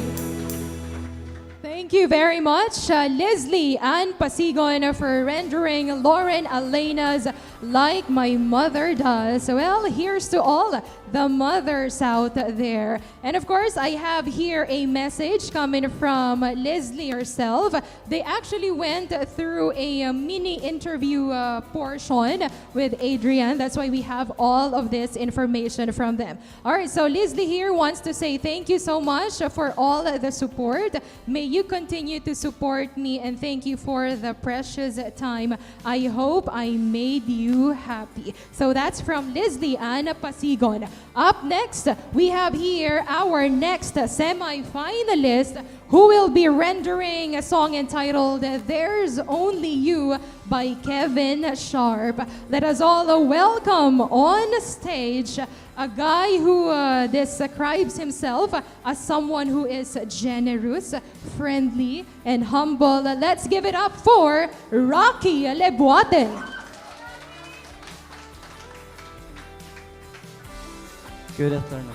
Thank you very much, Leslie Ann Pasigon, for rendering Lauren Alena's Like My Mother Does. Well, here's to all the mothers out there. And of course, I have here a message coming from Leslie herself. They actually went through a mini interview portion with Adrian. That's why we have all of this information from them. All right, so Leslie here wants to say thank you so much for all the support. May you continue to support me, and thank you for the precious time. I hope I made you happy. So that's from Leslie Ann Pasigon. Up next, we have here our next semi-finalist who will be rendering a song entitled There's Only You by Kevin Sharp. Let us all welcome on stage a guy who describes himself as someone who is generous, friendly, and humble. Let's give it up for Rocky Lebuaten. Good afternoon.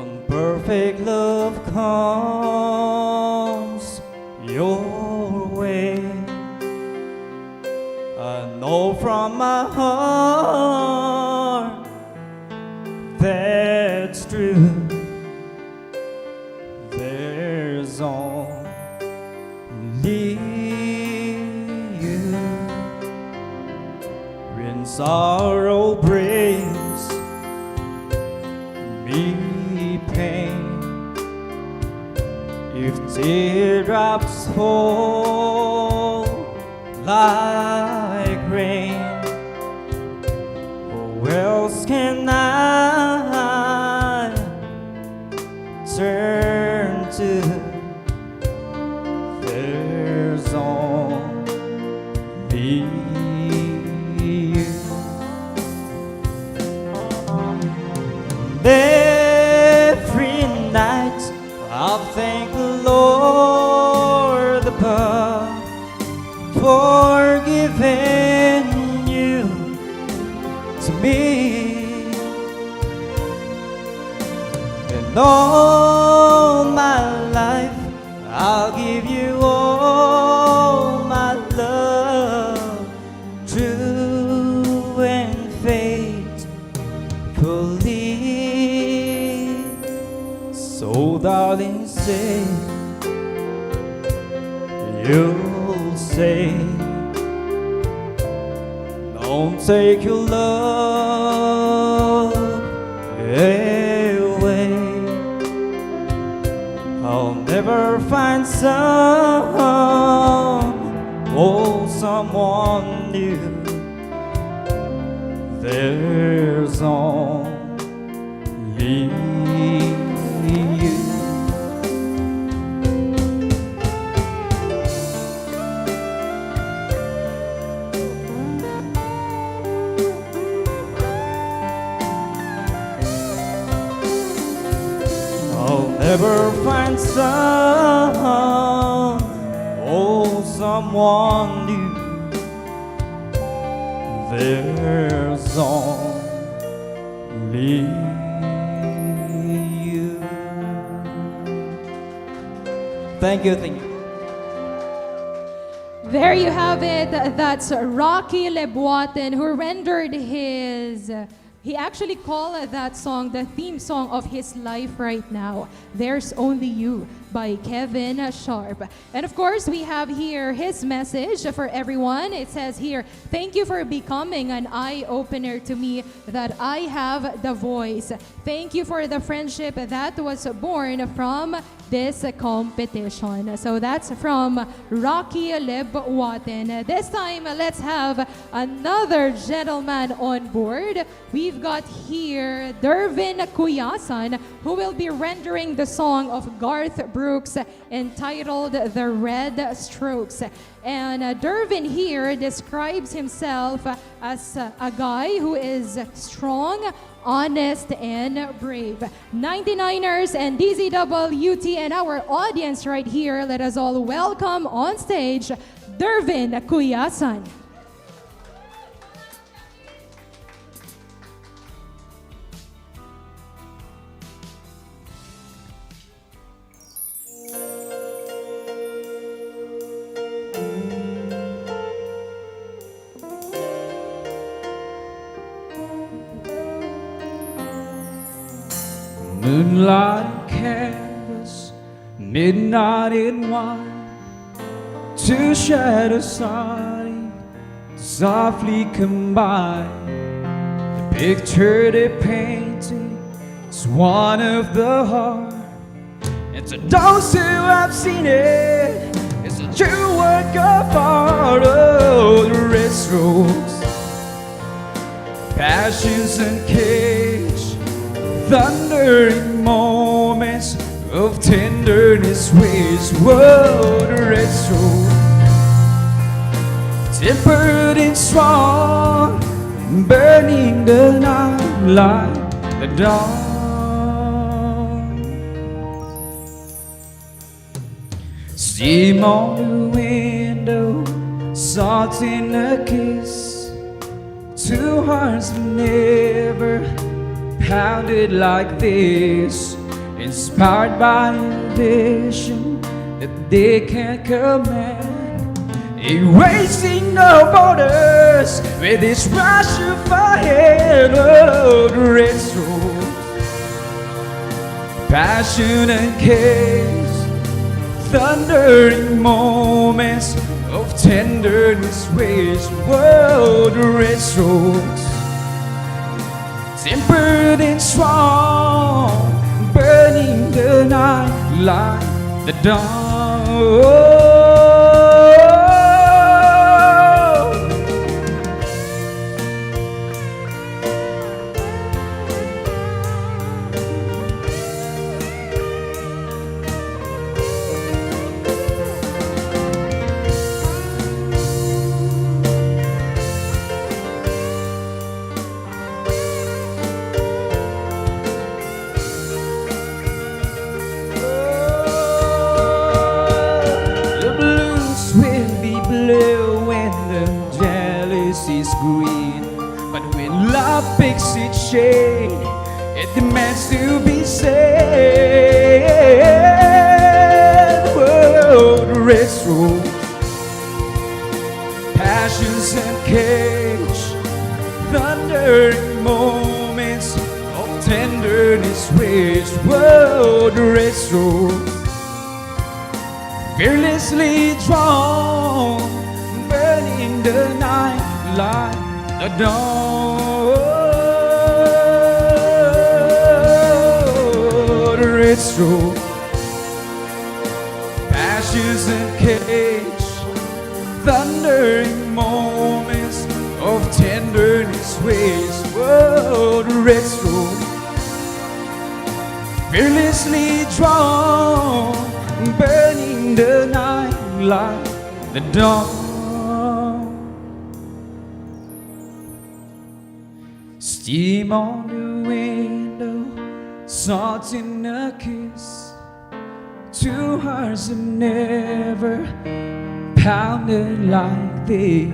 when perfect love comes your way. I know from my heart that's true. There's only you. When sorrow brings me pain, if teardrops fall like rain, who else can I turn to? There's only you. Every night I'll thank the Lord above for giving you to me. And all my life I'll give you all my love, true and faithfully. So darling, say, you'll say, don't take your love away. I'll never find someone new. There's only you. I'll never find someone new. There's only you. Thank you, thank you. There you have it. That's Rocky Leboaten, who rendered he actually called that song the theme song of his life right now, There's Only You by Kevin Sharp. And of course, we have here his message for everyone. It says here, thank you for becoming an eye-opener to me that I have the voice. Thank you for the friendship that was born from this competition. So that's from Rocky Leboaten. This time, let's have another gentleman on board. We've got here Dervin Kuyasan, who will be rendering the song of Garth Brooks entitled The Red Strokes. And Dervin here describes himself as a guy who is strong, honest, and brave. 99ers and DZWT and our audience right here, let us all welcome on stage Dervin Kuyasan. Moonlight canvas, midnight in wine, two shadows sighing, softly combine. The picture they painted is one of the heart, and to those who have seen it, it's a true work of art. Oh, the red strokes, passions and cage, thundering moments of tenderness which were the red stroke, tempered and strong, burning the night like the dawn. Steam on the window, salt in a kiss, two hearts never pounded like this. inspired by a vision that they can't command, erasing no borders with this rush of fire. Oh, the red rose, passion and chaos, thundering moments of tenderness waves. Whoa, the red rose, tempered and strong, burning the night like the dawn. Green, but when love picks its shade, it demands to be saved. Whoa, the red rose, passions and cage, thundering moments of tenderness waves. Whoa, the red rose, fearlessly drawn, burning the night like the dawn. The red rose, passions and cage, thundering moments of tenderness waves. Whoa, the red rose, fearlessly drawn, burning the night like the dawn. Steam on the window, salt in a kiss. Two hearts have never pounded like this.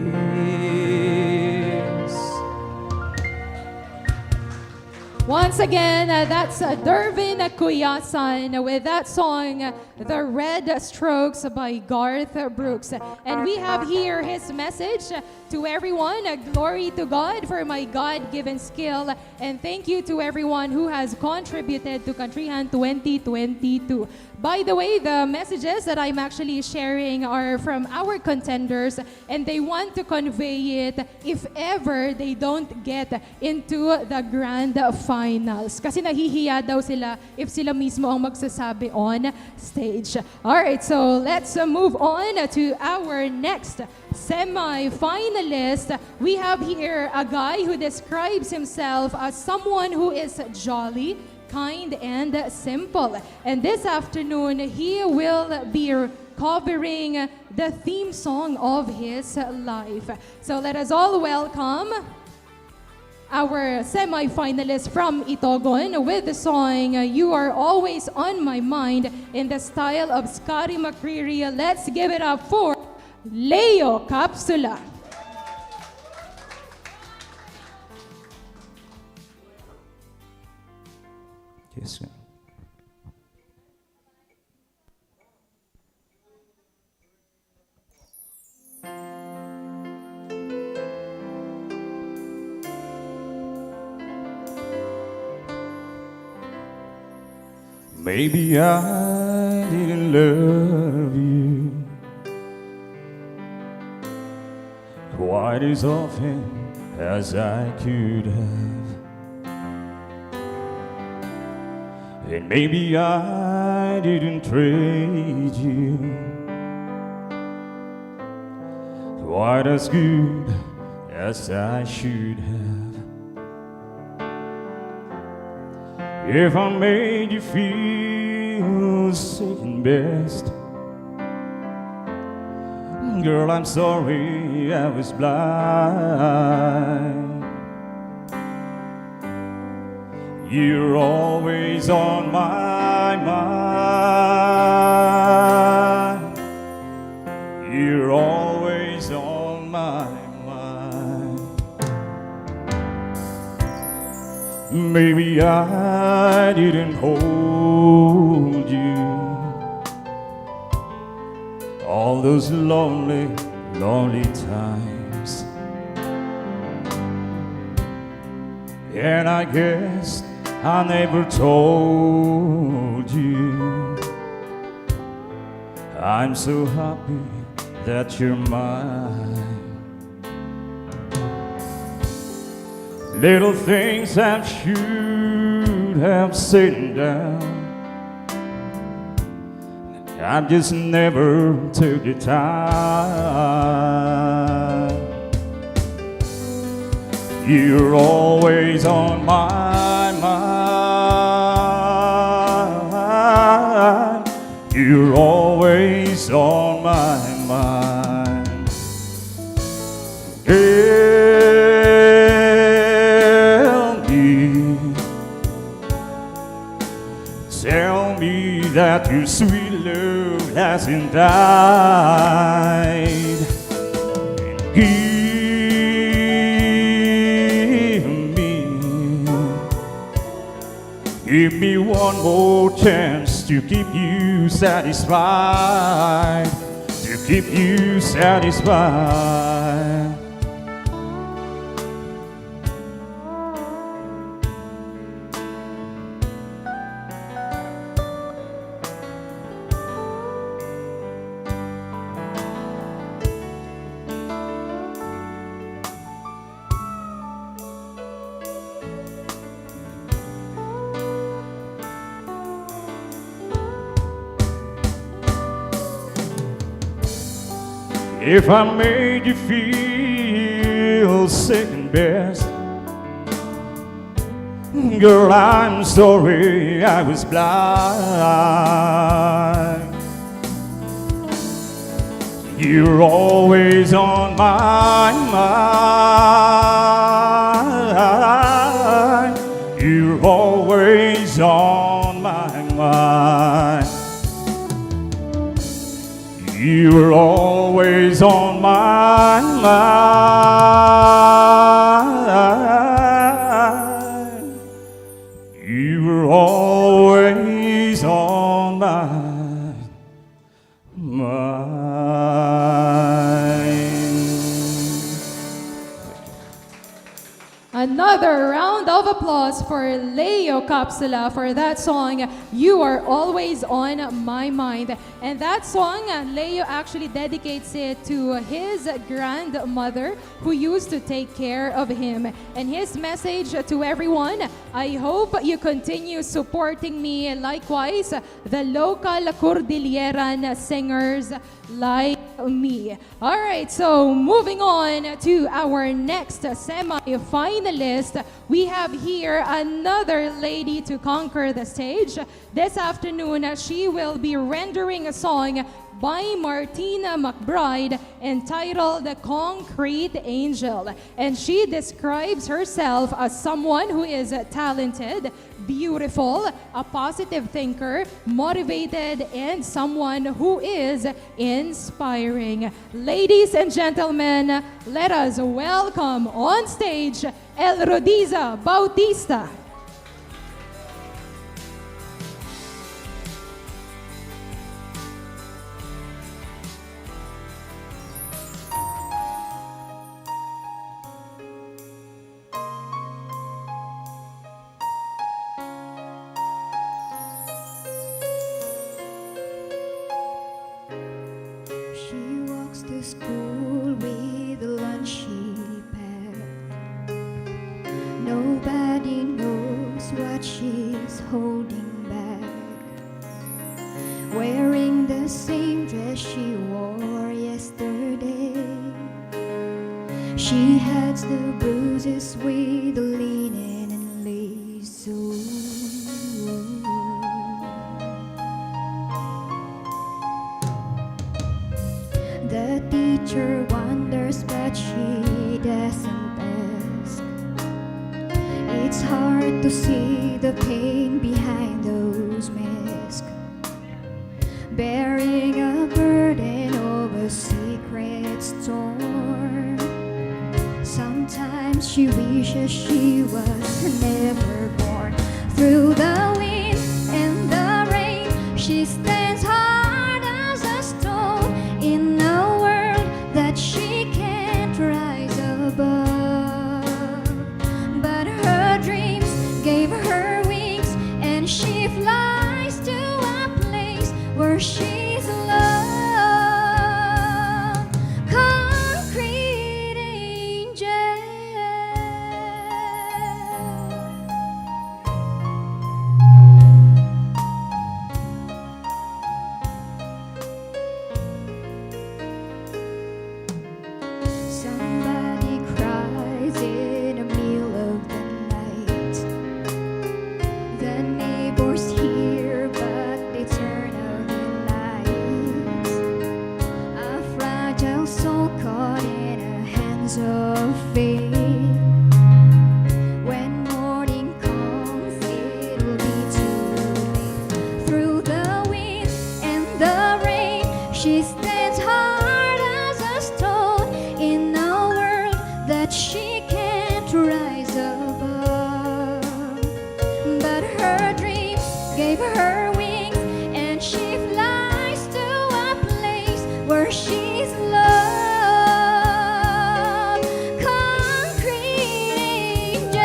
Once again, that's Dervin Kuyasan with that song, The Red Strokes by Garth Brooks. And we have here his message to everyone. Glory to God for my God-given skill. And thank you to everyone who has contributed to Countryhan 2022. By the way, the messages that I'm actually sharing are from our contenders, and they want to convey it if ever they don't get into the grand finals. Kasi nahihiya daw sila if sila mismo ang magsasabi on stage. Alright, so let's move on to our next semi-finalist. We have here a guy who describes himself as someone who is jolly, kind, and simple. And this afternoon, he will be covering the theme song of his life. So let us all welcome our semi-finalist from Itogon with the song You Are Always on My Mind in the style of Scotty McCreery. Let's give it up for Leo Capsula. Yes, ma'am. Maybe I didn't love you quite as often as I could have. And maybe I didn't treat you quite as good as I should have. If I made you feel second best, girl, I'm sorry I was blind. You're always on my mind. You're always on my mind. Maybe I didn't hold told you all those lonely, lonely times. And I guess I never told you I'm so happy that you're mine. Little things I should have said down, I just never took the time. You're always on my mind. You're always on my mind. Tell me that your sweet love hasn't died. Give me one more chance to keep you satisfied, to keep you satisfied. If I made you feel second best, girl, I'm sorry I was blind. You're always on my mind. You're always on my mind. You're always on my mind. You're always on my mind. Another round of applause for Leo Capsula for that song, You Are Always On My Mind. And that song, Leo actually dedicates it to his grandmother who used to take care of him. And his message to everyone, I hope you continue supporting me. Likewise, the local Cordilleran singers like me. All right, so moving on to our next semi-finalist, we have here another lady to conquer the stage. This afternoon, she will be rendering a song by Martina McBride entitled The Concrete Angel. And she describes herself as someone who is talented, beautiful, a positive thinker, motivated, and someone who is inspiring. Ladies and gentlemen, let us welcome on stage Elrodiza Bautista. She walks to school with the lunch she packed. Nobody knows what she's holding back. Wearing the same dress she wore yesterday. She hides the bruises with the linen and lace. The teacher wonders, but she doesn't ask. It's hard to see the pain behind those masks. Bearing a burden of a secret storm. Sometimes she wishes she was never born. Through the wind and the She stands hard as a stone in a world that she can't rise above. But her dreams gave her wings, and she flies to a place where she's loved. Concrete angel. Somebody cries in the middle of the night. The neighbors hear, but they turn out the lights. A fragile soul caught in the hands of fate. When morning comes, it'll be too late. Through the wind and the rain, she stands hard as a stone in a world that she can't rise above. But her dreams gave her wings, and she flies to a place where she's loved. Concrete angel.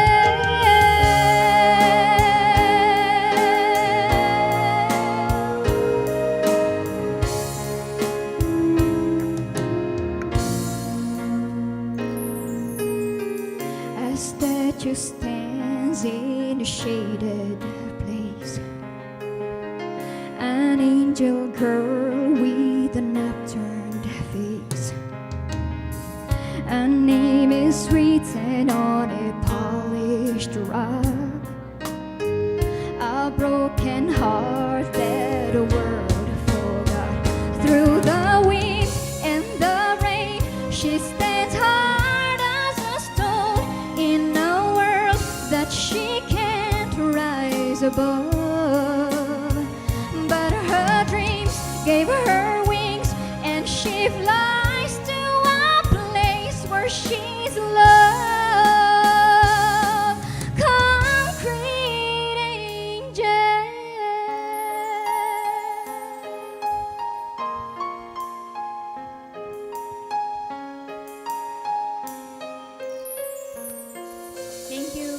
A statue stands in a shaded place. An angel girl with an upturned face. A name is written on a polished rock. A broken heart that the world forgot. Through the wind and the rain, she stands hard as a stone in a world that she can't rise above. But her dreams gave her wings, and she flies to a place where she's loved. Concrete angel. Thank you.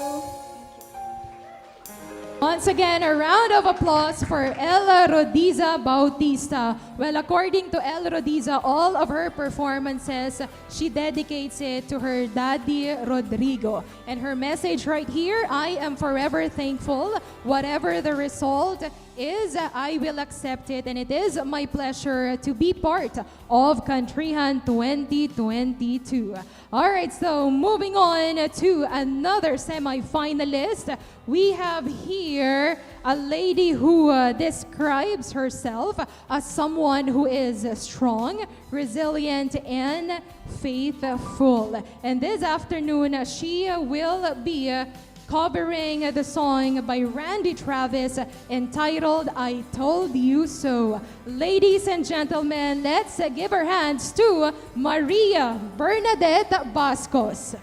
Once again, a round of applause for Ella Rodiza Bautista. Well, according to Ella Rodiza, all of her performances, she dedicates it to her daddy, Rodrigo. And her message right here, I am forever thankful. Whatever the result is, I will accept it. And it is my pleasure to be part of Countryhan 2022. All right, so moving on to another semi-finalist. We have here a lady who describes herself as someone who is strong, resilient, and faithful. And this afternoon, she will be covering the song by Randy Travis entitled I Told You So. Ladies and gentlemen, let's give our hands to Maria Bernadette Bascos.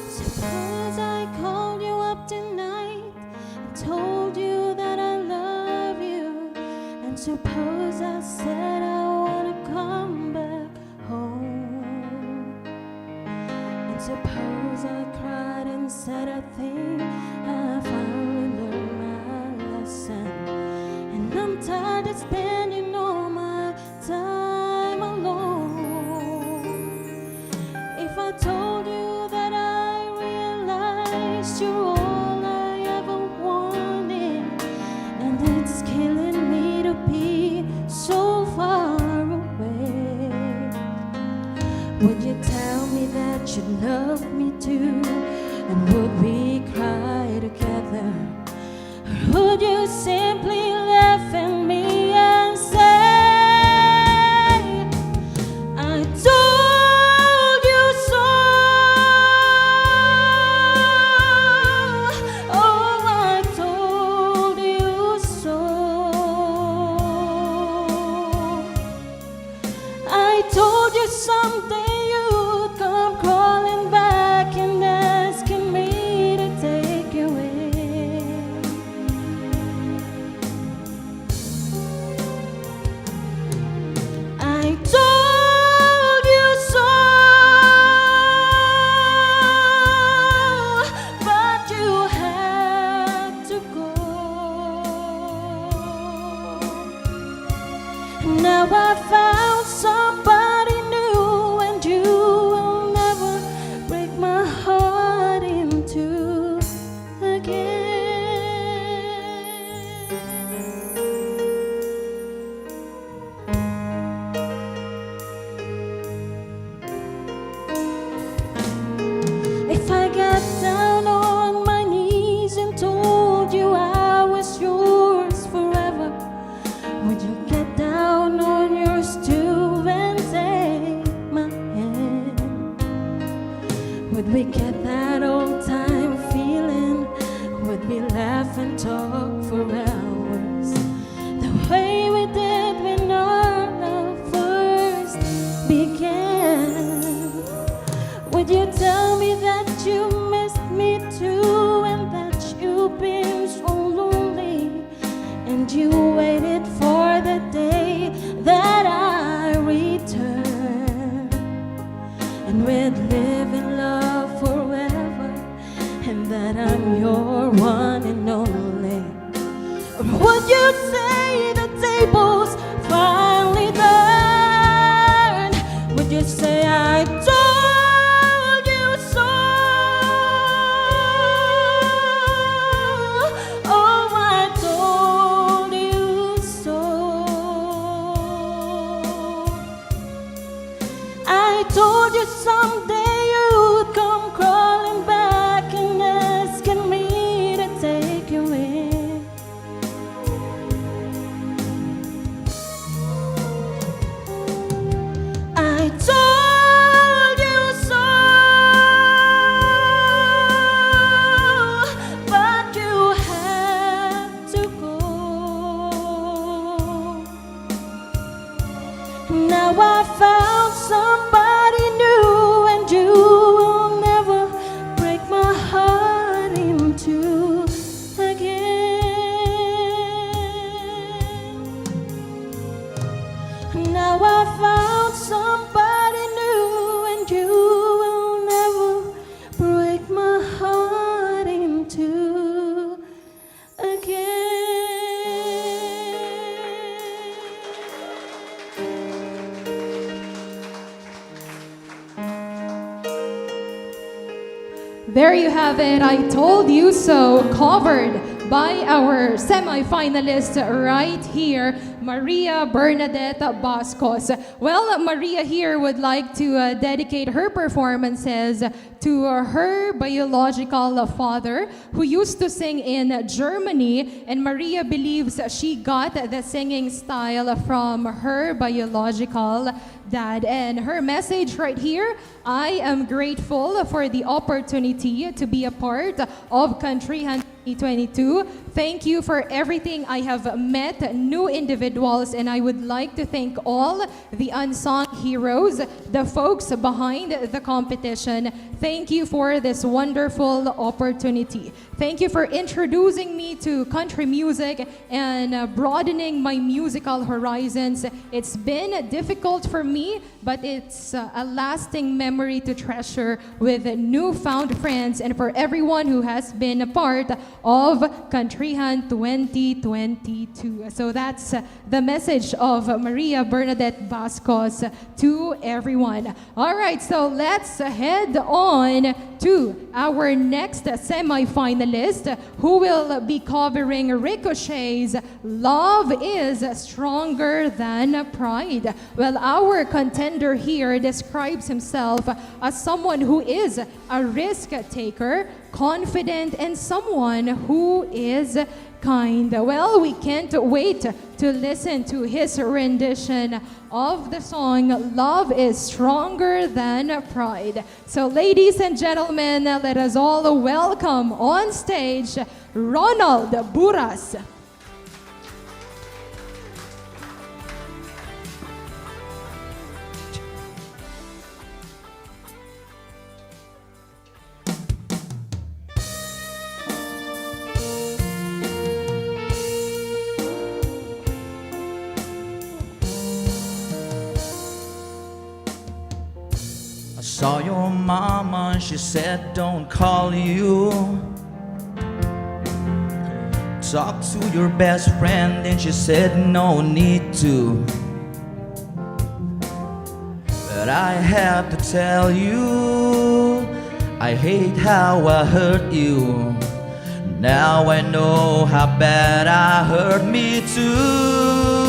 Suppose I called you up tonight and told you that I love you. And suppose I said I wanna come back home. And suppose I cried and said I think I finally learned my lesson. And I'm tired of spending all my time alone. If I told you that I realized you're all I ever wanted, and it's killing me to be so far away, would you tell me that you love me too? And would we cry together? Or would you simply laugh at me and say, I told you so? Oh, I And you waited for the day that I return, and we'd live in love forever, and that I'm your one and only. Or would you say the tables finally turned? Would you say I told you so? Oh, I told you so. I told you someday you'd come crawling back and asking me to take you in. I told you so, but you had to go. Now I found somebody new, and you will never break my heart in two again. Now I found somebody new, and you will never break my heart in two again. There you have it. I told you so, covered by our semi-finalist right here, Maria Bernadette Bascos. Well, Maria here would like to dedicate her performances to her biological father, who used to sing in Germany, and Maria believes she got the singing style from her biological dad. And her message right here: I am grateful for the opportunity to be a part of Countryhan 2022. Thank you for everything. I have met new individuals, and I would like to thank all the unsung heroes, the folks behind the competition. Thank you for this wonderful opportunity. Thank you for introducing me to country music and broadening my musical horizons. It's been difficult for me, but it's a lasting memory to treasure with newfound friends, and for everyone who has been a part of Countryhan 2022. So that's the message of Maria Bernadette Bascos to everyone. All right, so let's head on to our next semi-finalist, who will be covering Ricochet's Love is Stronger Than Pride. Well, our contender here describes himself as someone who is a risk taker, confident, and someone who is kind. Well, we can't wait to listen to his rendition of the song Love is Stronger Than Pride. So ladies and gentlemen, let us all welcome on stage Ronald Buras. Saw your mama, she said don't call you. Talk to your best friend and she said no need to. But I have to tell you, I hate how I hurt you. Now I know how bad I hurt me too.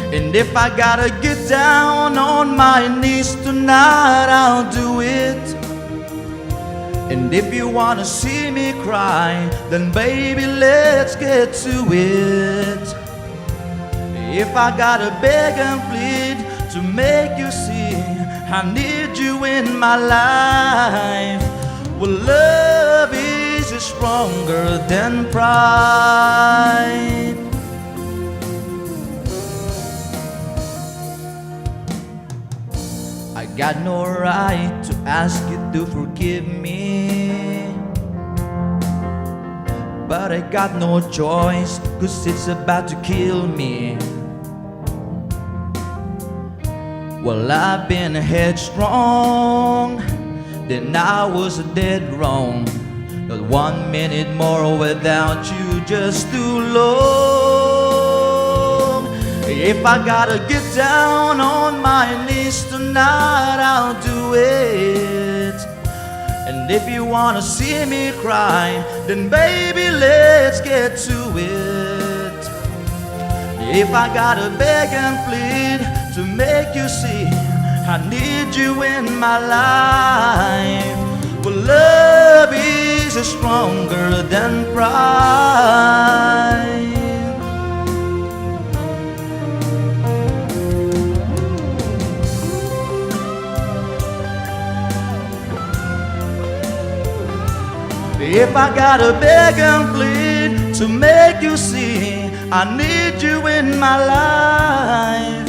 And if I gotta get down on my knees tonight, I'll do it. And if you wanna see me cry, then baby, let's get to it. If I gotta beg and plead to make you see I need you in my life, well, love is stronger than pride. I got no right to ask you to forgive me, but I got no choice, 'cause it's about to kill me. Well, I've been headstrong, then I was dead wrong. Not 1 minute more without you, just too long. If I gotta get down on my knees tonight, I'll do it. And if you wanna see me cry, then baby, let's get to it. If I gotta beg and plead to make you see I need you in my life, well, love is stronger than pride. If I gotta beg and plead to make you see I need you in my life,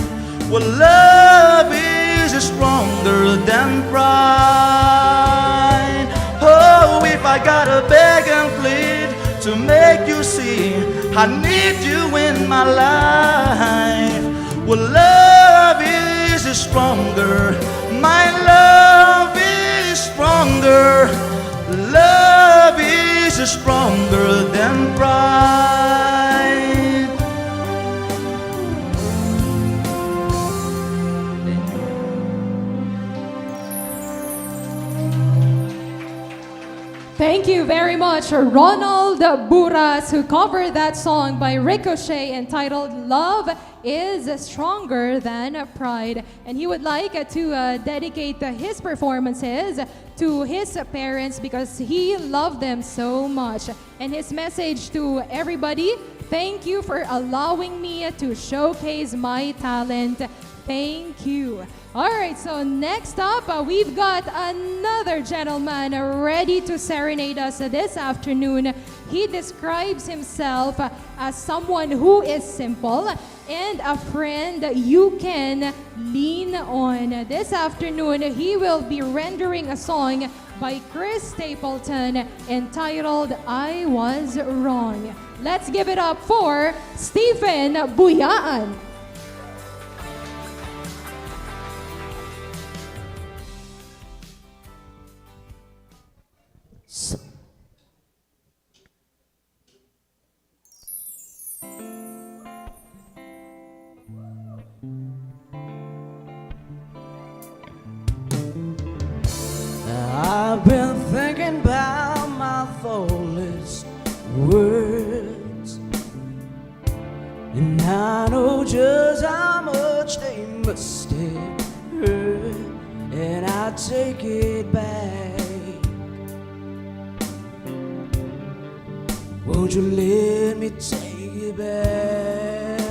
well, love is stronger than pride. Oh, if I gotta beg and plead to make you see I need you in my life, well, love is stronger. My love is stronger. Love is stronger than pride. Thank you very much, Ronald Buras, who covered that song by Ricochet entitled Love is Stronger Than Pride. And he would like to dedicate his performances to his parents because he loved them so much. And his message to everybody: thank you for allowing me to showcase my talent. Thank you. All right, so next up, we've got another gentleman ready to serenade us this afternoon. He describes himself as someone who is simple and a friend you can lean on. This afternoon, he will be rendering a song by Chris Stapleton entitled I Was Wrong. Let's give it up for Stephen Buyaan. I've been thinking about my thoughtless words, and I know just how much they must have hurt, and I take it back. Won't you let me take it back?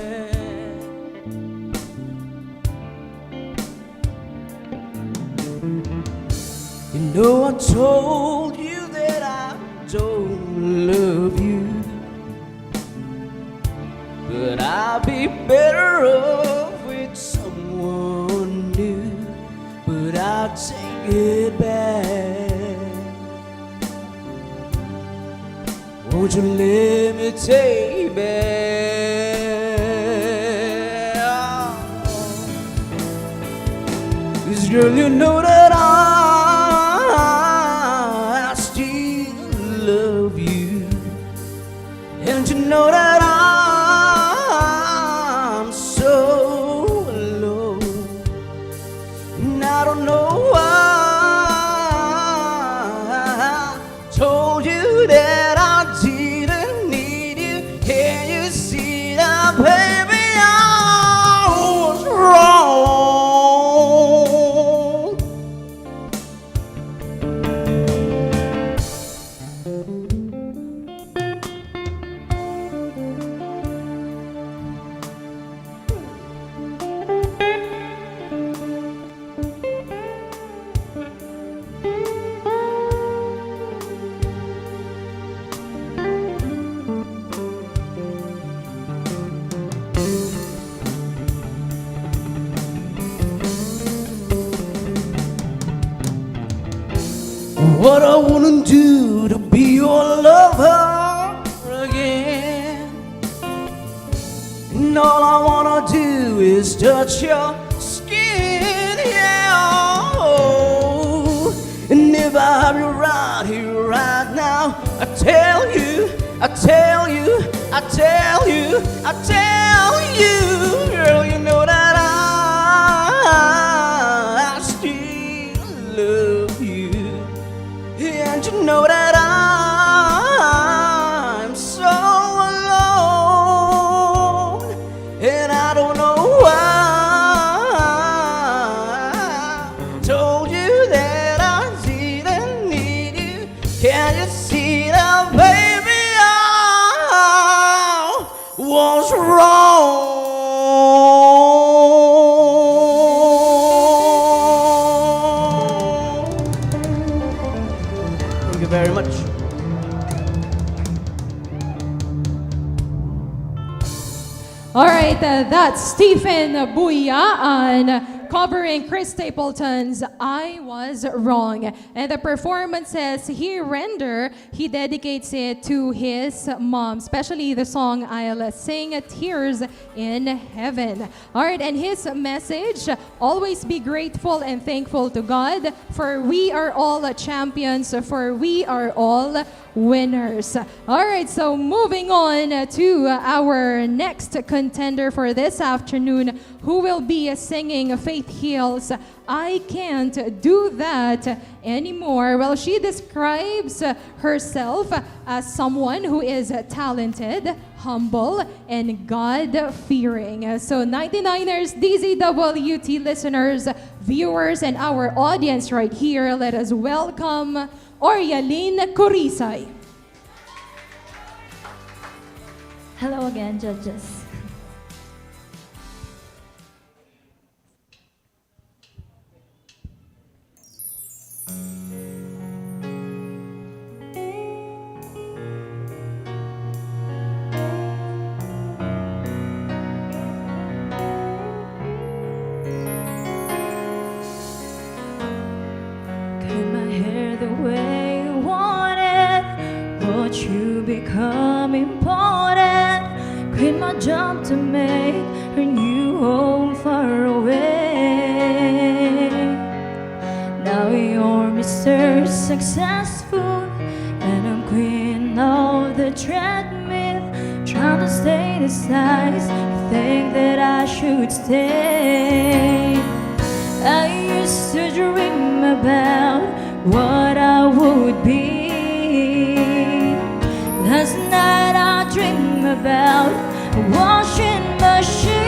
You know I told you that I don't love you, but I'd be better off with someone new. But I'll take it back. Won't you let me take it back? 'Cause girl, you know that I still love you, and you know that I'm so alone, and I don't know why I told you that I didn't need you. Can you see that, baby, I was wrong? just touch your skin, yeah. Oh, and if I were right here, right now, I tell you, I tell you, I tell you, I tell you, girl, you know that I still love you, and you know that I'm so alone, and I don't know why. I told you that I didn't need you. Can you see that, baby? I was wrong. Thank you very much. All right, that's Stephen Buyaan covering Chris Stapleton's I Was Wrong. And the performances he dedicates it to his mom, especially the song I'll Sing Tears in Heaven. All right, and his message, always be grateful and thankful to God, for we are all champions, for we are all winners. All right, so moving on to our next contender for this afternoon, who will be singing Faith Hill's I Can't Do That Anymore. Well, she describes herself as someone who is talented, humble, and God-fearing. So 99ers, DZWT listeners, viewers, and our audience right here, let us welcome Oryaline Corisay. Hello again, judges. Cut my hair the way you wanted, but you become important. Quit my job to make a new home far away. Now you're Mr. Successful, and I'm queen of the treadmill, trying to stay the size. You think that I should stay? I used to dream about what I would be. Last night I dreamed about a washing machine.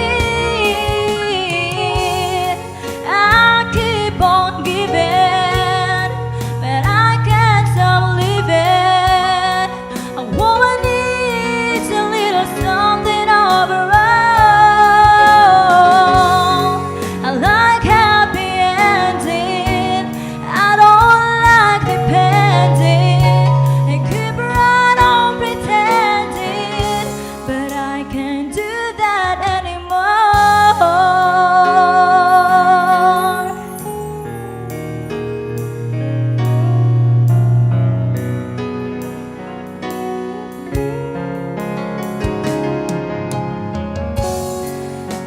I keep on giving, but I can't stop living. A woman needs a little something of her own. I like happy ending, I don't like depending. And keep right on pretending, but I can't do that anymore.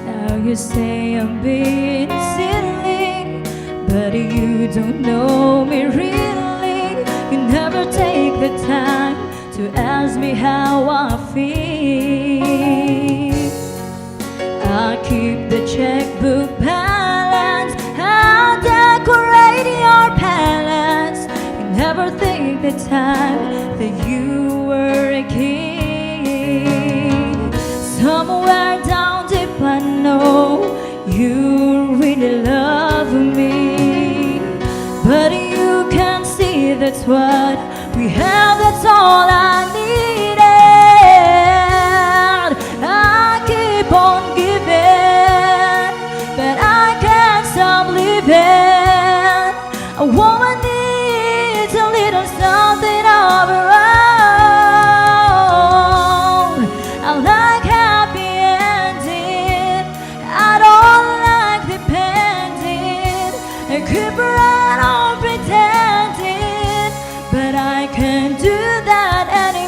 Now you say I'm being silly, but you don't know me really. You never take the time to ask me how I feel. I keep the checkbook balance, I'll decorate your palace. You never take the time that you were a king. Somewhere down deep I know you really love me, but you can't see that's what we have, that's all I needed. I keep on giving, but I can't stop living. A woman needs a little something of her own. I like happy ending, I don't like depending. And keep right on pretending, but I can't do that anymore.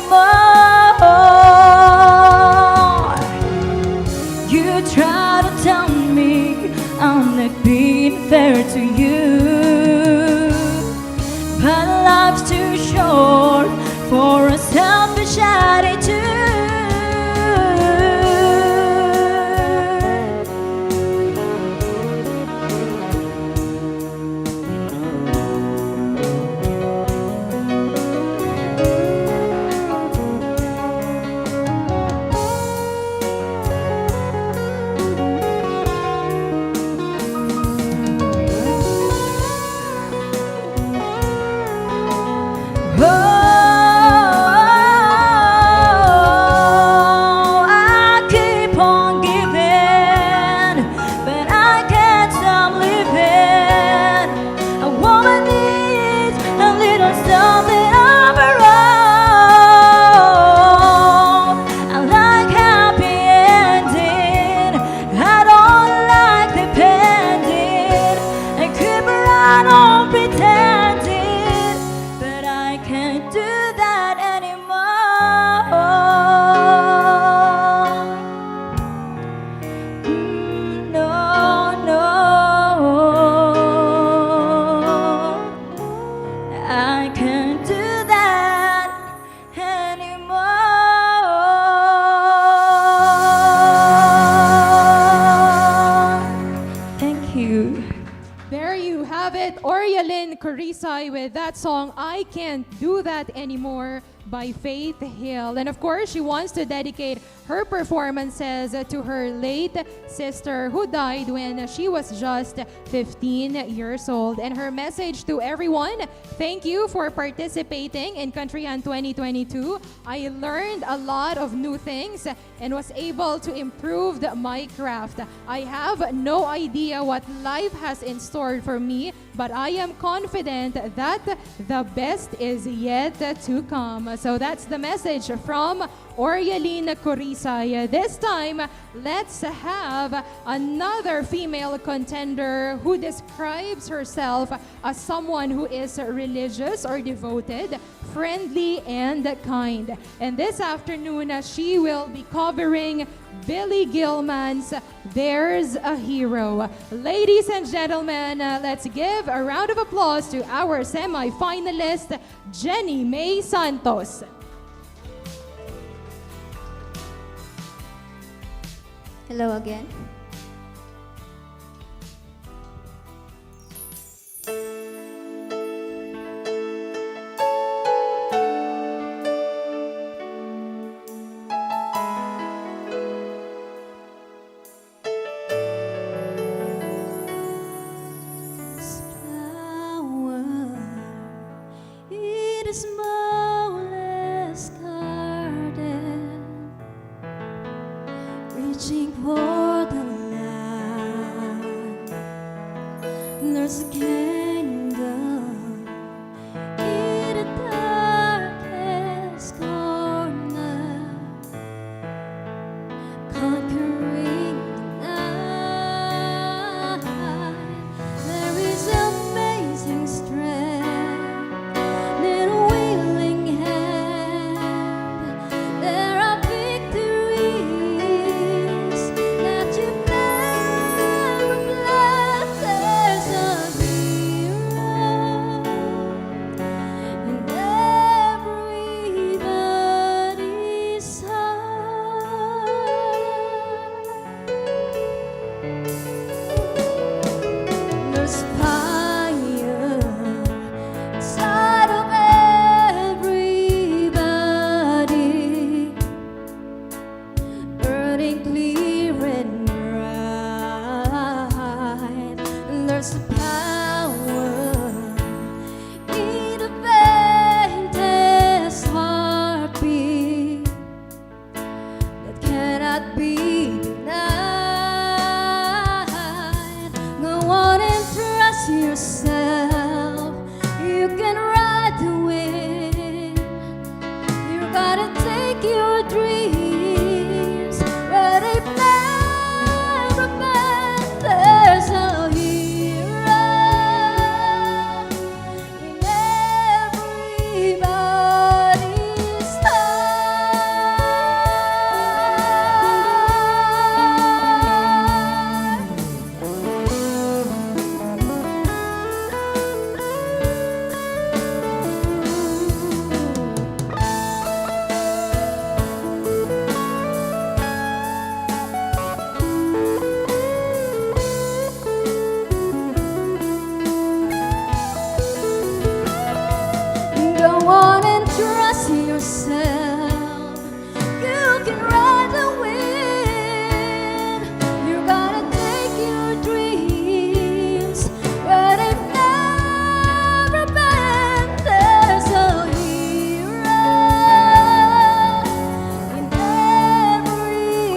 with that song, I Can't Do That Anymore by Faith Hill. And of course, she wants to dedicate her performances to her late sister who died when she was just 15 years old. And her message to everyone, thank you for participating in Countryhan 2022. I learned a lot of new things and was able to improve my craft. I have no idea what life has in store for me, but I am confident that the best is yet to come. So that's the message from Orialine Corisay. This time, let's have another female contender who describes herself as someone who is religious or devoted, friendly, and kind. And this afternoon, she will be covering Billy Gilman's There's a Hero. Ladies and gentlemen, let's give a round of applause to our semi-finalist, Jenny May Santos. Hello again. Reaching for the land, there's a kingdom in the darkest corner, conquering the night. There is amazing strength in a willing hand. There are victories that you've never planned. There's a hero in everybody's heart. There's fire inside of everybody, burning clear and bright. And there's power in the faintest heartbeat that cannot be denied. Go on and trust yourself. You can ride the wind. You gotta take your dreams where they've never been. There's a hero in everybody's Go on and trust yourself. You can ride the wind. You gotta take your dreams where they've never been. There's a hero in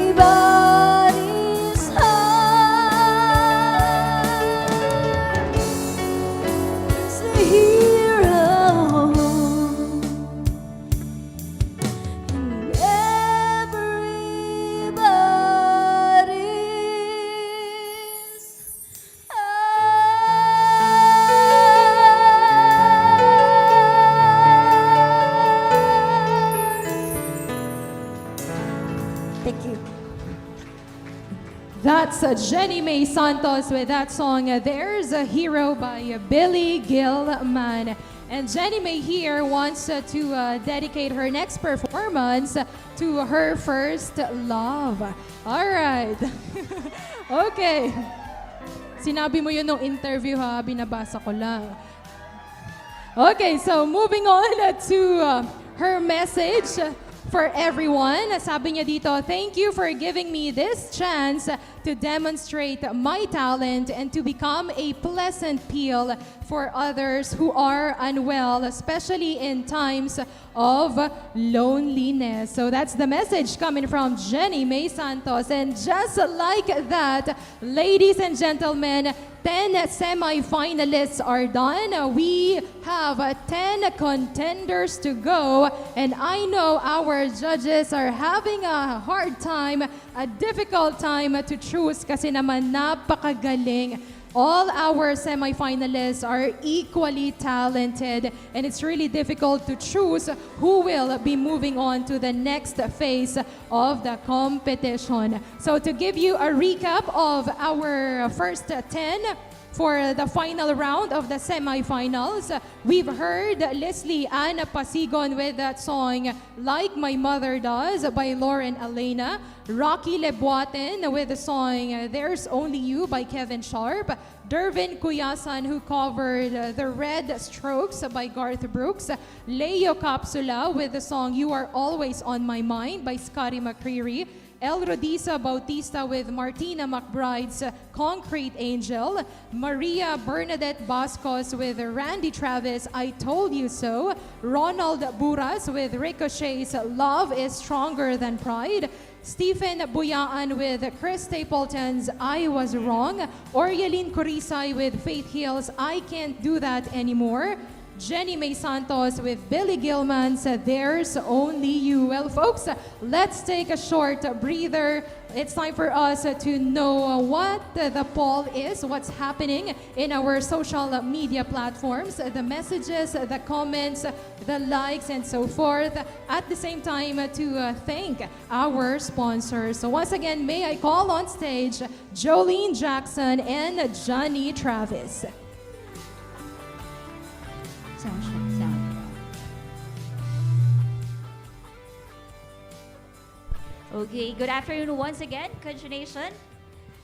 everybody's heart. It's a hero in everybody's heart. Thank you. That's Jenny May Santos with that song, There's a Hero by Billy Gilman. And Jenny May here wants to dedicate her next performance to her first love. All right. Okay. Sinabi mo yun nung interview ha, binabasa ko lang. Okay, so moving on to her message for everyone. Sabi niya dito, thank you for giving me this chance to demonstrate my talent and to become a pleasant peel for others who are unwell, especially in times of loneliness. So that's the message coming from Jenny May Santos. And just like that, ladies and gentlemen, 10 semi-finalists are done. We have 10 contenders to go. And I know our judges are having a hard time, a difficult time to choose kasi naman napakagaling. All our semi-finalists are equally talented, and it's really difficult to choose who will be moving on to the next phase of the competition. So to give you a recap of our first 10, for the final round of the semifinals, we've heard Leslie Ann Pasigon with that song Like My Mother Does by Lauren Elena, Rocky Leboaten with the song There's Only You by Kevin Sharp, Dervin Kuyasan who covered The Red Strokes by Garth Brooks, Leo Capsula with the song You Are Always On My Mind by Scotty McCreery, El Rodisa Bautista with Martina McBride's Concrete Angel, Maria Bernadette Bascos with Randy Travis, I Told You So, Ronald Buras with Ricochet's Love is Stronger Than Pride, Stephen Buyaan with Chris Stapleton's I Was Wrong, Orielin Corisay with Faith Hill's I Can't Do That Anymore, Jenny May Santos with Billy Gilman's There's Only You. Well, folks, let's take a short breather. It's time for us to know what the poll is, what's happening in our social media platforms, the messages, the comments, the likes, and so forth. At the same time, to thank our sponsors. So once again, may I call on stage Jolene Jackson and Johnny Travis. Okay, good afternoon once again, Country Nation.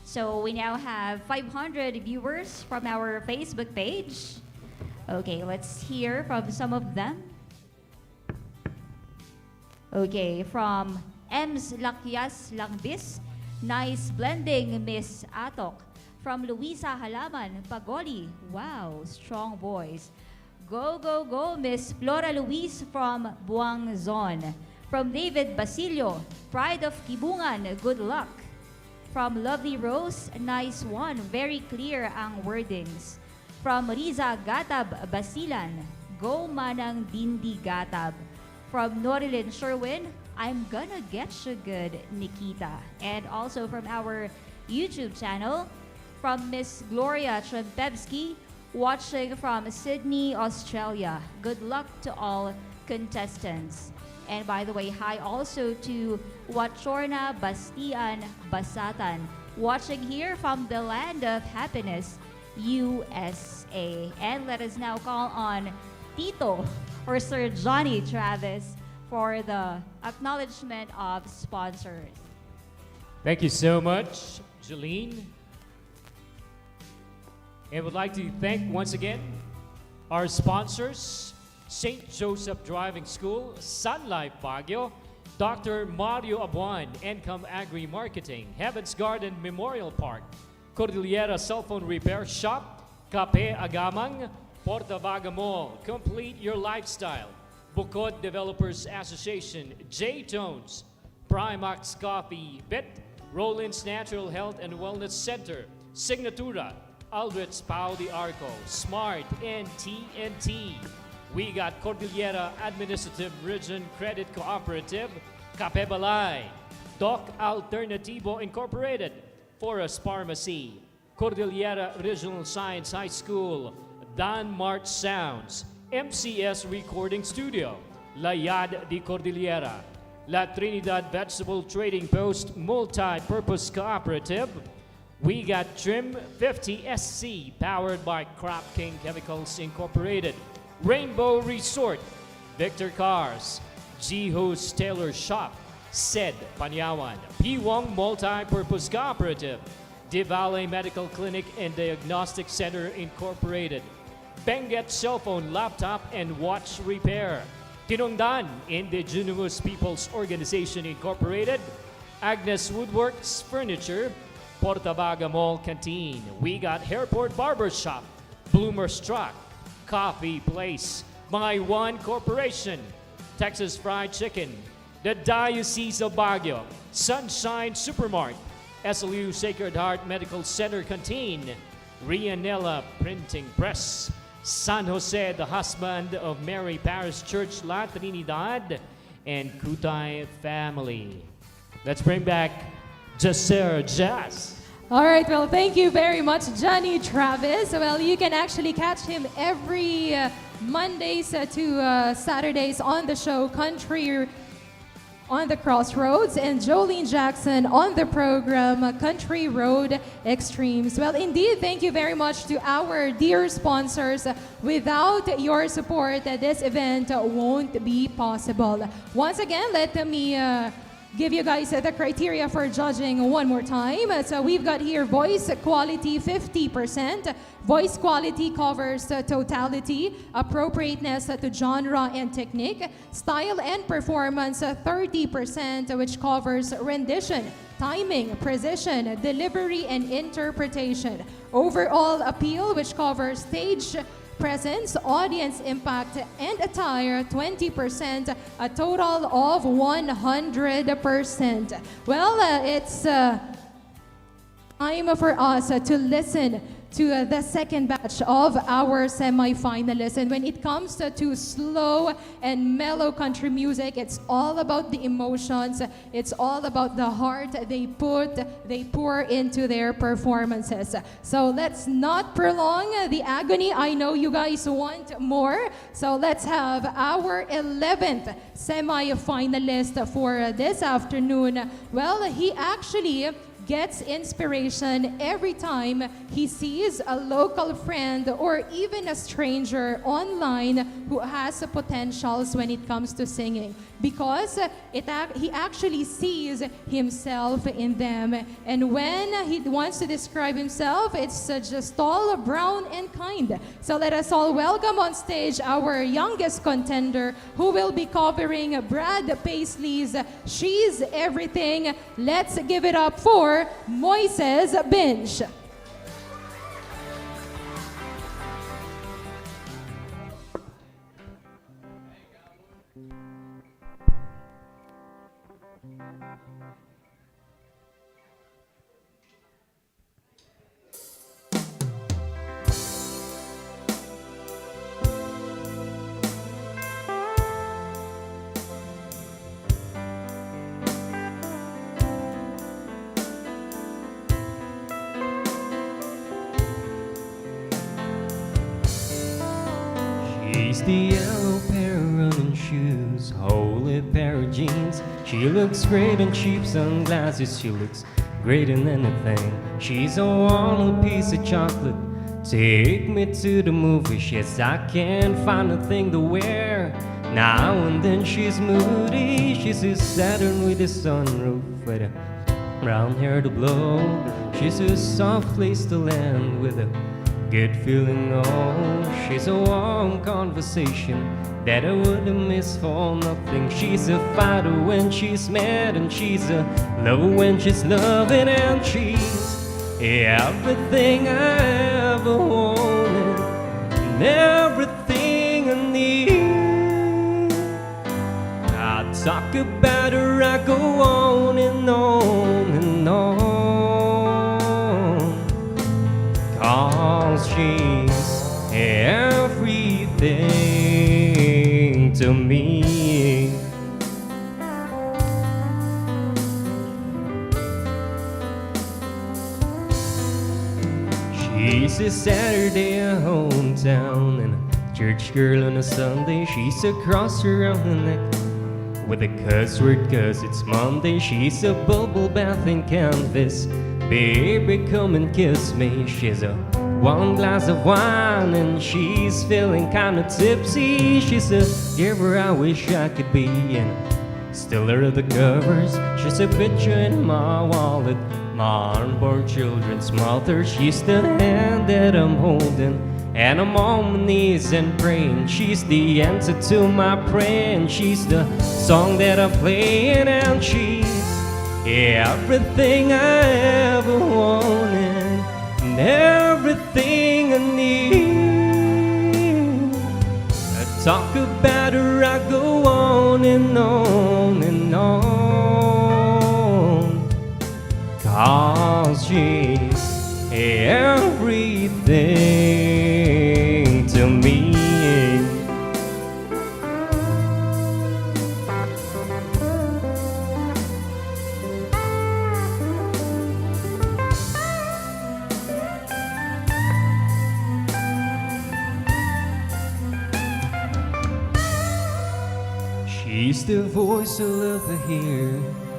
So we now have 500 viewers from our Facebook page. Okay, let's hear from some of them. Okay, from Ems Lakyas Langbis, nice blending, Miss Atok. From Luisa Halaman, Pagoli, wow, strong voice. Go, go, go, Miss Flora Luis from Buangzon. From David Basilio, Pride of Kibungan, good luck. From Lovely Rose, nice one, very clear ang wordings. From Riza Gatab Basilan, go manang dindi Gatab. From Norilyn Sherwin, I'm gonna get you good, Nikita. And also from our YouTube channel, from Miss Gloria Trempevsky, watching from Sydney, Australia. Good luck to all contestants. And by the way, hi also to Wachorna Bastian Basatan, watching here from the land of happiness, USA. And let us now call on Tito or Sir Johnny Travis for the acknowledgement of sponsors. Thank you so much, Jolene. And would like to thank once again our sponsors, St. Joseph Driving School, Sun Life Baguio, Dr. Mario Abuan, Encom Agri Marketing, Heaven's Garden Memorial Park, Cordillera Cell Phone Repair Shop, Cape Agamang, Portavaga Mall, Complete Your Lifestyle, Bukod Developers Association, J-Tones, Primax Coffee, Bet, Rollins Natural Health and Wellness Center, Signatura, Aldrich Pauli Arco, Smart, and TNT. We got Cordillera Administrative Region Credit Cooperative, Capebalay, Doc Alternativo Incorporated, Forest Pharmacy, Cordillera Regional Science High School, Dan Mart Sounds, MCS Recording Studio, La Yad de Cordillera, La Trinidad Vegetable Trading Post Multi-Purpose Cooperative. We got Trim 50 SC, powered by Crop King Chemicals Incorporated, Rainbow Resort, Victor Cars, Jiho's Tailor Shop, SED Panyawan, P1 Multi-Purpose Cooperative, Divale Medical Clinic and Diagnostic Center Incorporated, Benguet Cell Phone, Laptop, and Watch Repair. Tinongdan, Indigenous Peoples Organization Incorporated. Agnes Woodworks Furniture. Portabaga Mall Canteen. We got Airport Barbershop. Bloomer's Truck. Coffee Place. My One Corporation. Texas Fried Chicken. The Diocese of Baguio. Sunshine Supermart. SLU Sacred Heart Medical Center Canteen. Rianella Printing Press. San Jose, the husband of Mary Parish Church La Trinidad. And Kutay Family. Let's bring back Jaser Jazz. All right, well, thank you very much, Johnny Travis. Well, you can actually catch him every Mondays to Saturdays on the show Country on the Crossroads, and Jolene Jackson on the program Country Road Extremes. Well, indeed, thank you very much to our dear sponsors. Without your support, this event won't be possible. Once again, let me give you guys the criteria for judging one more time. So we've got here voice quality 50%. Voice quality covers totality, appropriateness to genre and technique, style and performance 30%, which covers rendition, timing, precision, delivery, and interpretation. Overall appeal, which covers stage presence, audience impact, and attire, 20%, a total of 100%. Well, it's time for us to listen to the second batch of our semi-finalists. And when it comes to slow and mellow country music, it's all about the emotions. It's all about the heart they pour into their performances. So let's not prolong the agony. I know you guys want more. So let's have our 11th semi-finalist for this afternoon. Well, he actually gets inspiration every time he sees a local friend or even a stranger online who has potentials when it comes to singing, because he actually sees himself in them. And when he wants to describe himself, it's just tall, brown, and kind. So let us all welcome on stage our youngest contender, who will be covering Brad Paisley's She's Everything. Let's give it up for Moises Binch. She's the yellow pair of running shoes, holy pair of jeans. She looks great in cheap sunglasses. She looks great in anything. She's a warm piece of chocolate. Take me to the movies. Yes, I can't find a thing to wear. Now and then she's moody. She's a Saturn with a sunroof, with a brown hair to blow. She's a soft place to land with a good feeling. Oh, she's a warm conversation that I wouldn't miss for nothing. She's a fighter when she's mad, and she's a lover when she's loving, and she's everything I ever wanted and everything I need. I talk about her, I go on and on and on, 'cause she's everything to me. She's a Saturday at hometown and a church girl on a Sunday. She's a cross around the neck with a cuss word 'cause it's Monday. She's a bubble bath in canvas. Baby, come and kiss me. She's a one glass of wine and she's feeling kinda tipsy. She's a giver I wish I could be, and stiller of the covers. She's a picture in my wallet, my unborn children's mother. She's the hand that I'm holding And I'm on my knees and praying. She's the answer to my prayer, and she's the song that I'm playing, and she's everything I ever wanted and everything I need. I talk about her, I go on and on and on, 'cause she's everything to me. She's the voice I love to hear.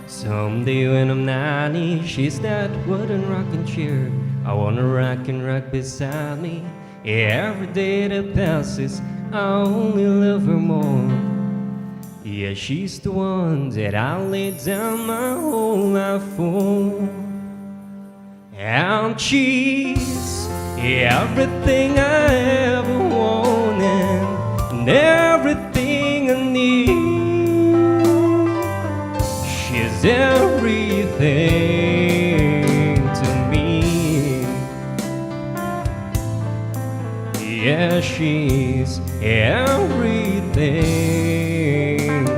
Someday when I'm 90, she's that wooden rocking chair I wanna rock and rock beside me. Every day that passes, I only love her more. Yeah, she's the one that I laid down my whole life for. And she's everything I ever wanted and everything I need. She's everything to me. Yeah, she's everything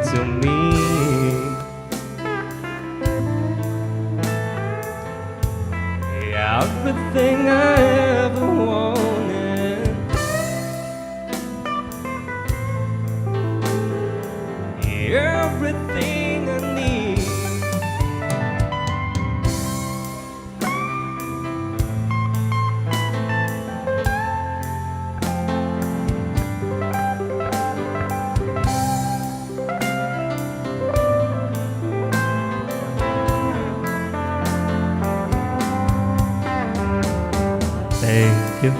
to me. Everything I ever wanted, everything I need. Thank you.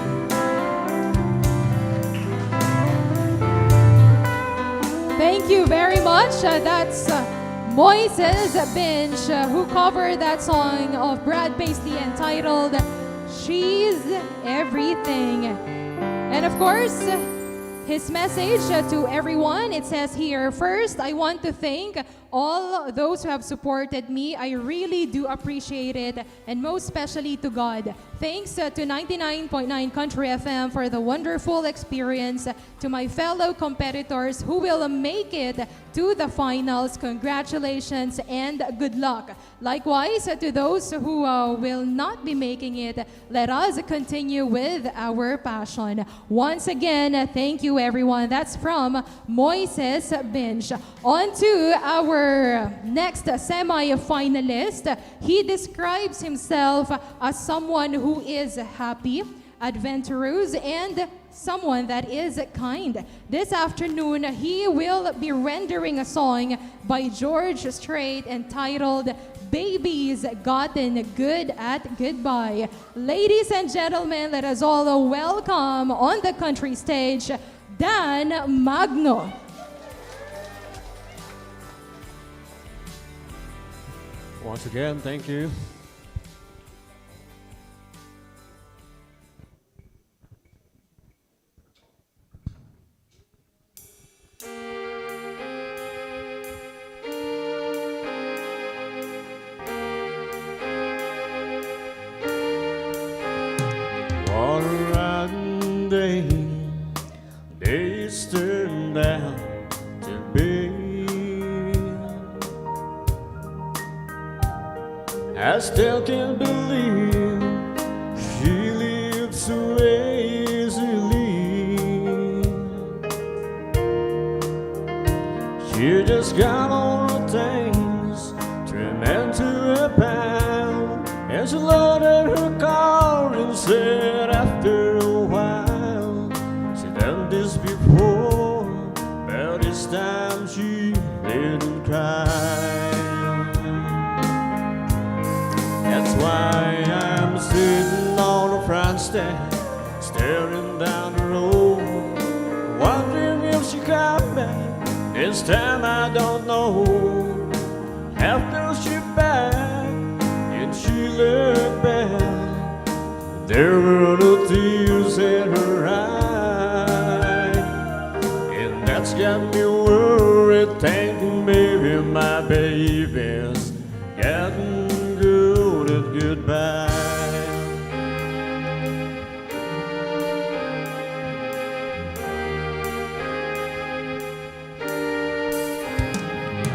Thank you very much. That's Moises Binch, who covered that song of Brad Paisley entitled She's Everything. And of course, his message to everyone, it says here, first, I want to thank all those who have supported me. I really do appreciate it, and most especially to God. Thanks to 99.9 Country FM for the wonderful experience. To my fellow competitors who will make it to the finals, congratulations and good luck. Likewise, to those who will not be making it, let us continue with our passion. Once again, thank you everyone. That's from Moises Binch. On to our next semi-finalist. He describes himself as someone who is happy, adventurous, and someone that is kind. This afternoon, he will be rendering a song by George Strait entitled Baby's Gotten Good at Goodbye. Ladies and gentlemen, let us all welcome on the country stage, Dan Magno. Once again, thank you. On a rotten day, days turned out to be. I still can't believe she lives so easily. She just got all her things trimmed into a pile, and she loaded her car and said after a while, she done this before, but this time she didn't cry. That's why I'm sitting on the front step, staring down the road, wondering if she come back. This time I don't know. After she back, and she looked back, there were no tears in her eyes. baby's getting good at goodbye.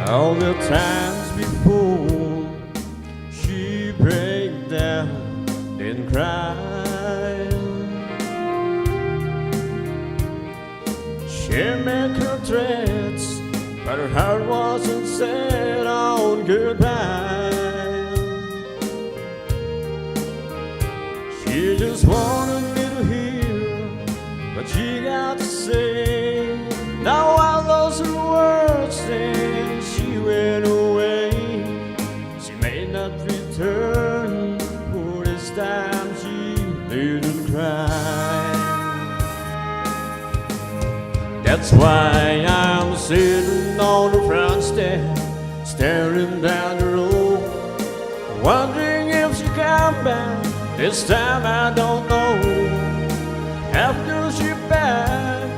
All the times before she break down and cry, she made her threats, but her heart wasn't set on goodbye. She just wanted me to hear what she got to say. Now I lost her words and she went away. She may not return, for this time she didn't cry. That's why I'm sitting on the front step, staring down the road, wondering if she come back. This time I don't know. After she back,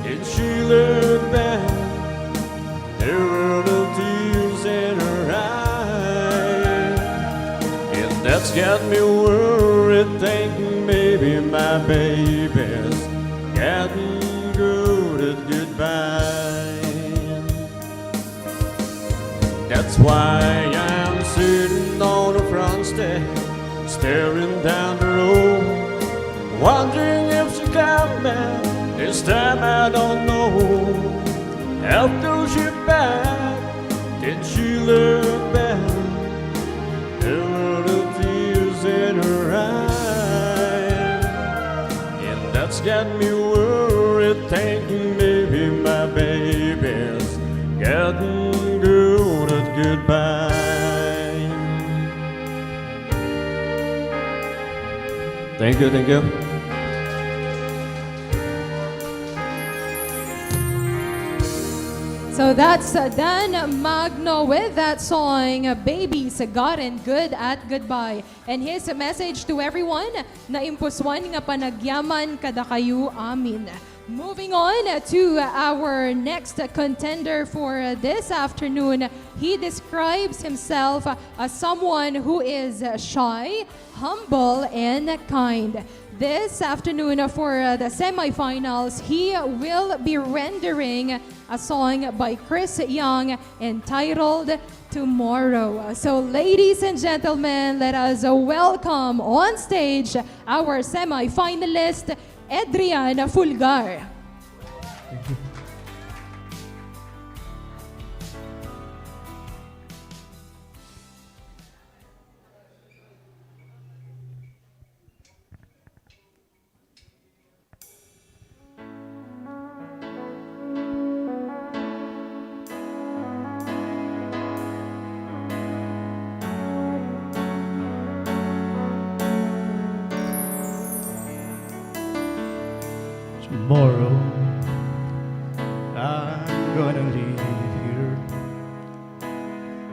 did she look back? There were no tears in her eyes, and that's got me worried, thinking maybe my baby's getting good at goodbye. That's why I'm sitting on the front step, staring down the road, wondering if she come back. This time I don't know. After she back, did she look back? There were no tears in her eyes, and that's got me worried, thinking maybe my baby's getting good at goodbye. Thank you, thank you. So that's Dan Magno with that song, Baby's Gotten Good at Goodbye. And here's a message to everyone na impuswan nga panagyaman kada kayo amin. Moving on to our next contender for this afternoon. He describes himself as someone who is shy, humble, and kind. This afternoon for the semifinals, he will be rendering a song by Chris Young entitled Tomorrow. So ladies and gentlemen, let us welcome on stage our semifinalist, Adrian Fulgar. Tomorrow I'm gonna leave here.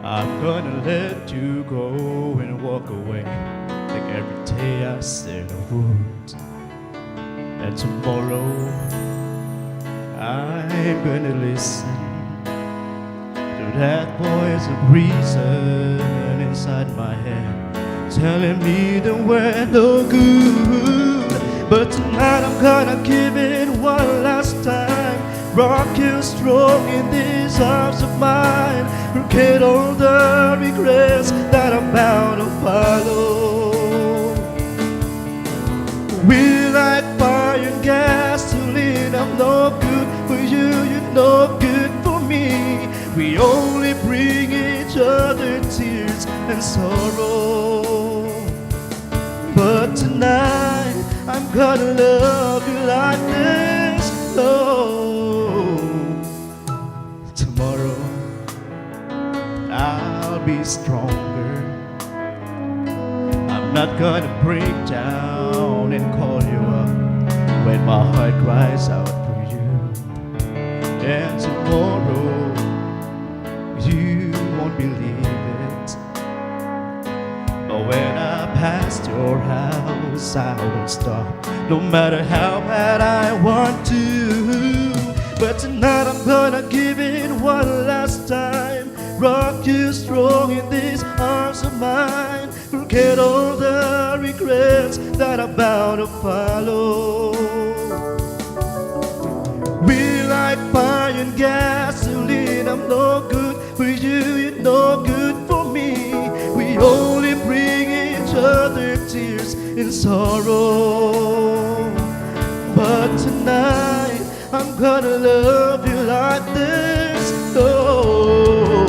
I'm gonna let you go and walk away, like every day I said I would. And tomorrow I'm gonna listen to that voice of reason inside my head, telling me that we're no good. But tonight I'm gonna give it one last time, rock you strong in these arms of mine, forget all the regrets that I'm bound to follow. We like fire and gasoline, I'm no good for you, you're no good for me. We only bring each other tears and sorrow. But tonight I'm gonna love you like this. Oh, tomorrow I'll be stronger. I'm not gonna break down and call you up when my heart cries out for you. And tomorrow you won't believe it, but when I past your house I won't stop, no matter how bad I want to. But tonight I'm gonna give it one last time, rock you strong in these arms of mine. Forget all the regrets that are bound to follow. We like fire and gasoline. I'm no good for you, you're no good for me. We only bring each other tears and sorrow. But tonight I'm gonna love you like this. Oh,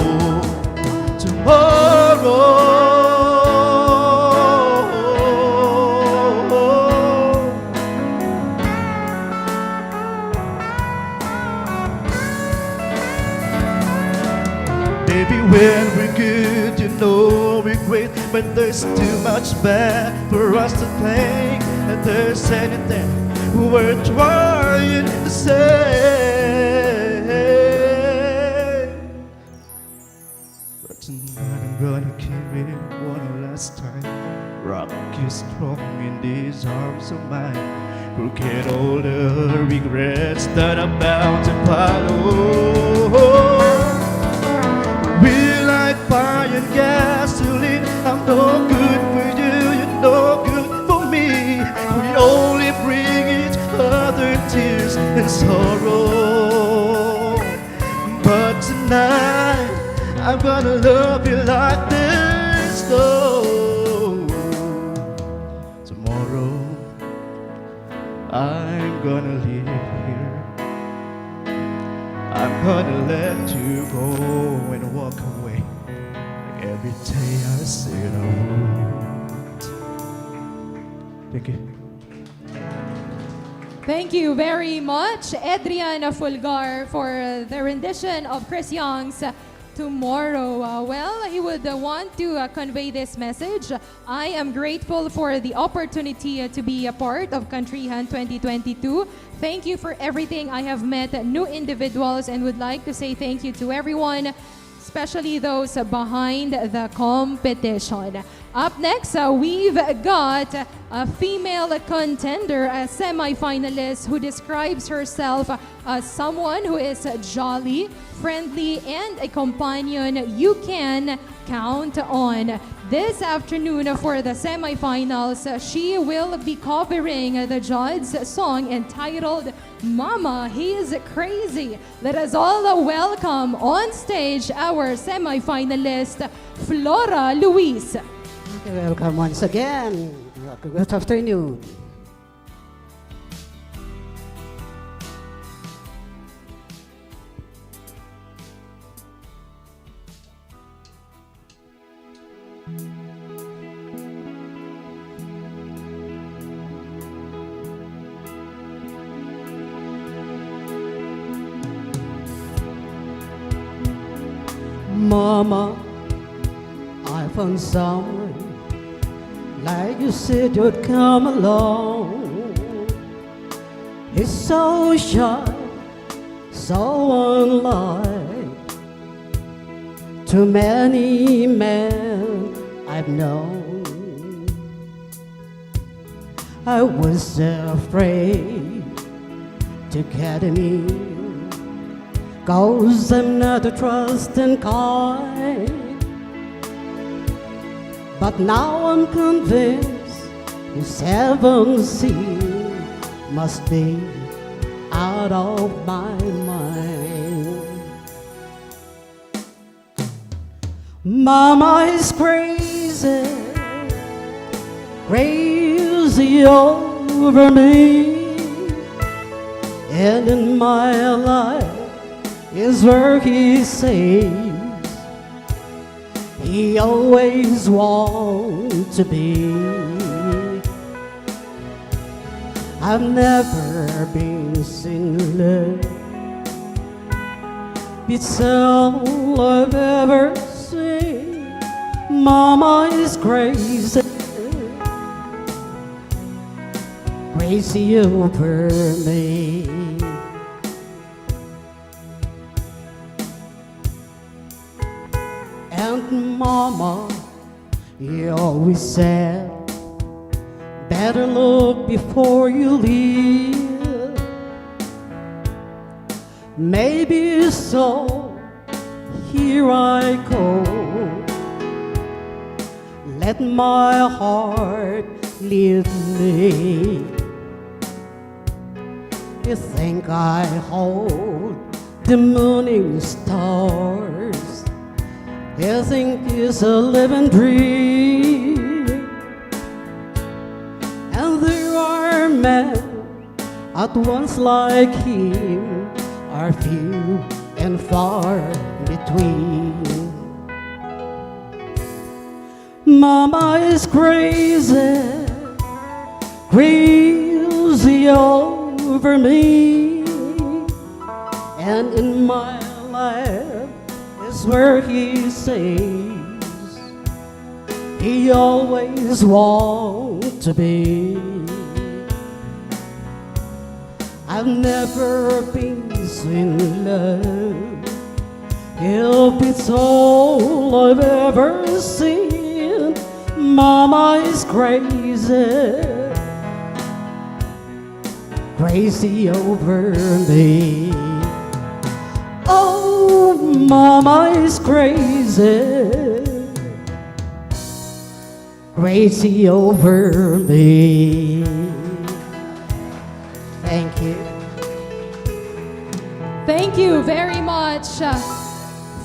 tomorrow. Baby, when we're good, you know we're great, but there's too much bad for us to think that there's anything we're trying to say. But tonight I'm gonna give it one last time. Rock you strong in these arms of mine. Forget all the regrets that are bound to follow. We like fire and gasoline. I'm no good for you, you're no good for me. We only bring each other tears and sorrow. But tonight I'm gonna love you like this. Oh, tomorrow I'm gonna leave here. I'm gonna let you go and walk away. Like every day I said I would. Thank you. Thank you very much, Adrian Fulgar, for the rendition of Chris Young's Tomorrow. Well, he would want to convey this message. I am grateful for the opportunity to be a part of Countryhan 2022. Thank you for everything. I have met new individuals and would like to say thank you to everyone, especially those behind the competition. Up next, we've got a female contender, a semi-finalist who describes herself as someone who is jolly, friendly, and a companion you can count on. This afternoon for the semifinals, she will be covering the Judds' song entitled Mama, He's Crazy. Let us all welcome on stage our semifinalist, Flora Luis. Welcome once again. Good afternoon. Mama, I found someone like you said you'd come along. He's so shy, so unlike too many men I've known. I was afraid to get him in, 'cause I'm not a trusting kind. But now I'm convinced his heaven seal must be out of my mind. Mama is crazy, crazy over me, and in my life is where he says he always wants to be. I've never been single, it's all I've ever seen. Mama is crazy, crazy over me. And Mama, you always said, better look before you leave. Maybe so, here I go. Let my heart lead me. You think I hold the morning stars? You think it's a living dream? And there are men at once like him, are few and far between. Mama is crazy, crazy over me, and in my life is where he says he always wants to be. I've never been so in love, if it's all I've ever seen. Mama is crazy, crazy over me. Oh, Mama is crazy, crazy over me. Thank you. Thank you very much,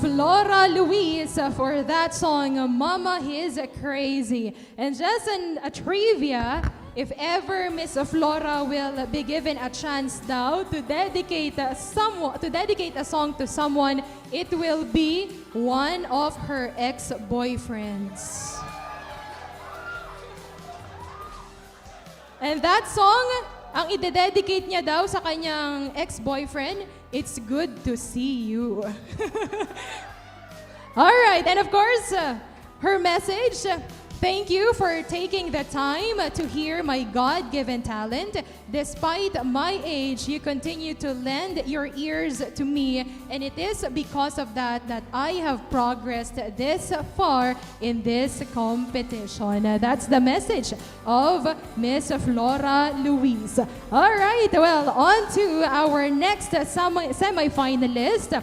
Flora Luis, for that song, Mama is Crazy. And just a trivia, if ever Miss Flora will be given a chance now to dedicate a song to someone, it will be one of her ex-boyfriends. And that song, ang ide-dedicate niya daw sa kanyang ex-boyfriend, It's Good to See You. All right, and of course, her message, thank you for taking the time to hear my God-given talent. Despite my age, you continue to lend your ears to me, and it is because of that I have progressed this far in this competition. That's the message of Miss Flora Luis. All right, well, on to our next semi-finalist.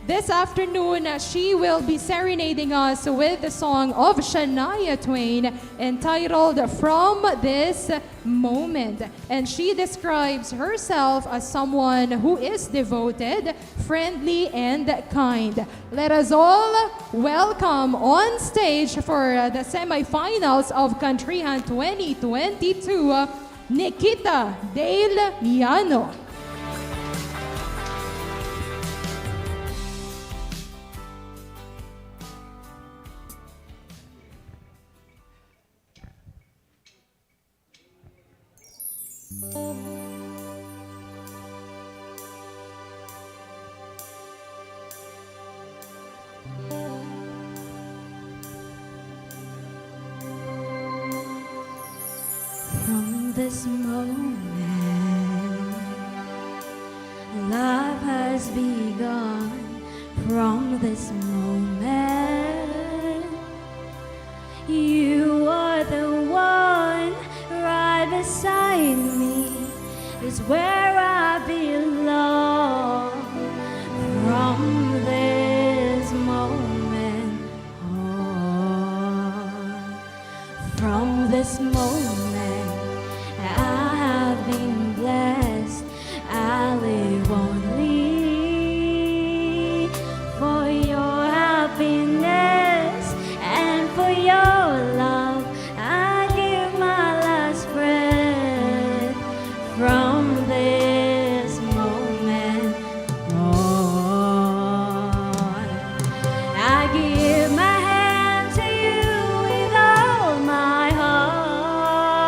This afternoon, she will be serenading us with the song of Shania Twain entitled From This Moment. And she describes herself as someone who is devoted, friendly, and kind. Let us all welcome on stage for the semifinals of Countryhan 2022, Nikita Dale Llano. From this moment, life has begun. From this moment, you are the one right beside me. Is where I belong. From this moment on, from this moment, I have been blessed. I live only for your happiness and for your love. I give my last breath. From this moment on, I give my hand to you with all my heart.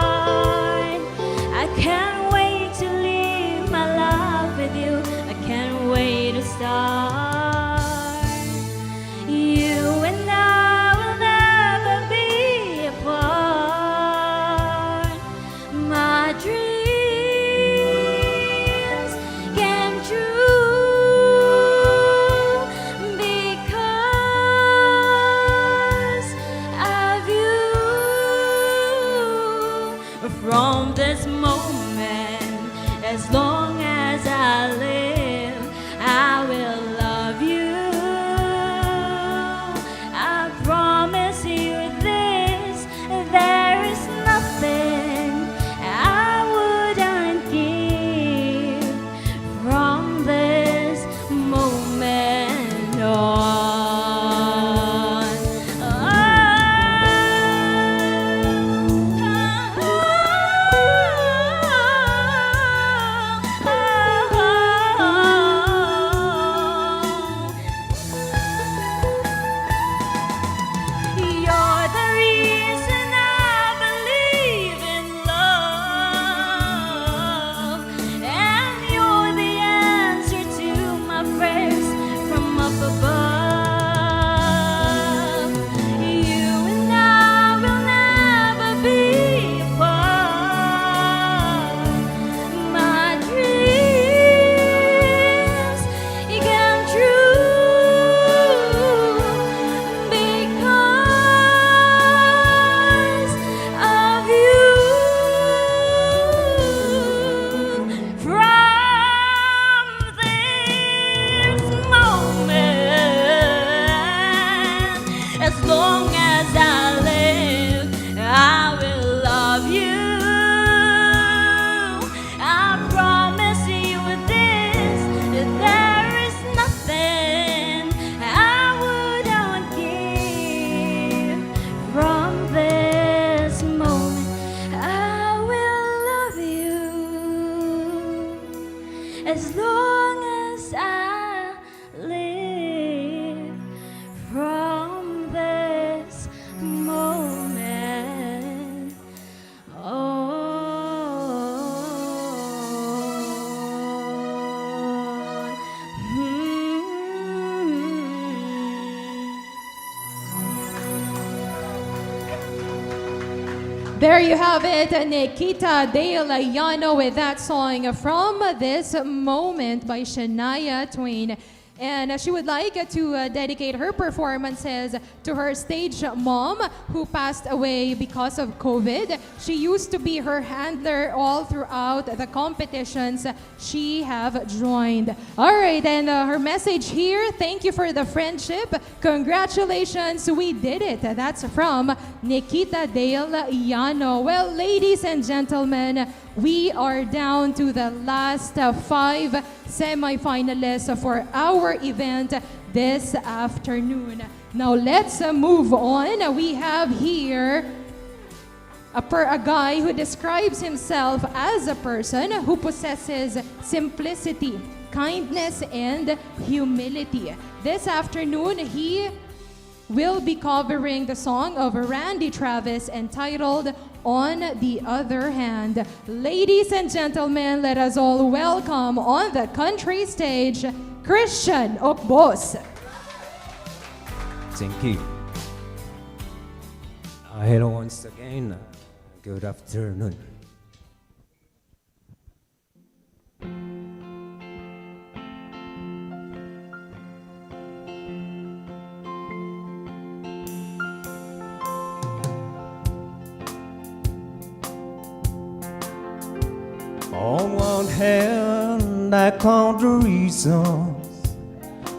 As long as I live, I will love you. I promise you this, that there is nothing I would not give. From this moment, I will love you as long as I live. From this moment on. There you have it, Nikita De Layano with that song From This Moment by Shania Twain. And she would like to dedicate her performances to her stage mom who passed away because of COVID. She used to be her handler all throughout the competitions she have joined. All right, and her message here, thank you for the friendship. Congratulations, we did it. That's from Nikita Dale Iano. Well, ladies and gentlemen, we are down to the last 5 semifinalists for our event this afternoon. Now let's move on. We have here a guy who describes himself as a person who possesses simplicity, kindness, and humility. This afternoon, he will be covering the song of Randy Travis entitled On the Other Hand. Ladies and gentlemen, let us all welcome on the country stage, Christian Okbos. Thank you. Hello once again. Good afternoon. On one hand, I count the reasons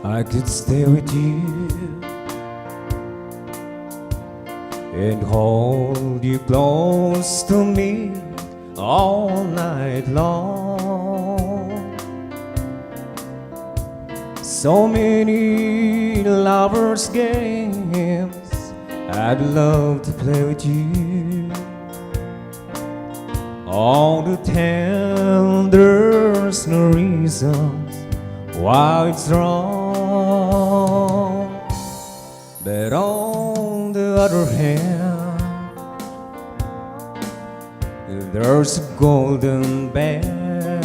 I could stay with you and hold you close to me all night long. So many lovers' games I'd love to play with you. All the tenders, no reasons why it's wrong. But on the other hand, there's a golden band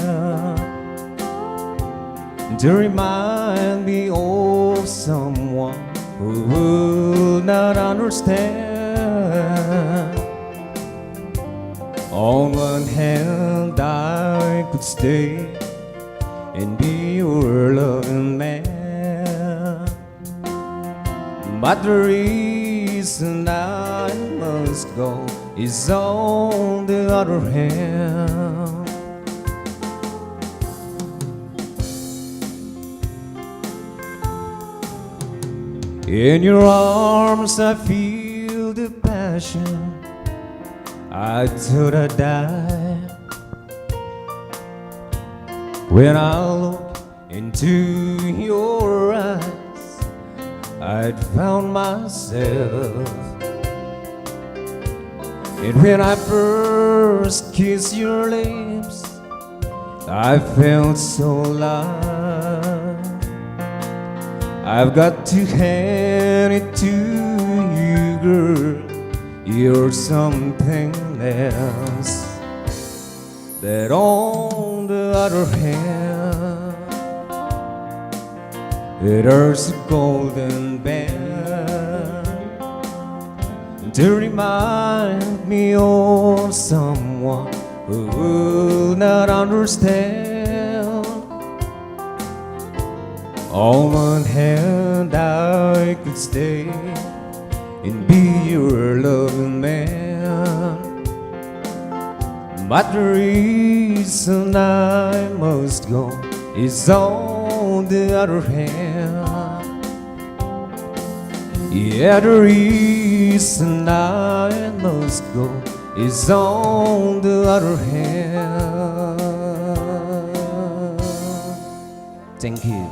to remind me of someone who will not understand. On one hand, I could stay and be your loving man, but the reason I must go is on the other hand. In your arms I feel the passion I thought I'd die. When I look into your eyes, I'd found myself. And when I first kissed your lips, I felt so alive. I've got to hand it to you, girl. You're something else. That on the other hand, there's a golden band to remind me of someone who will not understand. On one hand, I could stay and be your loving man, but the reason I must go is on the other hand. Yeah, the reason I must go is on the other hand. Thank you.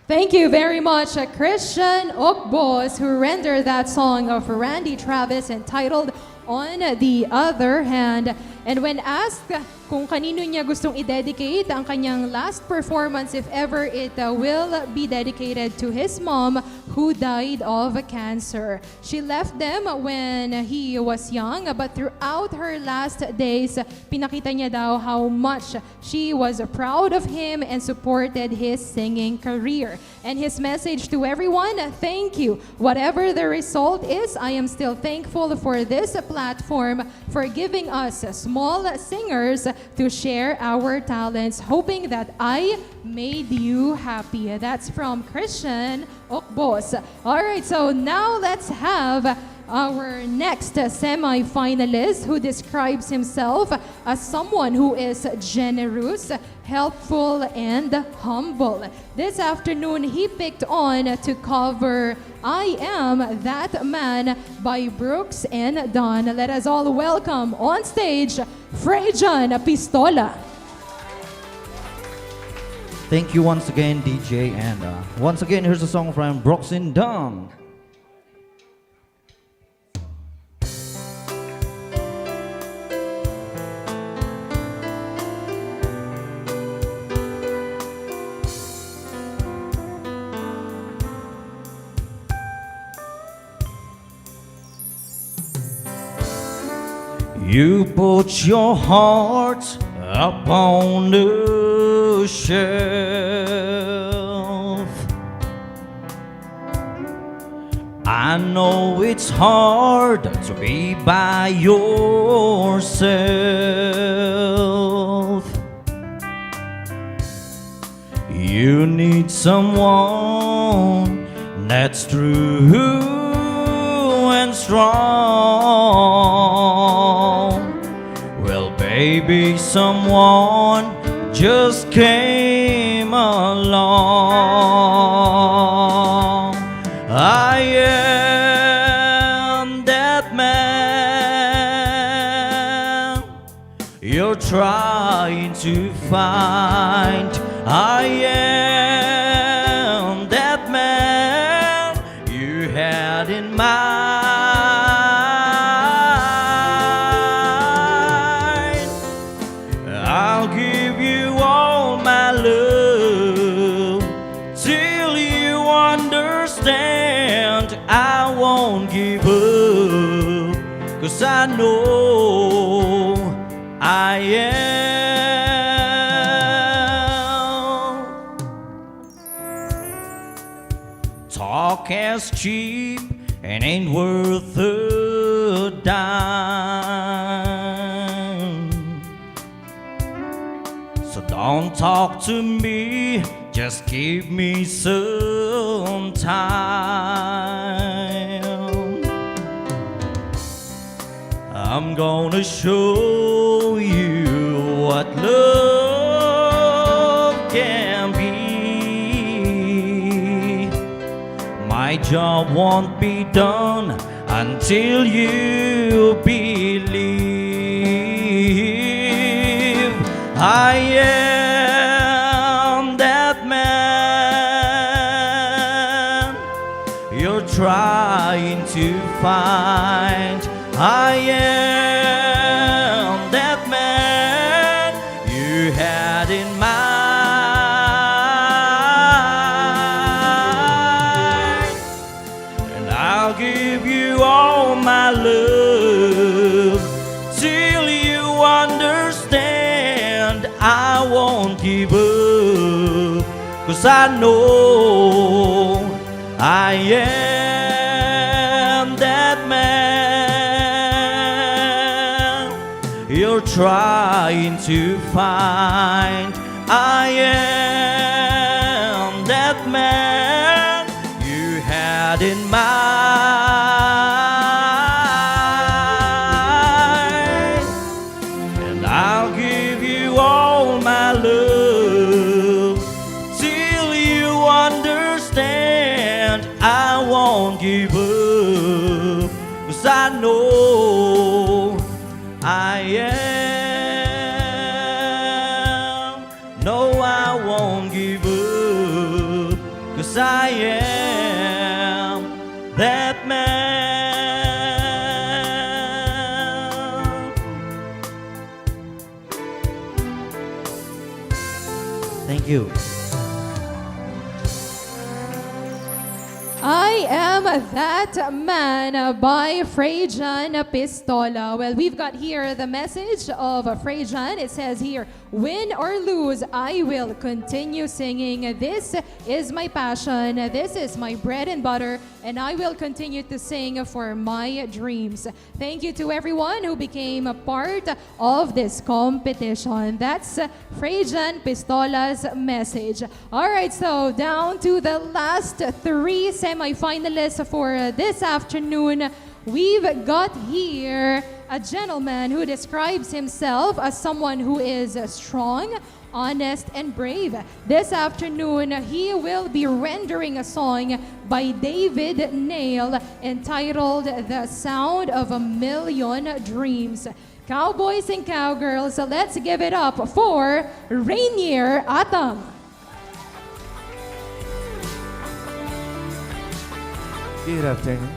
Thank you very much, Christian Okbos, who rendered that song of Randy Travis entitled On the Other Hand. And when asked kung kanino niya gustong i-dedicate ang kanyang last performance, if ever it will be dedicated to his mom who died of cancer. She left them when he was young, but throughout her last days, pinakita niya daw how much she was proud of him and supported his singing career. And his message to everyone, thank you. Whatever the result is, I am still thankful for this platform, for giving us small singers to share our talents, hoping that I made you happy. That's from Christian Okbos. All right, so now let's have our next semi-finalist, who describes himself as someone who is generous, helpful, and humble. This afternoon, he picked on to cover I Am That Man by Brooks and Dunn. Let us all welcome on stage Frejan Pistola. Thank you once again, DJ. And once again, here's a song from Brooks and Dunn. You put your heart upon the shelf. I know it's hard to be by yourself. You need someone that's true and strong. Well, baby, someone just came along. I am that man you're trying to find. I am that man you had in mind. I'll give you all my love till you understand. I won't give up, 'cause I know I am. Talk is cheap and ain't worth a dime. So don't talk to me, just give me some time. I'm gonna show you what love can be. My job won't be done until you believe. I am that man you're trying to find. I am that man you had in mind. And I'll give you all my love till you understand. I won't give up, 'cause I know I am that man you're trying to find. I am that man you had in mind. And I'll give you all my love till you understand. give up, 'cause I know I am. No, I won't give up, 'cause I am that man. Thank you. I Am That Man by Frejan Pistola. Well, we've got here the message of Frejan. It says here, win or lose, I will continue singing. This is my passion. This is my bread and butter, and I will continue to sing for my dreams. Thank you to everyone who became a part of this competition. That's Frejan Pistola's message. All right, so down to the last three semifinalists for this afternoon. We've got here a gentleman who describes himself as someone who is strong, honest, and brave. This afternoon, he will be rendering a song by David Nail entitled The Sound of a Million Dreams. Cowboys and cowgirls, let's give it up for Rainier Atam. Good afternoon.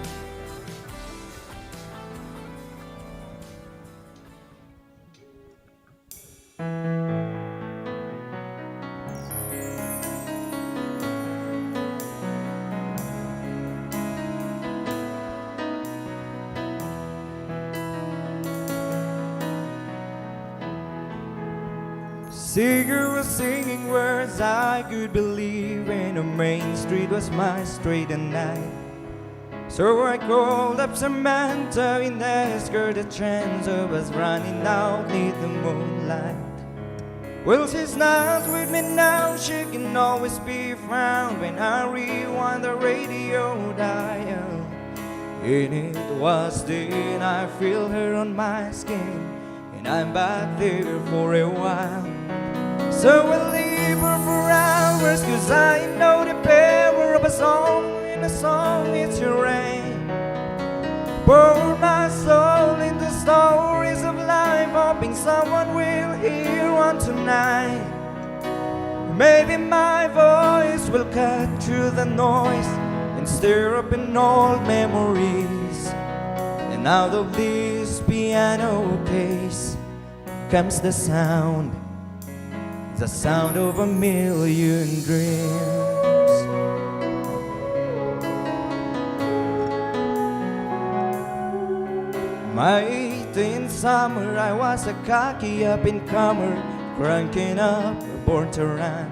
Singer was singing words I could believe, and the main street was my street at night. So I called up Samantha and asked her the chance of us running out neath the moonlight. Well, she's not with me now, she can always be found when I rewind the radio dial. And it was then I feel her on my skin, and I'm back there for a while. So I'll leave her for hours, 'cause I know the power of a song, and a song it's your rain. Pour my soul into stories of life, hoping someone will hear one tonight. Maybe my voice will cut through the noise and stir up in old memories. And out of this piano case comes the sound of a million dreams. My 18th summer, I was a cocky up-and-comer, cranking up, born to run.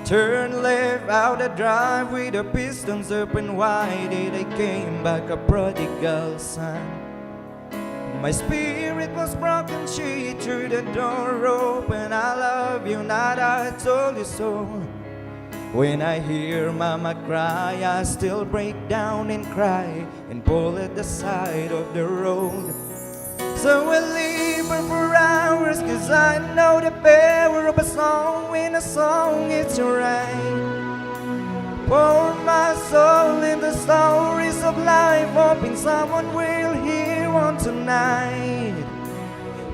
Turn left out the drive with the pistons open wide, and I came back a prodigal son. My spirit was broken, she threw the door open. I love you, not I told you so. When I hear mama cry, I still break down and cry and pull at the side of the road. So I'll leave her for hours, 'cause I know the power of a song, when a song it's right. Pour my soul into stories of life, hoping someone will hear one tonight.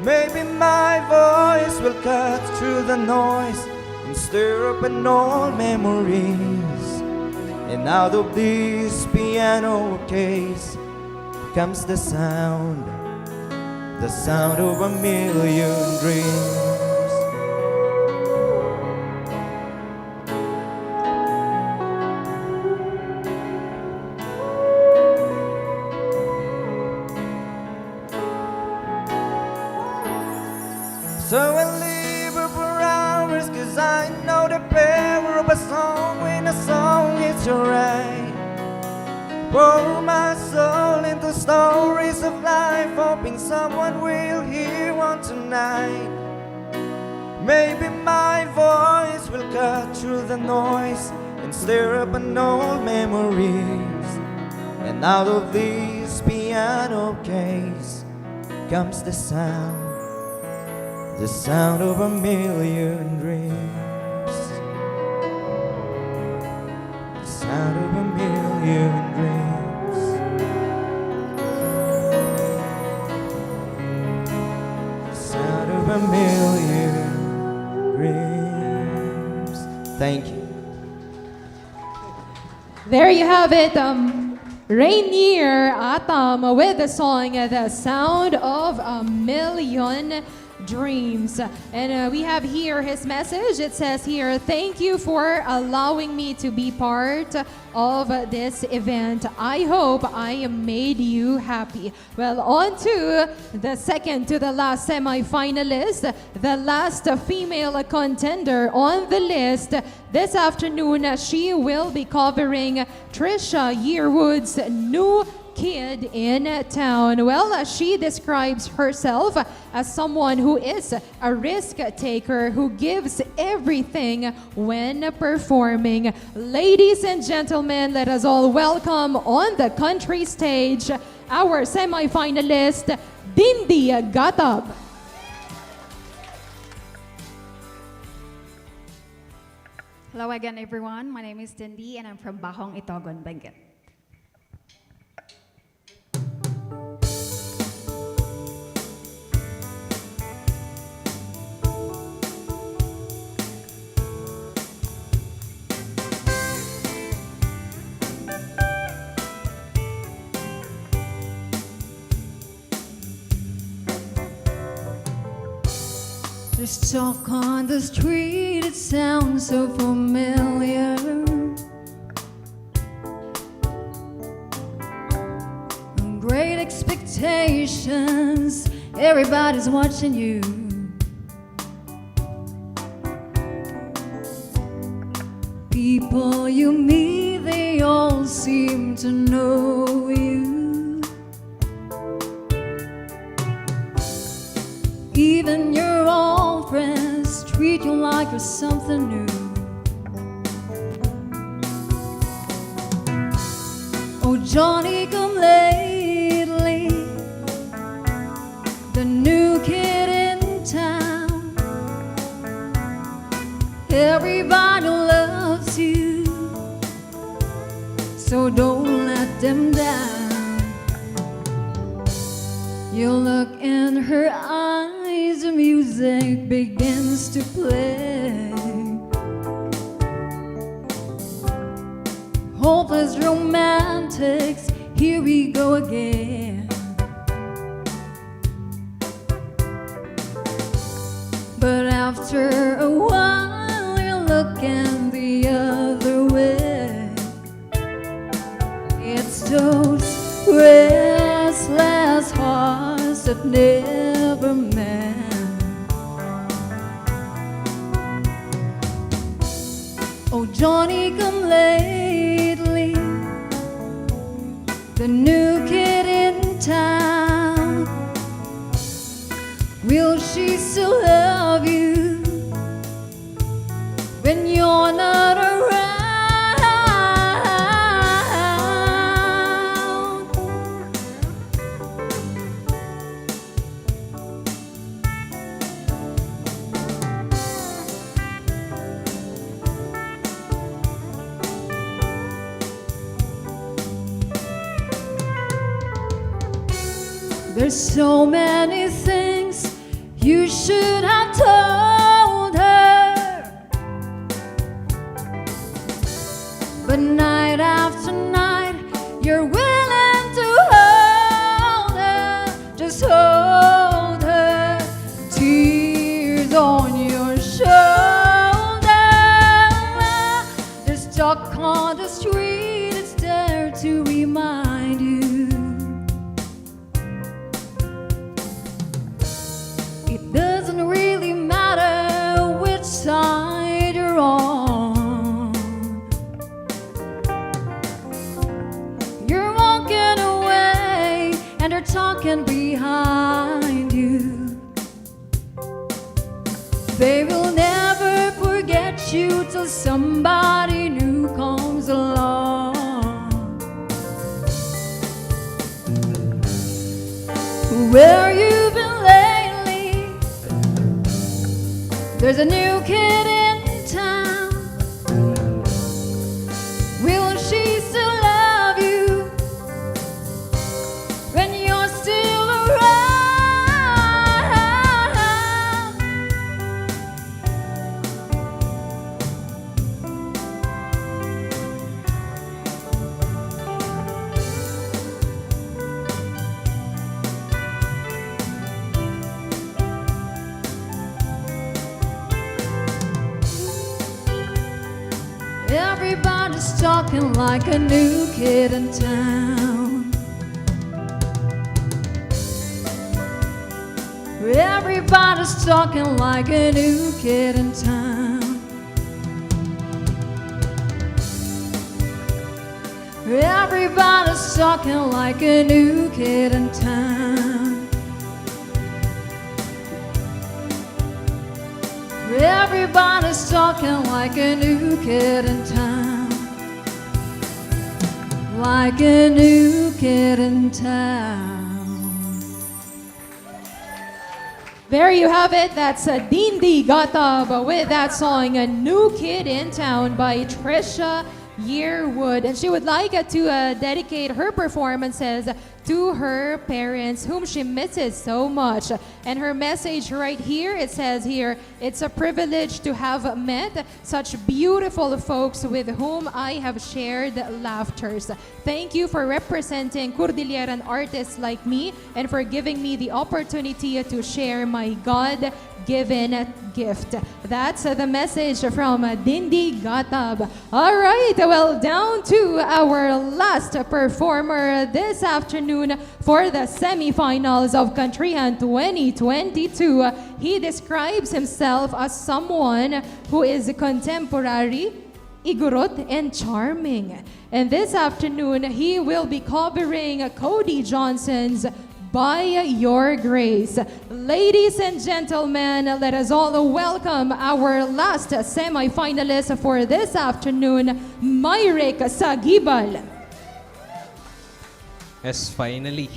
Maybe my voice will cut through the noise and stir up an old memories. And out of this piano case comes the sound of a million dreams. So I'll leave her for hours, 'cause I know the power of a song, when a song is right. Pour my soul into stories of life, hoping someone will hear one tonight. Maybe my voice will cut through the noise and stir up an old memories. And out of this piano case comes the sound of a million dreams. The sound of a million dreams. There you have it. Rainier Atam with the song The Sound of a Million Dreams. And we have here his message. It says here, thank you for allowing me to be part of this event. I hope I made you happy. Well, on to the second to the last semi-finalist, the last female contender on the list. This afternoon, she will be covering Trisha Yearwood's New Kid in Town. Well, she describes herself as someone who is a risk taker who gives everything when performing. Ladies and gentlemen, let us all welcome on the country stage our semi-finalist, Dindi Gatab. Hello again, everyone. My name is Dindi, and I'm from Bahong, Itogon, Benguet. There's talk on the street, it sounds so familiar. Great expectations, everybody's watching you. People you meet, they all seem to know you. Even your old friends treat you like you're something new. Oh, Johnny come lately, the new kid in town. Everybody loves you, so don't let them down. You look in her eyes, the music begins to play. Hopeless romantics, here we go again. But after a while, you're looking the other way. It's those restless hearts that never met. Oh, Johnny come lately, the new kid in town. Will she still love you when you're not around? There's so many things you should have told her, but night after night you're willing to hold her, just hold her, tears on your shoulder. There's talk on the street, it's there to remind you. Doesn't really matter which side you're on. You're walking away and they're talking behind you. They will never forget you till somebody new comes along. Where you been lately? There's a new kid in town. Will she still love you when you're still around? talking like a new kid in town. Everybody's talking like a new kid in town. Everybody's talking like a new kid in town. Everybody's talking like a new kid in town. Like a new kid in town. There you have it. That's Dindi Gatab with that song, A New Kid in Town by Trisha Yearwood. And she would like to dedicate her performances to her parents, whom she misses so much. And her message right here, it says here, it's a privilege to have met such beautiful folks with whom I have shared laughters. Thank you for representing Cordilleran artists like me and for giving me the opportunity to share my God-given gift. That's the message from Dindi Gatab. All right, well, down to our last performer this afternoon for the semifinals of Countryhan 2022. He describes himself as someone who is contemporary, igorot, and charming. And this afternoon, he will be covering Cody Johnson's By Your Grace. Ladies and gentlemen, let us all welcome our last semi-finalist for this afternoon, Myrick Sagibal. Yes, finally.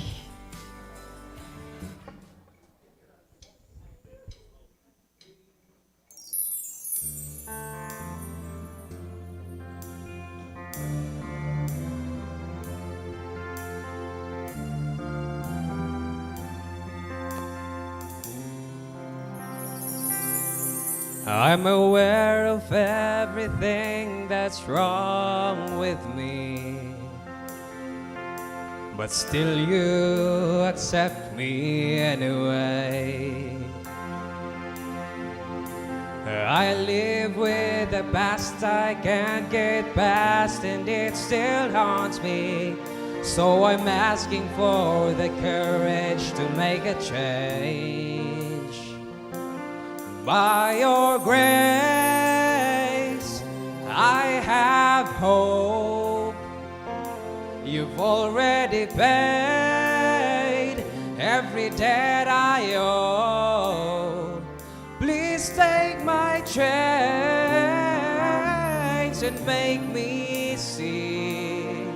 I'm aware of everything that's wrong with me, but still you accept me anyway. I live with the past I can't get past, and it still haunts me. So I'm asking for the courage to make a change. By your grace, I have hope. You've already paid every debt I owe. Please take my chains and make me see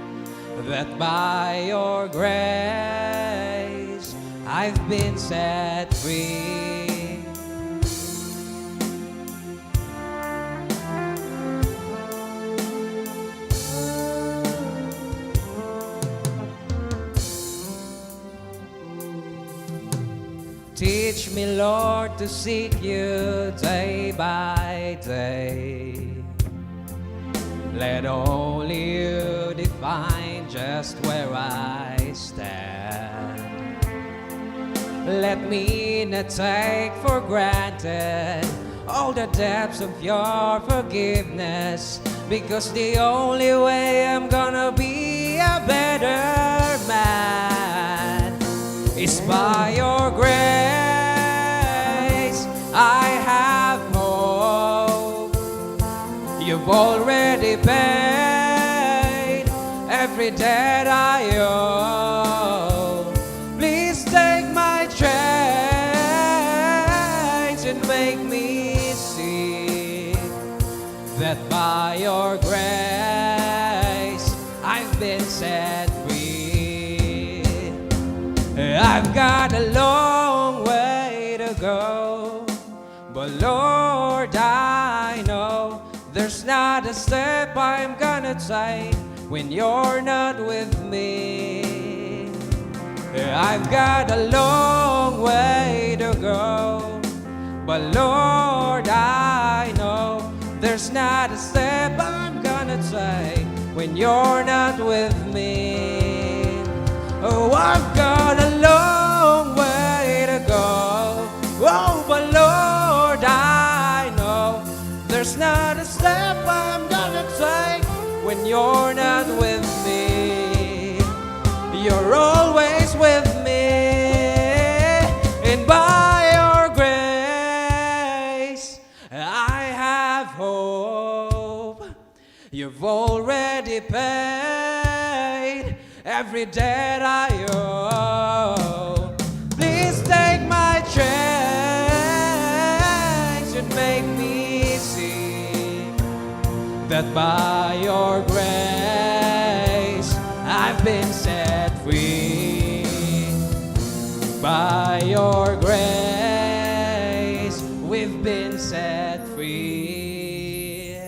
that by your grace I've been set free. Teach me, Lord, to seek you day by day. Let only you define just where I stand. Let me not take for granted all the depths of your forgiveness, because the only way I'm gonna be a better man is by your grace. I have hope. You've already paid every debt I owe. Please take my chains and make me see that by your grace I've been set free. I've got a long way to go, but Lord, I know there's not a step I'm gonna take when you're not with me. I've got a long way to go, but Lord, I know there's not a step I'm gonna take when you're not with me. Oh, I've got a long way to go. Oh, but Lord, I know there's not a step I'm gonna take when you're not with me, you're always with me. And by your grace, I have hope. You've already paid every debt I owe. Please take my change and make me see that by your grace I've been set free. By your grace we've been set free.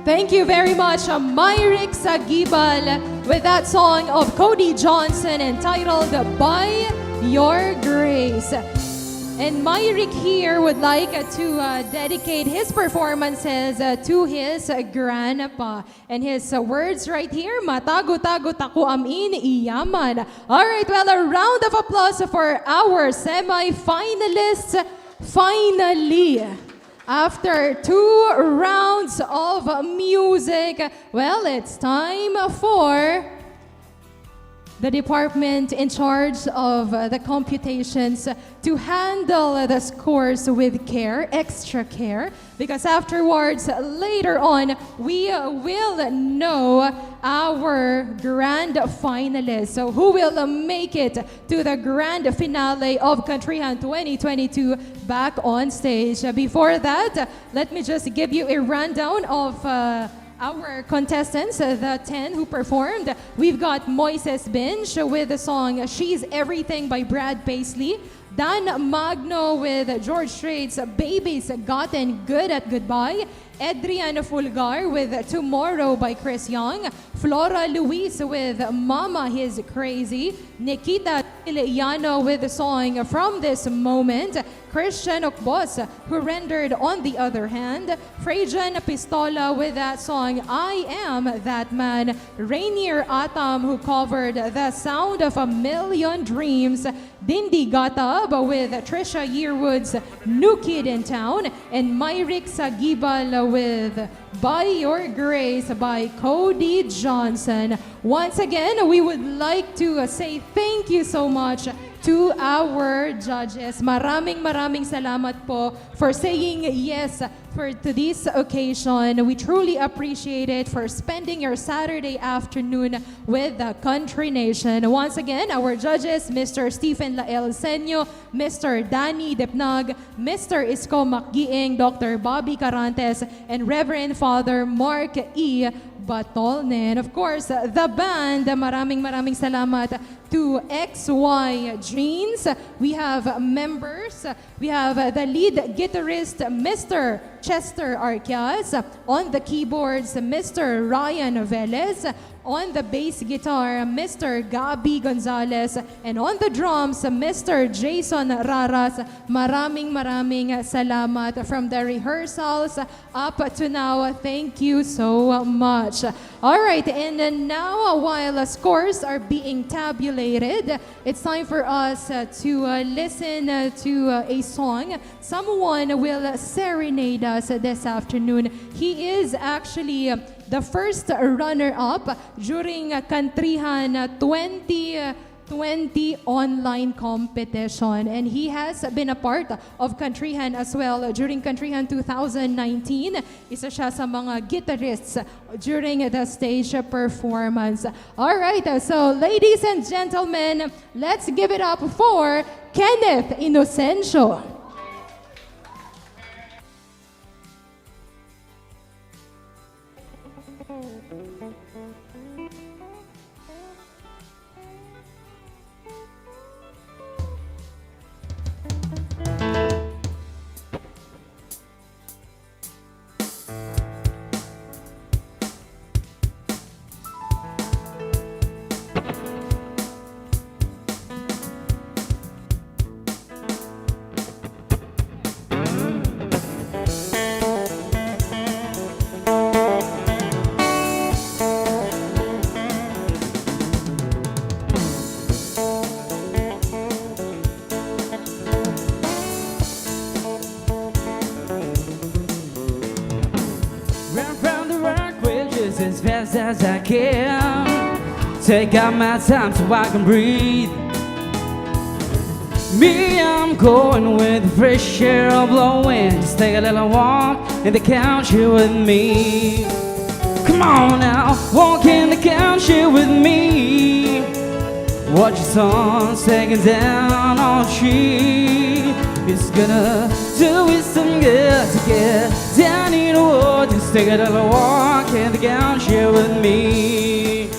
Thank you very much, Myrick Sagibal, with that song of Cody Johnson entitled By Your Grace. And Myrick here would like to dedicate his performances to his grandpa. And his words right here, matago-tagot ako amin iyaman. Alright, well, a round of applause for our semi-finalists. Finally, after 2 rounds of music, well, it's time for the department in charge of the computations to handle the scores with care, extra care, because afterwards, later on, we will know our grand finalists. So who will make it to the grand finale of Countryhan 2022 back on stage. Before that, let me just give you a rundown of our contestants, the 10 who performed. We've got Moises Binge with the song She's Everything by Brad Paisley. Dan Magno with George Strait's Babies Gotten Good at Goodbye. Adrian Fulgar with Tomorrow by Chris Young. Flora Luis with Mama He's Crazy. Nikita Ileano with the song From This Moment. Christian Okbos, who rendered On the Other Hand. Frejan Pistola with that song I Am That Man. Rainier Atam, who covered The Sound of a Million Dreams. Dindi Gatab with Trisha Yearwood's New Kid in Town. And Myrick Sagibal with By Your Grace by Cody Johnson. Once again, we would like to say thank you so much to our judges. Maraming salamat po for saying yes to this occasion. We truly appreciate it for spending your Saturday afternoon with the Country Nation. Once again, our judges, Mr. Stephen Lael Senyo, Mr. Danny Depnag, Mr. Isko Makgiing, Dr. Bobby Carantes, and Reverend Father Mark E. Batolne. And of course, the band, maraming salamat to XY Jeans. We have members. We have the lead guitarist, Mr. Chester Arquias. On the keyboards, Mr. Ryan Velez. On the bass guitar, Mr. Gabi Gonzalez. And on the drums, Mr. Jason Raras. Maraming salamat from the rehearsals up to now. Thank you so much. All right, and now while scores are being tabulated, it's time for us to listen to a song. Someone will serenade us this afternoon. He is actually the first runner-up during Countryhan 2020 online competition. And he has been a part of Countryhan as well during Countryhan 2019. Isa siya sa mga guitarists during the stage performance. All right, so ladies and gentlemen, let's give it up for Kenneth Inocencio. just as fast as I can. Take out my time so I can breathe. Me, I'm going with the fresh air blowing. Just take a little walk in the country with me. Come on now, walk in the country with me. Watch the sun sinking down on the tree. It's gonna do me some good to get down in the woods. Just take a little walk in the country with me.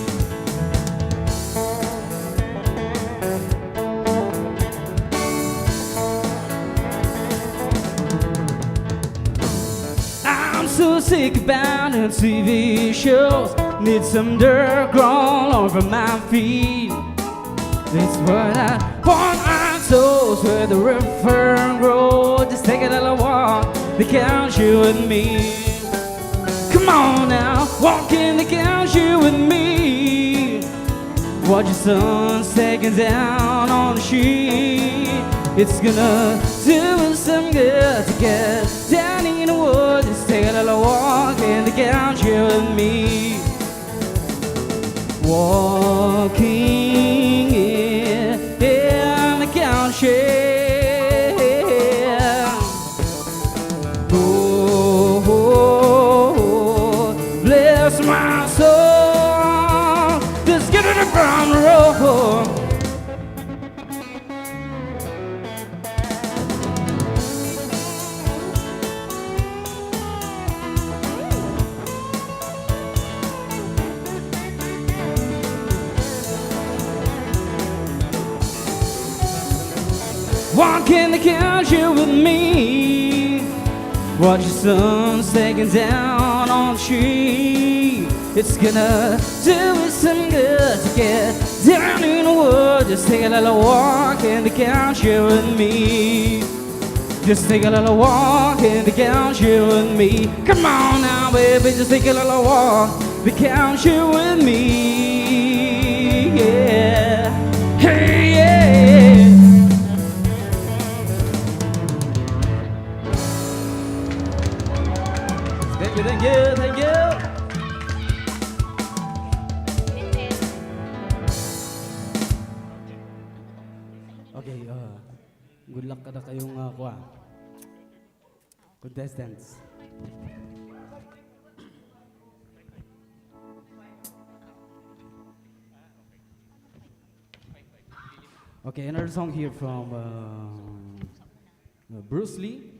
I'm so sick about the TV shows. Need some dirt crawl over my feet. That's what I want my toes where the river grows. Just take a little walk the country with me. Come on now, walk in the country with me. Watch the sun sinking down on the sheet. It's gonna do us some good to get down in the woods. Just take a little walk in the country with me. Walking in the country. Oh, bless my soul. Let's get it from the road. Walk in the country with me. Watch the sun sinking down on the tree. It's gonna do us some good to get down in the woods. Just take a little walk in the country with me. Just take a little walk in the country with me. Come on now, baby, just take a little walk the country with me. Yeah, hey, yeah. Thank you, thank you. Okay, good luck kada kayong contestants. Okay, another song here from Bruce Lee.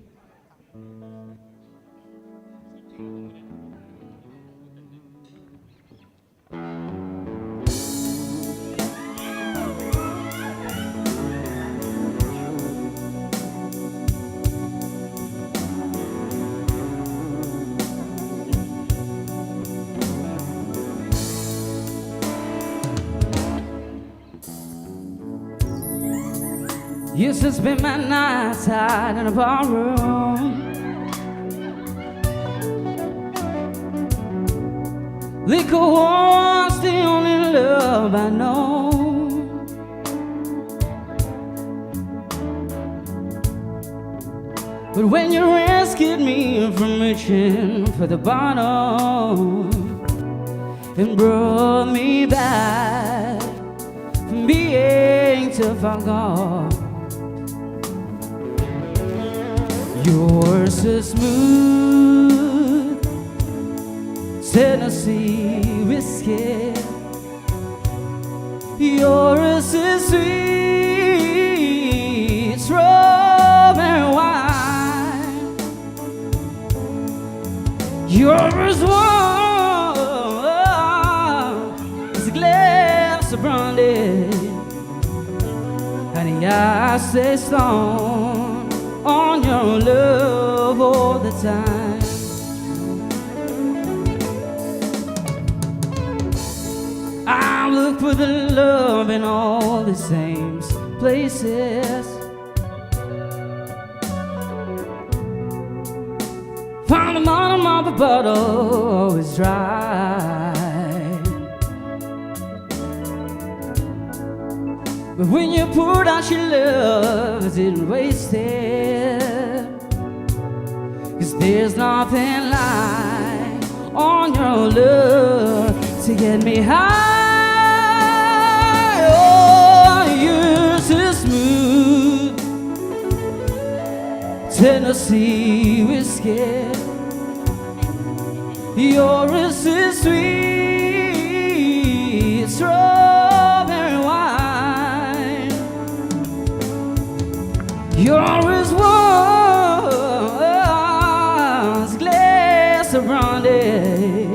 Used to spend my nights out in a barroom. Liquor was the only love I know. But when you rescued me from reaching for the bottom and brought me back from being too far gone, you're so smooth, Tennessee whiskey. You're so sweet, strawberry wine. You're as warm as a glass of brandy. Honey, I stay strong on your love all the time. I look for the love in all the same places. Found the bottom of a bottle always dry. But when you poured out your love, it didn't waste it. 'Cause there's nothing like on your love to get me high. Oh, you're so smooth, Tennessee whiskey. Yours is sweet, strawberry wine. Yours was glass of brandy,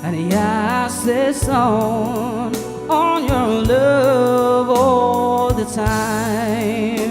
and I say song on your love all the time.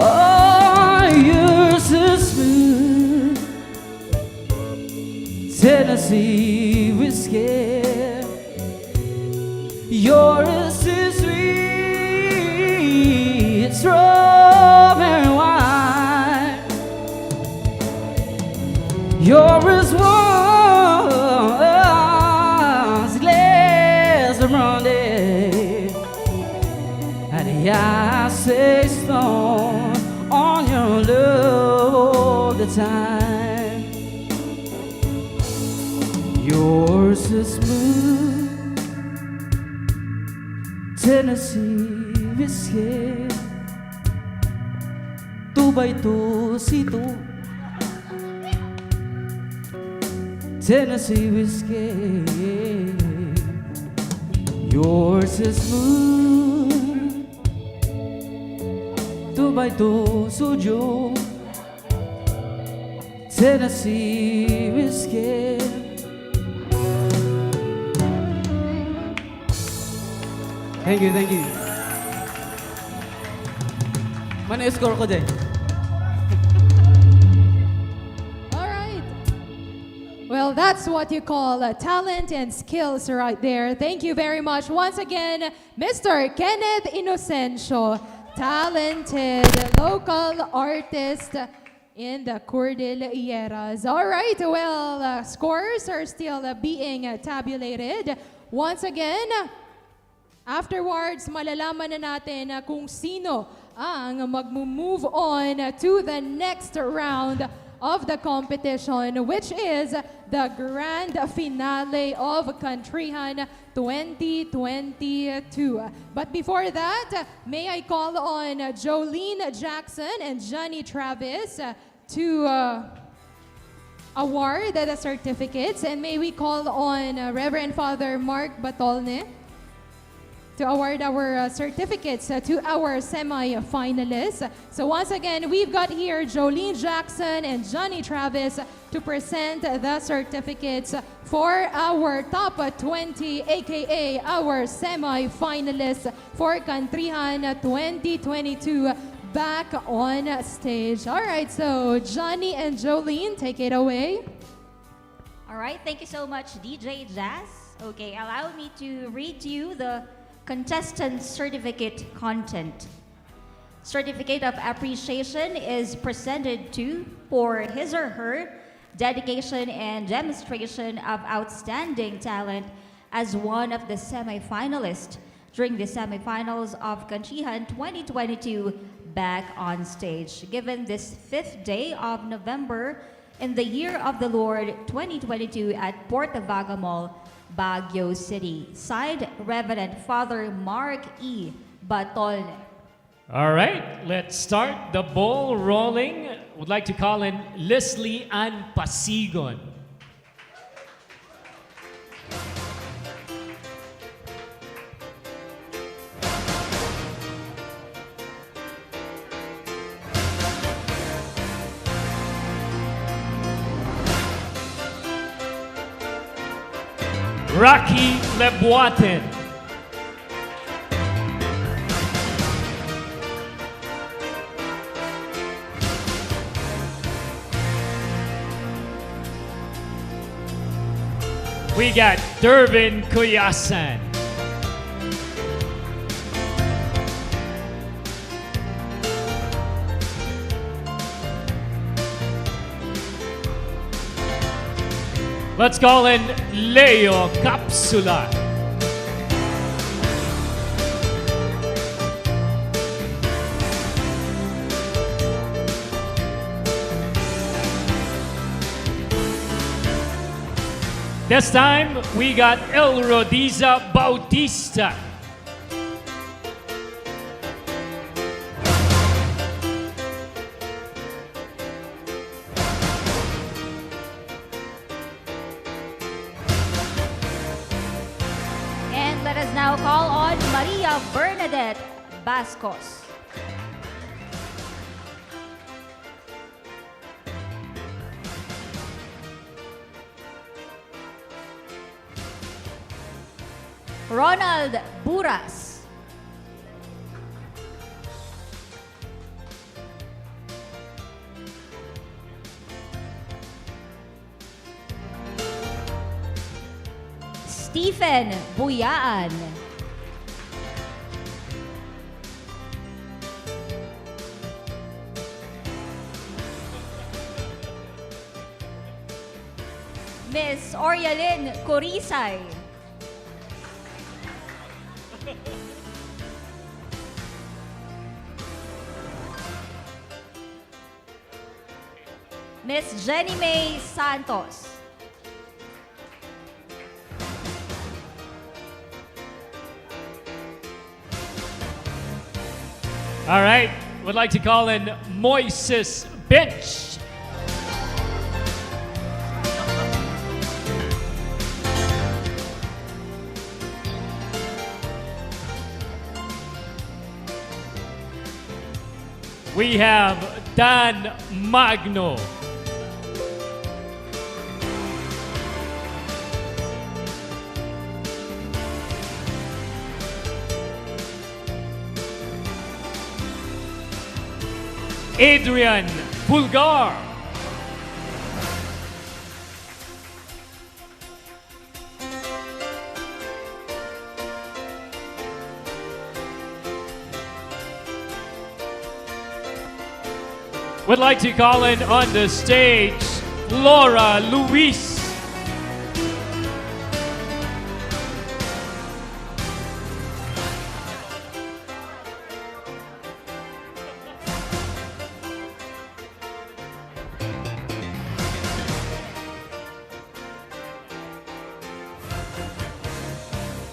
Oh, you're so smooth, Tennessee whiskey. You're so sweet, strawberry wine. Yours was glass of brandy, and I say stone on your love all the time. You're so smooth, Tennessee whiskey. 2x2 C2, Tennessee whiskey. You're so smooth, 2x2 Sujo, Tennessee whiskey. Thank you, thank you. Mana yung score ko din? All right. Well, that's what you call talent and skills right there. Thank you very much. Once again, Mr. Kenneth Inocencio, talented local artist in the Cordilleras. All right, well, scores are still being tabulated. Once again, afterwards, malalaman na natin kung sino ang mag-move on to the next round of the competition, which is the grand finale of Countryhan 2022. But before that, may I call on Jolene Jackson and Johnny Travis to award the certificates, and may we call on Reverend Father Mark Batolne to award our certificates to our semi-finalists. So once again, we've got here Jolene Jackson and Johnny Travis to present the certificates for our top 20, aka our semi-finalists for Countryhan 2022 back on stage. All right, so Johnny and Jolene, take it away. All right, thank you so much, DJ Jazz. Okay, allow me to read to you the contestant certificate content. Certificate of appreciation is presented to for his or her dedication and demonstration of outstanding talent as one of the semi-finalists during the semifinals of Countryhan 2022 back on stage, given this 5th day of November in the year of the Lord 2022 at Portavaga Mall, Baguio City. Signed, Reverend Father Mark E. Batolne. All right, let's start the ball rolling. Would like to call in Leslie Ann Pasigon. Rocky Leboaten. we got Dervin Kuyasan. Let's call in Leo Capsula. This time, we got El Rodiza Bautista. And let us now call on Maria Bernadette Bascos. Ronald Buras. Stephen Buyaan. Miss Orialyn Corisay. Miss Jenny May Santos. All right, would like to call in Moises Bench. We have Dan Magno. Adrian Pulgar. Would like to call in on the stage Laura Luis.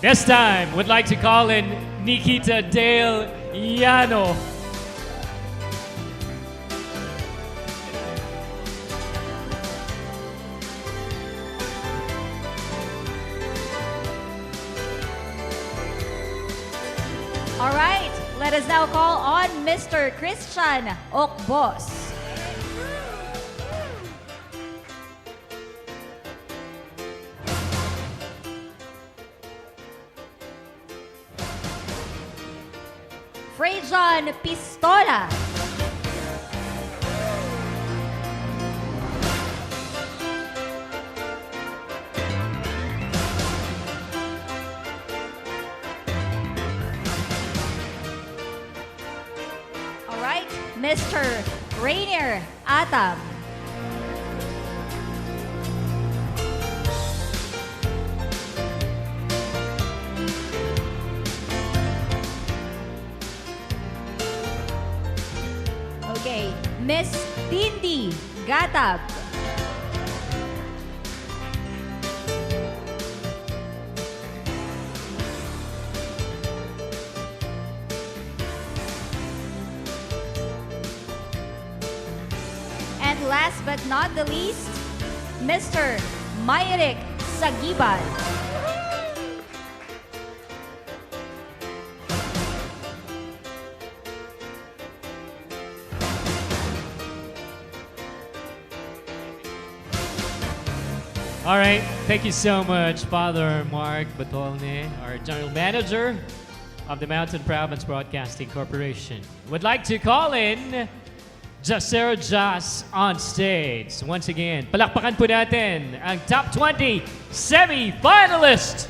This time, would like to call in Nikita Dale Llano. All right, let us now call on Mr. Christian Okbos. Frejan Pistola. All right, Mr. Rainier Atam. Okay, Miss Tindy Gatab. And last but not the least, Mr. Myrick Sagiban. All right, thank you so much, Father Mark Batolne, our General Manager of the Mountain Province Broadcasting Corporation. Would like to call in Jacero Jas on stage. Once again, palakpakan po natin ang top 20 semi-finalists.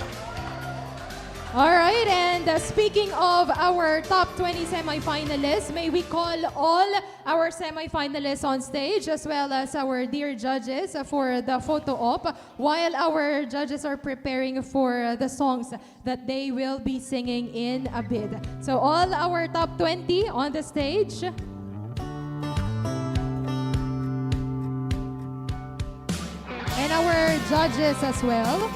All right, and speaking of our top 20 semifinalists, may we call all our semifinalists on stage as well as our dear judges for the photo op while our judges are preparing for the songs that they will be singing in a bit. So all our top 20 on the stage. And our judges as well.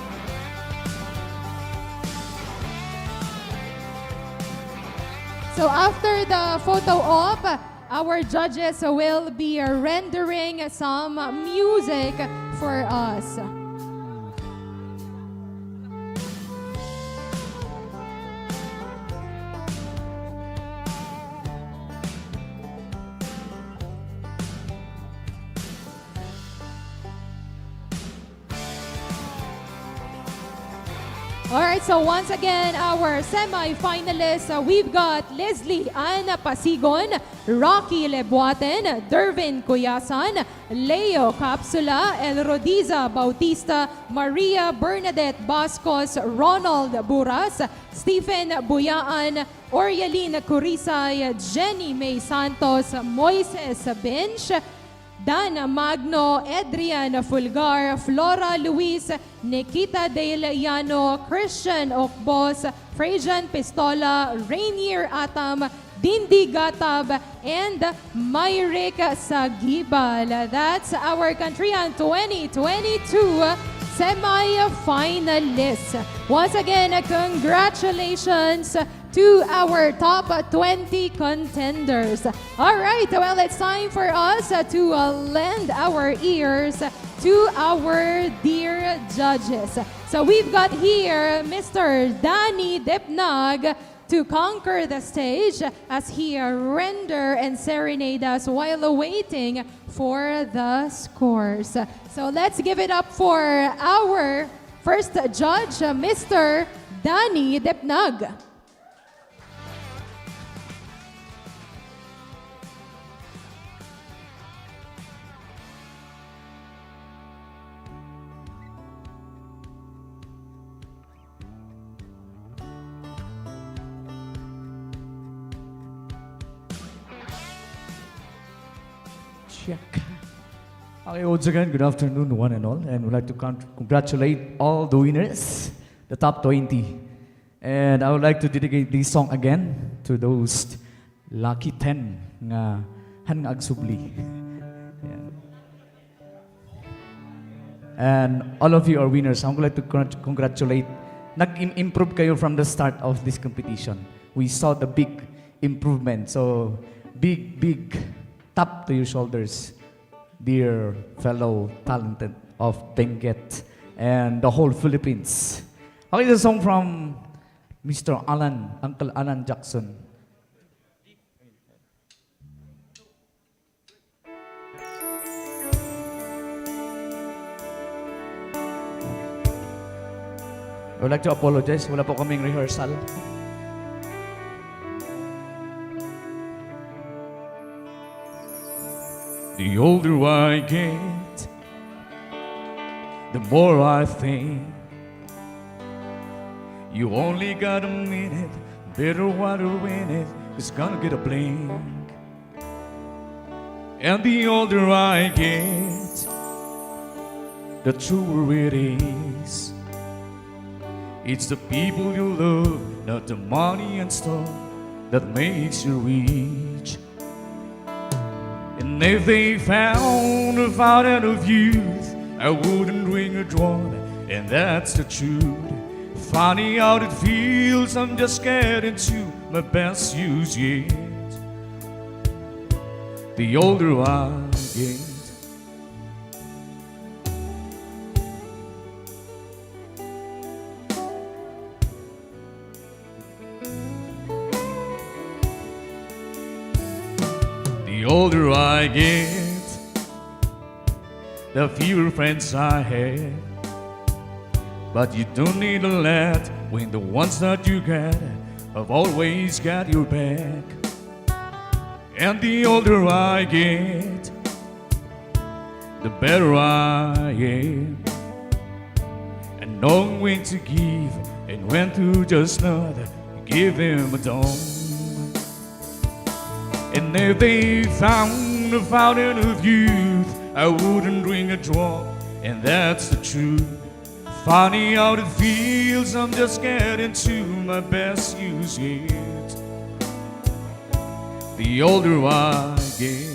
So after the photo op, our judges will be rendering some music for us. Alright, so once again, our semi-finalists, we've got Leslie Ana Pasigon, Rocky Lebuaten, Dervin Cuyasan, Leo Capsula, Elrodiza Bautista, Maria Bernadette Bascos, Ronald Buras, Stephen Buyaan, Orialine Curisay, Jenny May Santos, Moises Bench, Dan Magno, Adrian Fulgar, Flora Luis, Nikita Del Llano, Christian Okbos, Frajan Pistola, Rainier Atam, Dindi Gatab, and Myrick Sagibal. That's our Countryhan 2022 semi-finalists. Once again, congratulations to our top 20 contenders. All right, well, it's time for us to lend our ears to our dear judges. So we've got here Mr. Danny Depnag to conquer the stage as he render and serenade us while awaiting for the scores. So let's give it up for our first judge, Mr. Danny Depnag. Check. Okay, once again, good afternoon, one and all, and we'd like to congratulate all the winners, the top 20. And I would like to dedicate this song again to those lucky 10 nga han agsubli. And all of you are winners. I would like to congratulate. Nag-improve kayo from the start of this competition. We saw the big improvement. So, big tap to your shoulders, dear fellow talented of Benguet and the whole Philippines. Okay, the song from Mr. Uncle Alan Jackson. I would like to apologize. Wala po kaming rehearsal. The older I get, the more I think you only got a minute, better water win it, it's gonna get a blink. And the older I get, the truer it is. It's the people you love, not the money and stuff that makes you rich. And if they found a fountain of youth, I wouldn't ring a drum, and that's the truth. Finding out it feels, I'm just getting to my best use yet. The older I get, the older I get, the fewer friends I have. But you don't need a lot when the ones that you got have always got your back. And the older I get, the better I am. And knowing when to give and when to just not give them a dome. And if they found a fountain of youth, I wouldn't drink a drop, and that's the truth. Funny how it feels, I'm just getting to my best use yet. The older I get.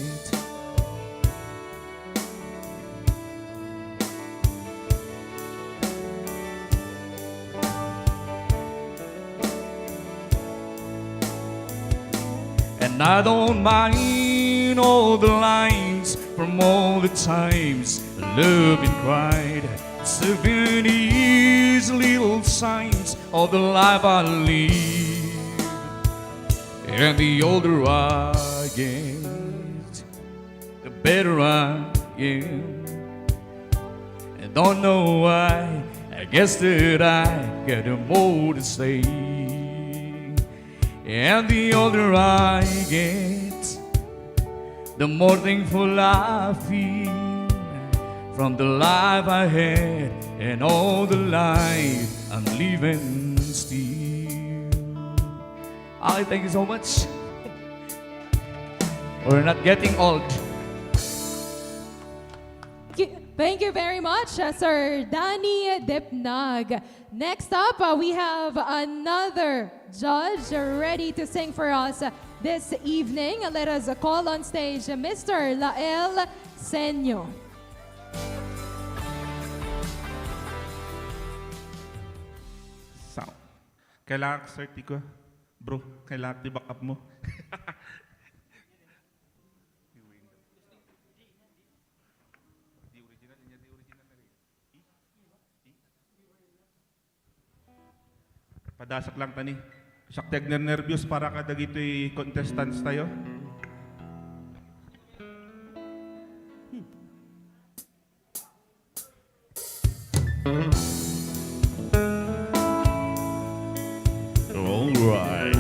And I don't mind all the lines from all the times love and cried. 7 years, little signs of the life I live. And the older I get, the better I am. And don't know why, I guess that I got more to say. And the older I get, the more thankful I feel from the life I had and all the life I'm living still. I thank you so much. We're not getting old. Thank you very much, Sir Danny Dipnag. Next up, we have another judge ready to sing for us this evening. Let us call on stage Mr. Lael Senyo. Sound. Kailangan certi ko. Bro, kailangan i-back up mo. Padasak lang tani. Saktiag na nervyos para kada gito'y contestants tayo. All right.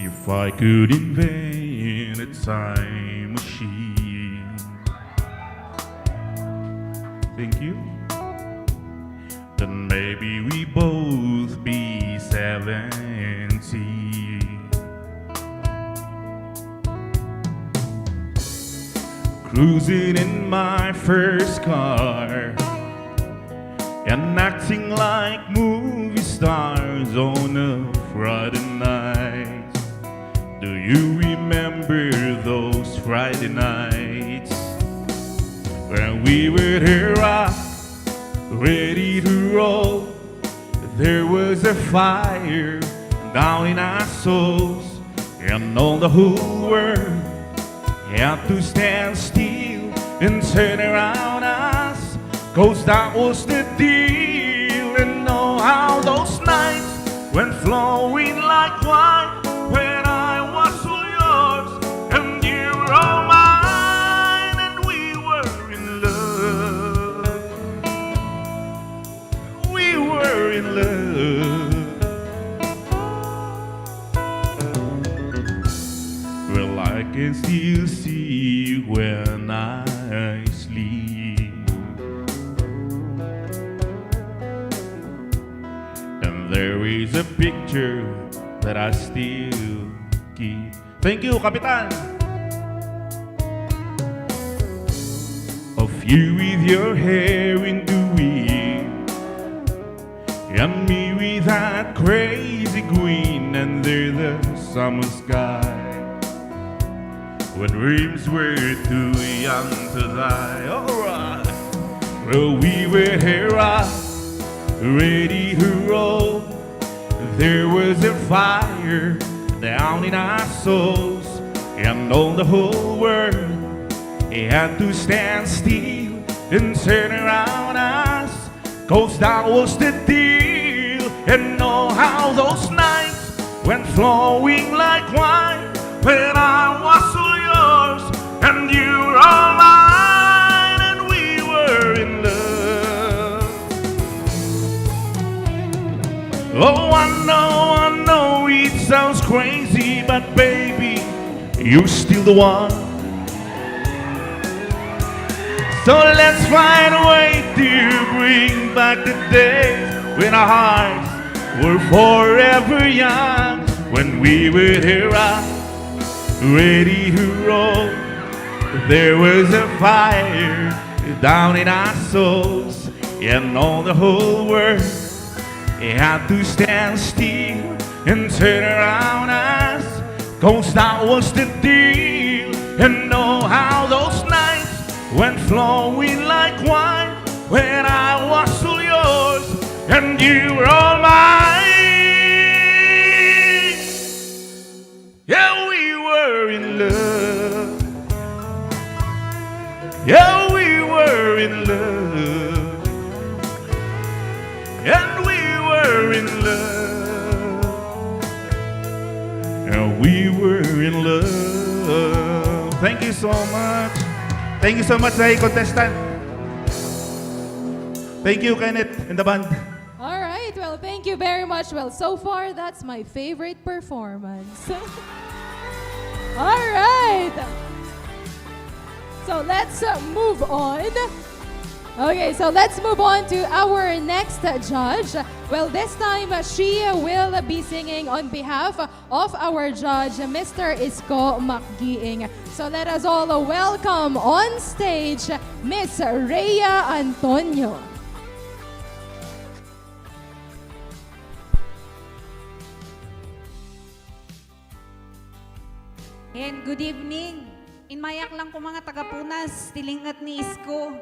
If I could invent a time machine. Thank you. Then maybe we both be 70. Cruising in my first car and acting like movie stars on a Friday night. Do you remember those Friday nights when we were here ready to roll? There was a fire down in our souls, and all the whole world had to stand still and turn around us, 'cause that was the deal. And know how those nights went flowing like wine, when I was all yours and you were all mine, and we were in love. We were in love. Well, I can still see you when I sleep, and there is a picture that I still keep. Thank you, Kapitan. Of you with your hair in the wind, and me with that crazy green under the summer sky, when dreams were too young to die. Alright, well, we were here ready to roll. There was a fire down in our souls, and all the whole world had to stand still and turn around us, 'cause that was the deal. And know how those nights went flowing like wine, when I was so young yours, and you were all mine, and we were in love. Oh, I know it sounds crazy, but baby, you're still the one. So let's find a way to bring back the days when our hearts were forever young, when we were here ready to roll. There was a fire down in our souls, and all the whole world had to stand still and turn around us, 'cause that was the deal. And know how those nights went flowing like wine, when I was all yours and you were all mine. Yeah, we were in love. Yeah, we were in love. And we were in love. And we were in love. Thank you so much. Thank you so much, contestant. Thank you, Kenneth, and the band. All right, well, thank you very much. Well, so far, that's my favorite performance. All right. So let's move on. Okay, so let's move on to our next judge. Well, this time she will be singing on behalf of our judge, Mr. Isko Makgiing. So let us all welcome on stage Miss Rhea Antonio. And good evening. Inmayak lang ko mga taga-Punas, tilingat ni Isko.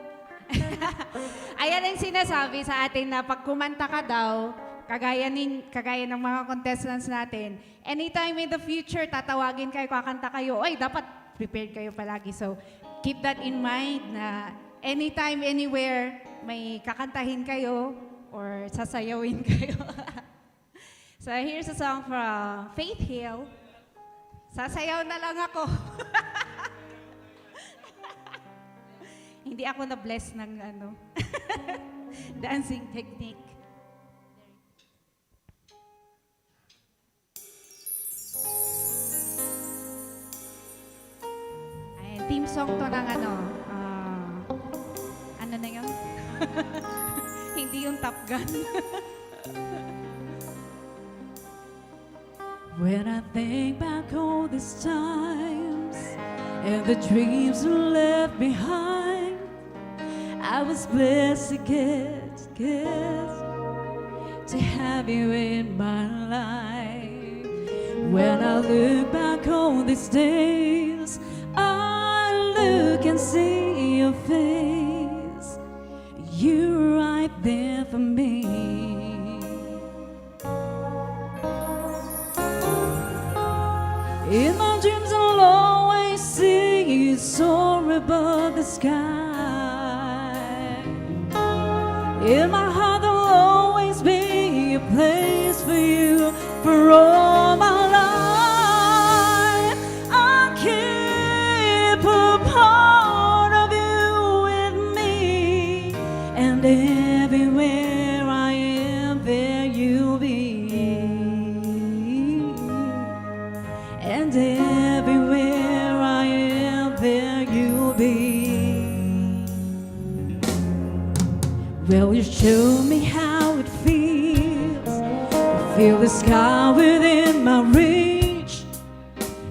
Ayan ang sinasabi sa atin na pag kumanta ka daw, kagaya ng mga contestants natin, anytime in the future, tatawagin kayo, kakanta kayo, ay, dapat prepared kayo palagi. So, keep that in mind na anytime, anywhere, may kakantahin kayo or sasayawin kayo. So, here's a song from Faith Hill. Sasayaw na lang ako. Hindi ako na-bless ng dancing technique. Ay, theme song to ng ano na yun? Hindi yung Top Gun. When I think back all these times and the dreams we left behind, I was blessed to get to have you in my life. When I look back on these days, I look and see your face. You're right there for me. In my dreams I'll always see you soar above the sky. In my heart there'll always be a place for you for all my life. I'll keep a part of you with me, and everywhere I am, there you'll be. And everywhere I am, there you'll be. Well, you show me how it feels to feel the sky within my reach,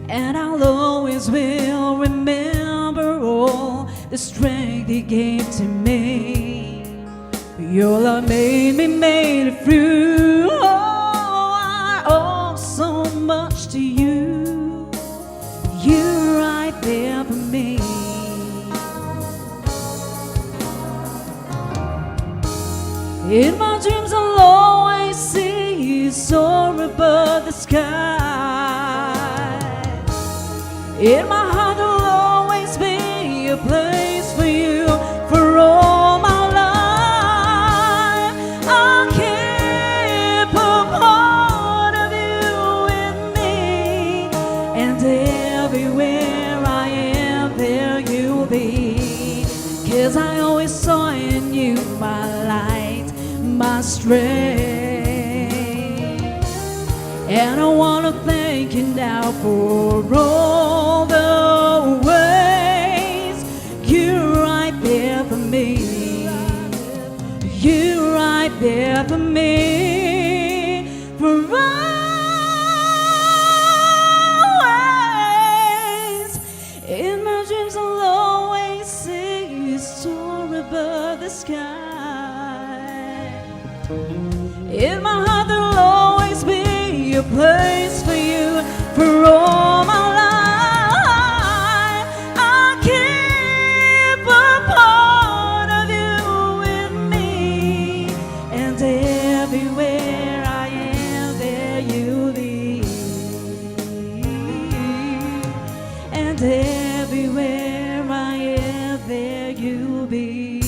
and I'll always will remember all the strength you gave to me. Your love made it through. Oh, I owe so much to you. You're right there for me. In my dreams I'll always see you soar above the sky. In my heart there'll always be a place for you for all my life. I'll keep a part of you with me, and everywhere I 'cause I always saw in you my light, my strength. And I wanna thank you now for all the ways you're right there for me. You're right there for me. For always. In my dreams I'll always see you soar above the sky. In my heart there'll always be a place for you for all my life. I'll keep a part of you with me, and everywhere I am, there you'll be. And everywhere I am, there you'll be.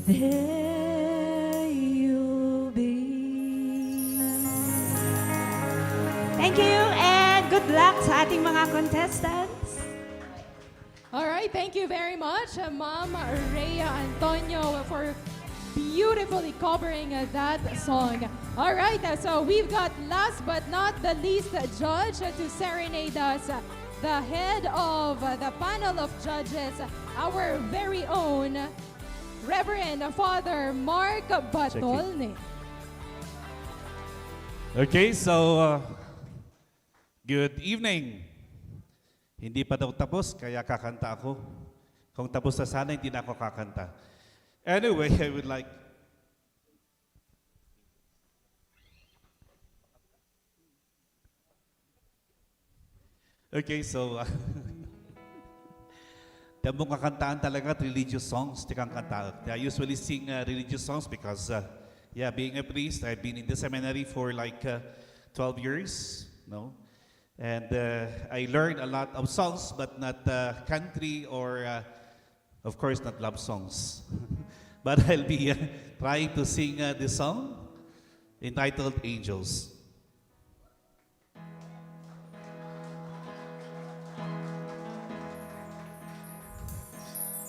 There you'll be. Thank you and good luck sa ating mga contestants. All right, thank you very much, Ma'am Rhea Antonio, for beautifully covering that song. All right, so we've got last but not the least judge to serenade us, the head of the panel of judges, our very own Reverend Father Mark Batolne. Okay, so good evening. Hindi pa daw tapos, kaya kakanta ako. Kung tapos na sana, hindi na ako kakanta. Anyway, I would like... Okay, so... Damong kakantaan talaga, religious songs, tikang kanta. I usually sing religious songs because, yeah, being a priest, I've been in the seminary for like 12 years, no? And I learned a lot of songs, but not country or, of course, not love songs. But I'll be trying to sing this song entitled Angels.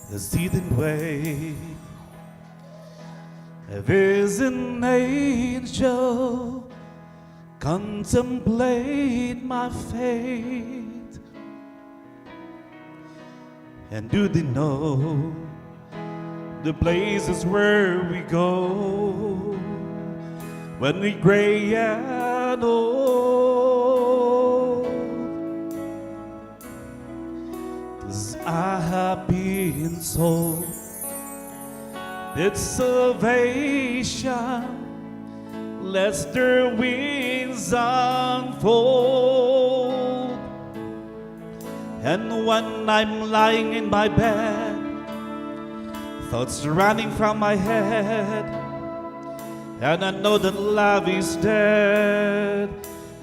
The seething way there's an angel contemplate my fate, and do they know the places where we go when we gray and old? 'Cause I have been told that salvation lets their wings unfold. And when I'm lying in my bed, thoughts running from my head, and I know that love is dead,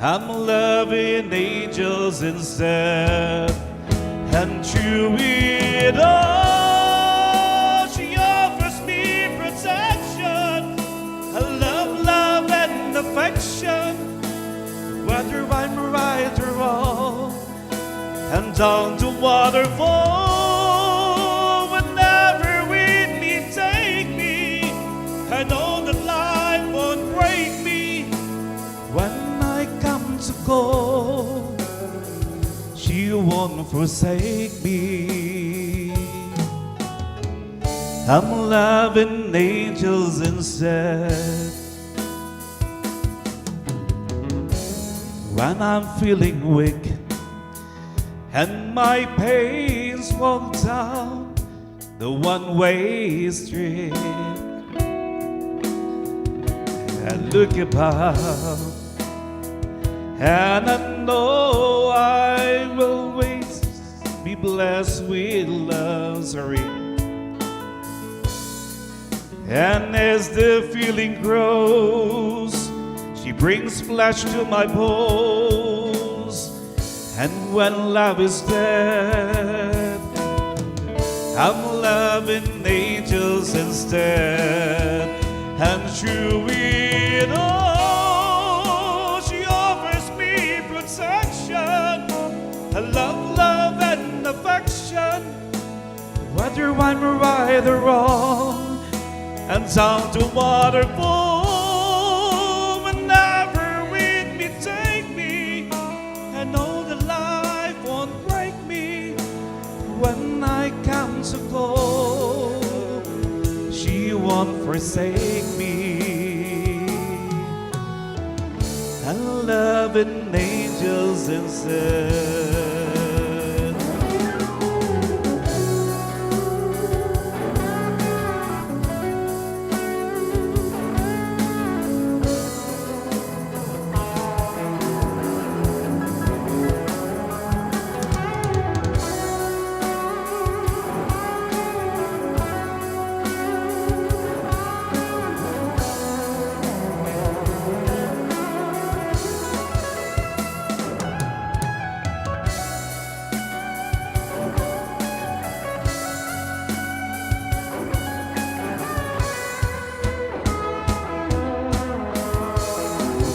I'm loving angels instead. And through it all, she offers me protection, a love and affection, whether I'm right or wrong. And down the waterfall, whenever wind may take me, I know that life won't break me. When I come to go, she won't forsake me. I'm loving angels instead. When I'm feeling weak and my pains walk down the one-way street, I look above and I know I will always be blessed with love's ring. And as the feeling grows, she brings flesh to my bones. And when love is dead, I'm loving angels instead. And through it all, she offers me protection, a love and affection, whether I'm right or wrong, and down to waterfall. Whenever wind may take me, I know that life won't break me. When I come to go, she won't forsake me. And loving angels instead.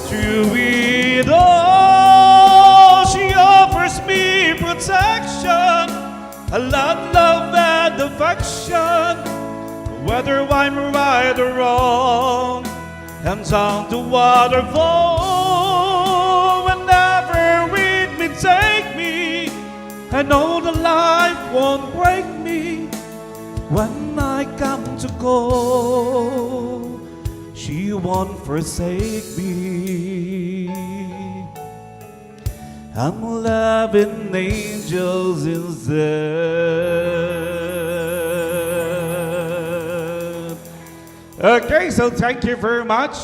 Through it all, she offers me protection, a lot, love, and affection. Whether I'm right or wrong, and down to waterfall. Whenever it may take me, I know the life won't break me. When I come to go, she won't forsake me. I'm loving angels instead. Okay, so thank you very much.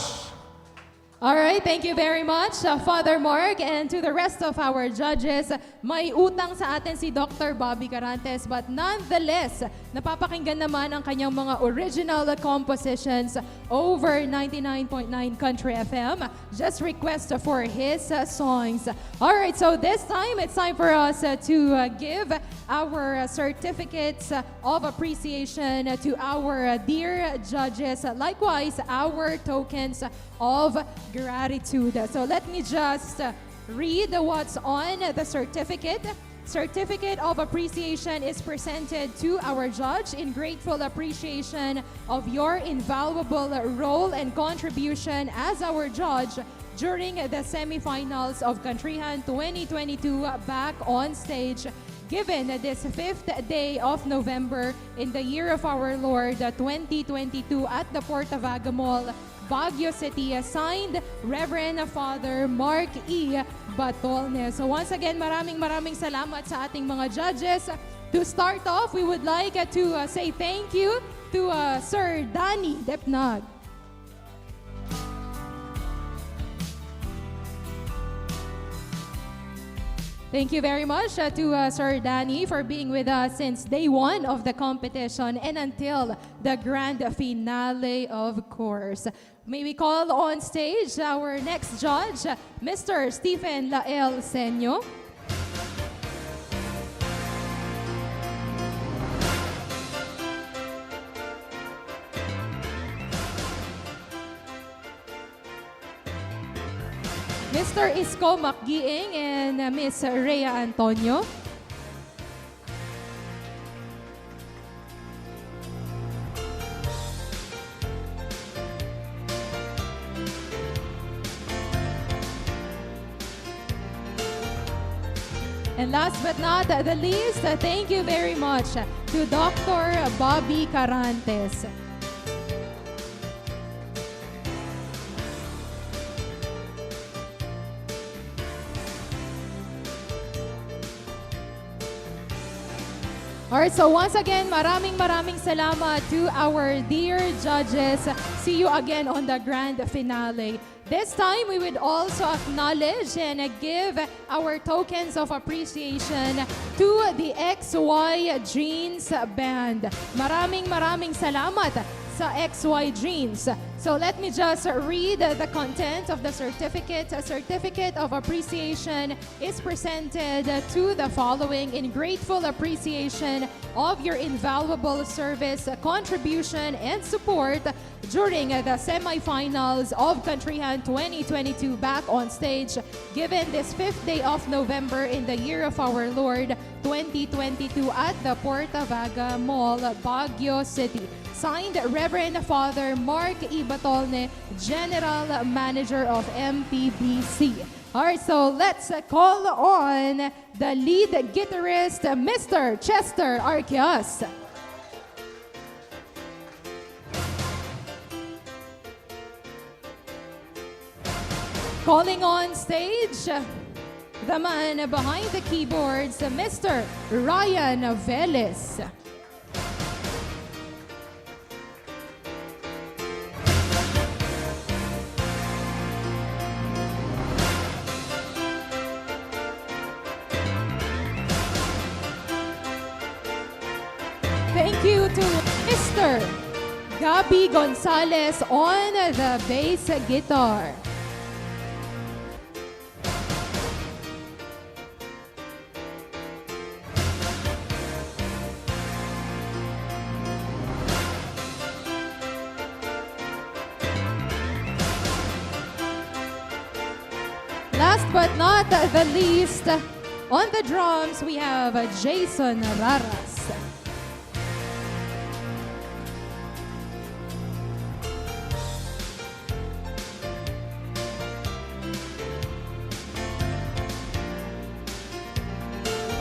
All right, thank you very much, Father Mark, and to the rest of our judges. May utang sa atin si Dr. Bobby Carantes, but nonetheless, napapakinggan naman ang kanyang mga original compositions over 99.9 Country FM. Just request for his songs. All right, so this time, it's time for us to give our certificates of appreciation to our dear judges. Likewise, our tokens of gratitude. So let me just read what's on the certificate. Certificate of appreciation is presented to our judge in grateful appreciation of your invaluable role and contribution as our judge during the semifinals of Countryhan 2022 back on stage, given this 5th day of November in the year of our Lord 2022 at the Portavaga Mall, Baguio City. Signed, Reverend Father Mark E. Batolne. So once again, maraming salamat sa ating mga judges. To start off, we would like to say thank you to Sir Danny Depnag. Thank you very much to Sir Danny for being with us since day one of the competition and until the grand finale, of course. May we call on stage our next judge, Mr. Stephen Lael Senyo. Mr. Isko Macgiing and Miss Rhea Antonio. And last but not the least, thank you very much to Dr. Bobby Carantes. Alright, so once again, maraming salamat to our dear judges. See you again on the grand finale. This time, we would also acknowledge and give our tokens of appreciation to the XY Jeans Band. Maraming salamat sa XY Jeans. So let me just read the content of the certificate. A certificate of appreciation is presented to the following in grateful appreciation of your invaluable service, contribution, and support during the semifinals of Countryhan 2022 back on stage, given this 5th day of November in the year of our Lord 2022 at the Portavaga Mall, Baguio City. Signed, Reverend Father Mark E. Batolne, General Manager of MPBC. All right, so let's call on the lead guitarist, Mr. Chester Arqueas. Calling on stage, the man behind the keyboards, Mr. Ryan Velez. Thank you to Mr. Gabi Gonzalez on the bass guitar. Last but not the least, on the drums we have Jason Raras.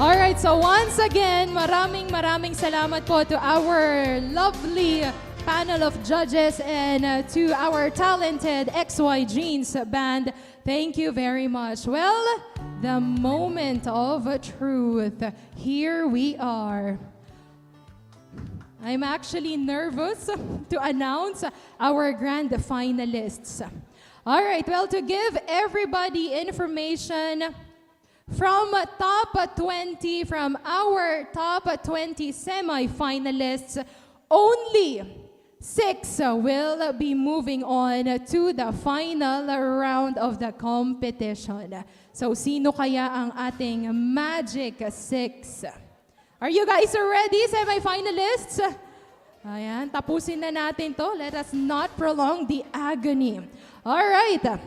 Alright, so once again, maraming salamat po to our lovely panel of judges and to our talented XY Jeans band. Thank you very much. Well, the moment of truth. Here we are. I'm actually nervous to announce our grand finalists. Alright, well, to give everybody information, from top 20, from our top 20 semi-finalists, only 6 will be moving on to the final round of the competition. So, sino kaya ang ating Magic 6? Are you guys ready, semi-finalists? Ayan, tapusin na natin to. Let us not prolong the agony. All right.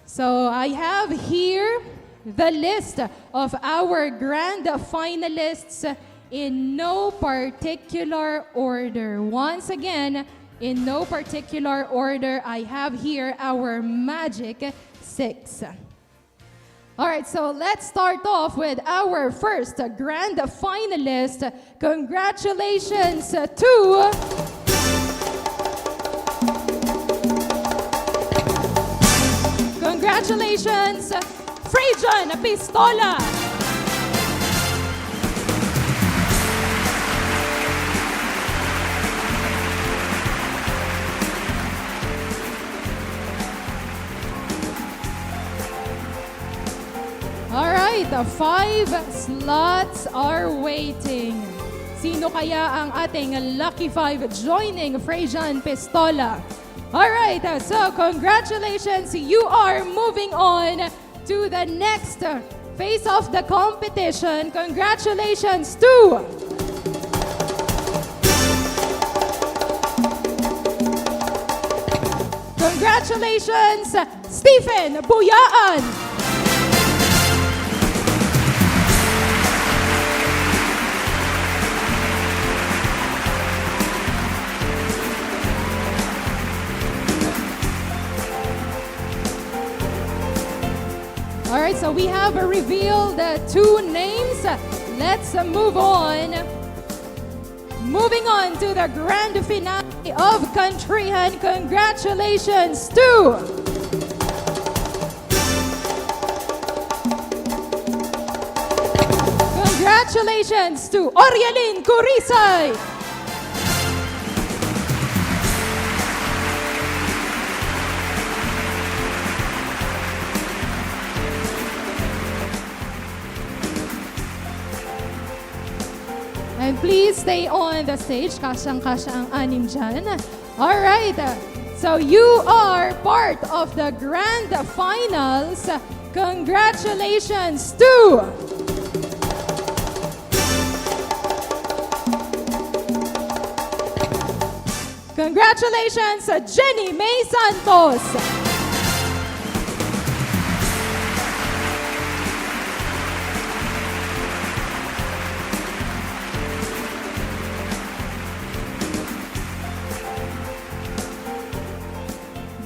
So I have here the list of our grand finalists in no particular order. Once again, in no particular order, I have here our Magic 6. All right, so let's start off with our first grand finalist. Congratulations to Congratulations, Frejan Pistola. All right, 5 slots are waiting. Sino kaya ang ating lucky 5 joining Frejan Pistola? All right, so congratulations, you are moving on to the next phase of the competition. Congratulations to Stephen Buyaan. All right, so we have revealed 2 names. Let's move on. Moving on to the grand finale of Countryhan. Congratulations to Orialin Curisay. And please stay on the stage. Kasyang-kasya ang anim dyan. Alright, so you are part of the Grand Finals. Congratulations to Jenny May Santos.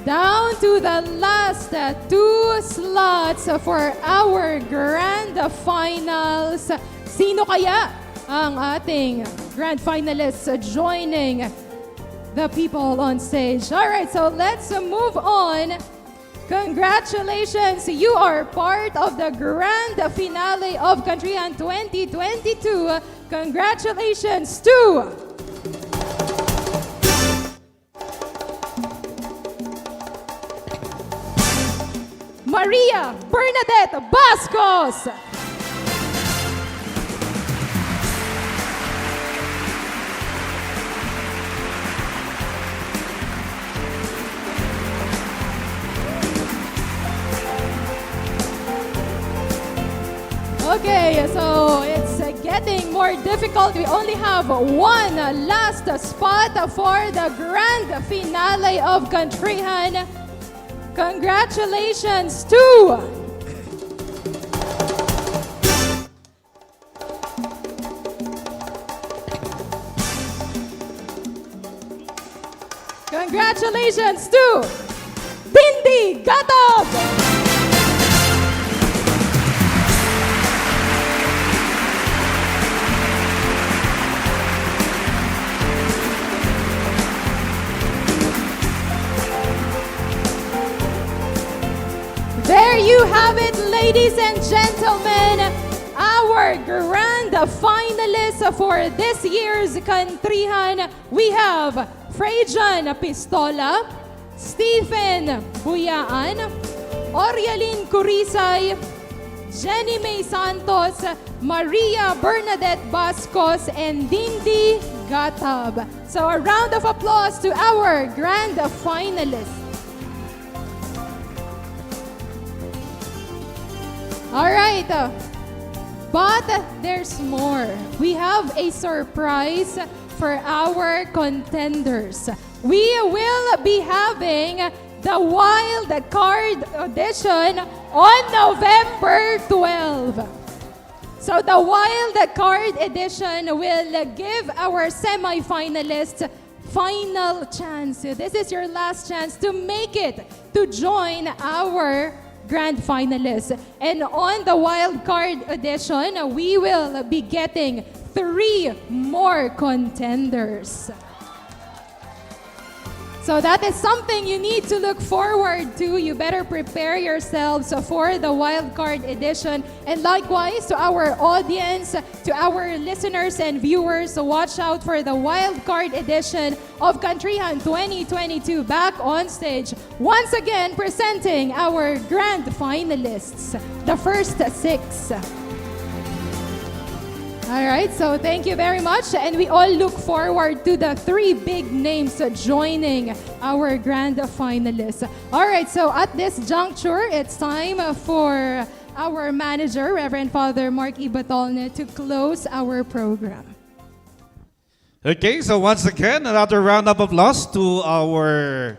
Down to the last two slots for our Grand Finals. Sino kaya ang ating Grand Finalists joining the people on stage? Alright, so let's move on. Congratulations, you are part of the Grand Finale of Countryhan 2022. Congratulations to Maria Bernadette Bascos. Okay, so it's getting more difficult. We only have one last spot for the Grand Finale of Countryhan. Congratulations to Dindi Gatob. There you have it, ladies and gentlemen, our grand finalists for this year's Countryhan. We have Frejan Pistola, Stephen Buyaan, Orialin Curisay, Jenny May Santos, Maria Bernadette Bascos, and Dindi Gatab. So a round of applause to our grand finalists. All right, but there's more. We have a surprise for our contenders. We will be having the wild card audition on November 12. So the wild card edition will give our semi-finalists final chance. This is your last chance to make it to join our grand finalists. And on the wild card edition, we will be getting 3 more contenders. So that is something you need to look forward to. You better prepare yourselves for the wildcard edition. And likewise to our audience, to our listeners and viewers, watch out for the wildcard edition of Countryhan 2022 back on stage. Once again, presenting our grand finalists, the first 6. All right, so thank you very much. And we all look forward to the 3 big names joining our grand finalists. All right, so at this juncture, it's time for our manager, Reverend Father Mark Ibatolne, to close our program. Okay, so once again, another round of applause to our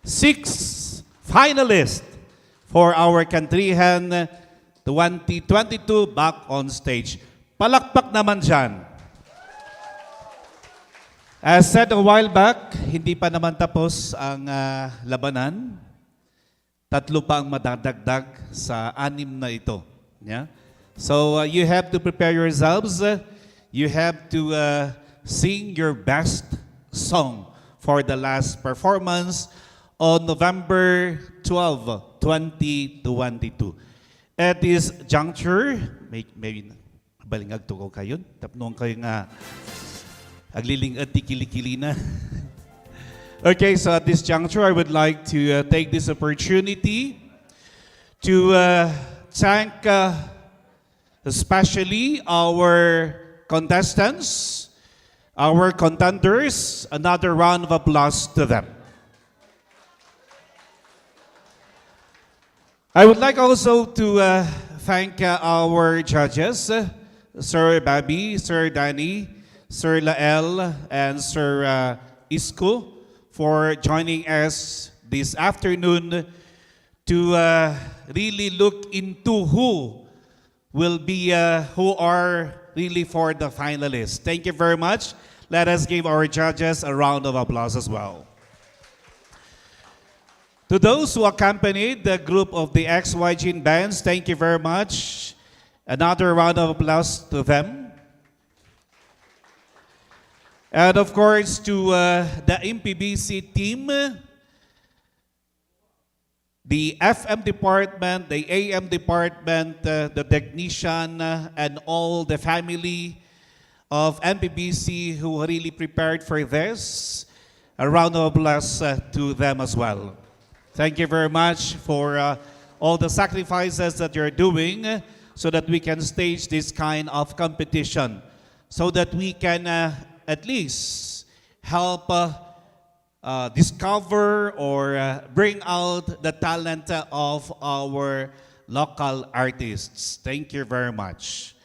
6 finalists for our Countryhan 2022 back on stage. Palakpak naman dyan. As said a while back, hindi pa naman tapos ang labanan. 3 pa ang madadagdag sa 6 na ito. Yeah? So you have to prepare yourselves. You have to sing your best song for the last performance on November 12, 2022. At this juncture, maybe balingag tukaw kayo. Tapnoon kayo nga agliling at tikili-kili na. Okay, so at this juncture, I would like to take this opportunity to thank especially our contestants, our contenders. Another round of applause to them. I would like also to thank our judges, Sir Bobby, Sir Danny, Sir Lael, and Sir Isko for joining us this afternoon to really look into who are really for the finalists. Thank you very much. Let us give our judges a round of applause as well. To those who accompanied the group of the XYG bands, thank you very much. Another round of applause to them. And of course, to the MPBC team, the FM department, the AM department, the technician, and all the family of MPBC who really prepared for this. A round of applause to them as well. Thank you very much for all the sacrifices that you're doing so that we can stage this kind of competition, so that we can at least help discover or bring out the talent of our local artists. Thank you very much.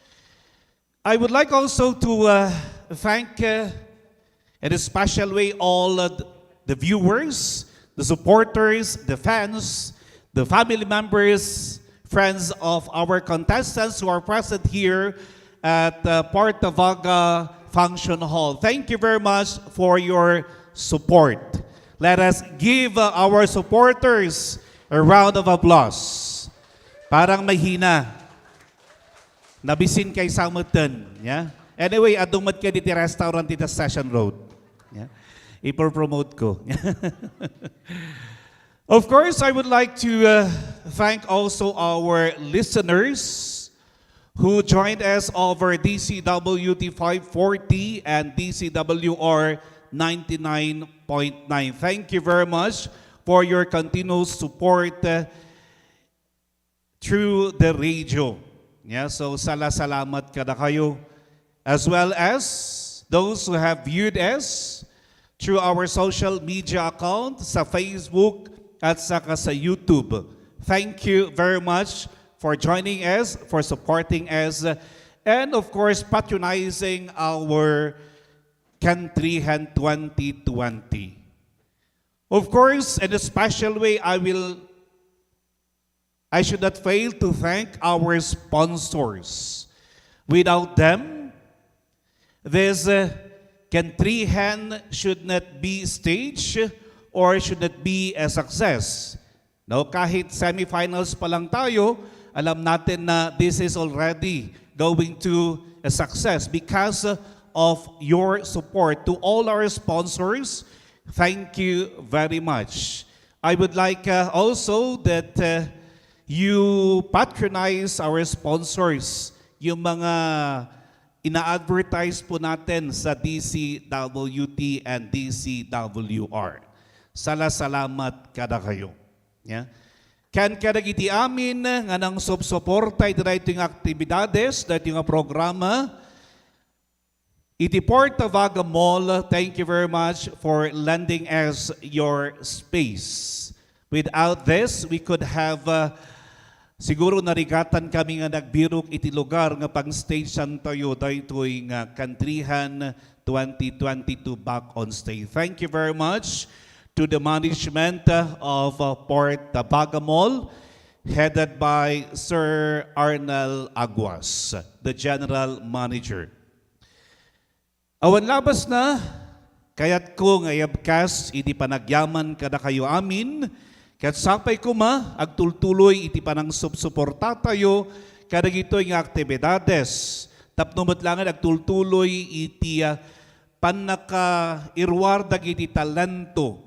I would like also to thank in a special way all the viewers, the supporters, the fans, the family members, friends of our contestants who are present here at Porta Vaga Function Hall. Thank you very much for your support. Let us give our supporters a round of applause. Parang mahina. Nabisin kay Samutan. Yeah? Anyway, adumad ka dito restaurant dito Session Road. Yeah? Ipo-promote ko. Of course, I would like to thank also our listeners who joined us over DZWT 540 and DZWR 99.9. Thank you very much for your continuous support through the radio. Yeah, so salamat kada kayo. As well as those who have viewed us through our social media account sa Facebook at saka sa YouTube. Thank you very much for joining us, for supporting us, and of course patronizing our Countryhan 2020. Of course, in a special way, I should not fail to thank our sponsors. Without them, this Countryhan should not be staged or should not be a success. No, kahit semifinals pa lang tayo, alam natin na this is already going to a success because of your support. To all our sponsors, thank you very much. I would like also that you patronize our sponsors, yung mga ina-advertise po natin sa DZWT and DZWR. Salamat kada kayo. Yeah? Kan kada iti amin nga nang subsuporta iti yung aktibidades, dahil yung programa, iti Porta Vaga Mall, thank you very much for lending us your space. Without this, we could have siguro narigatan kami nga nagbirok iti lugar nga pang-stage tayo dahito yung Countryhan 2022 back on stage. Thank you very much to the management of Porta Vaga Mall, headed by Sir Arnel Aguas, the General Manager. Awan labas na, kayat ko ngayabkas, iti panagyaman kada kayo amin, kaya't sapay ko agtultuloy iti panang subsuporta tayo, kada gito yung aktibidades. Tapnomot langan agtultuloy iti panaka-irwar dagiti talento,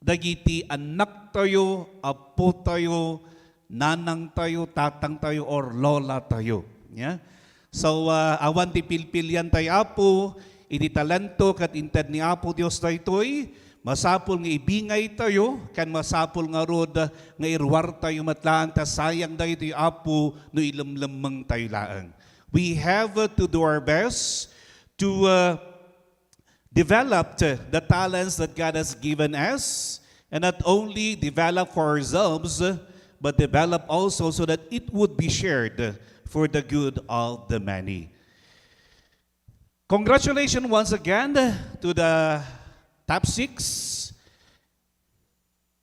dagiti anak tayo, apo tayo, nanang tayo, tatang tayo, or lola tayo. Yeah? So, awan ti pilpilyan tayo apo, iti talento kat inted ni Apo Dios daytoy, masapul nga ibingay tayo, kan masapul nga rod nga irwar tayo matlaan, ta sayang daytoy Apo no ilamlamang tayo laang. We have to do our best to develop the talents that God has given us, and not only develop for ourselves, but develop also so that it would be shared for the good of the many. Congratulations once again to the top 6.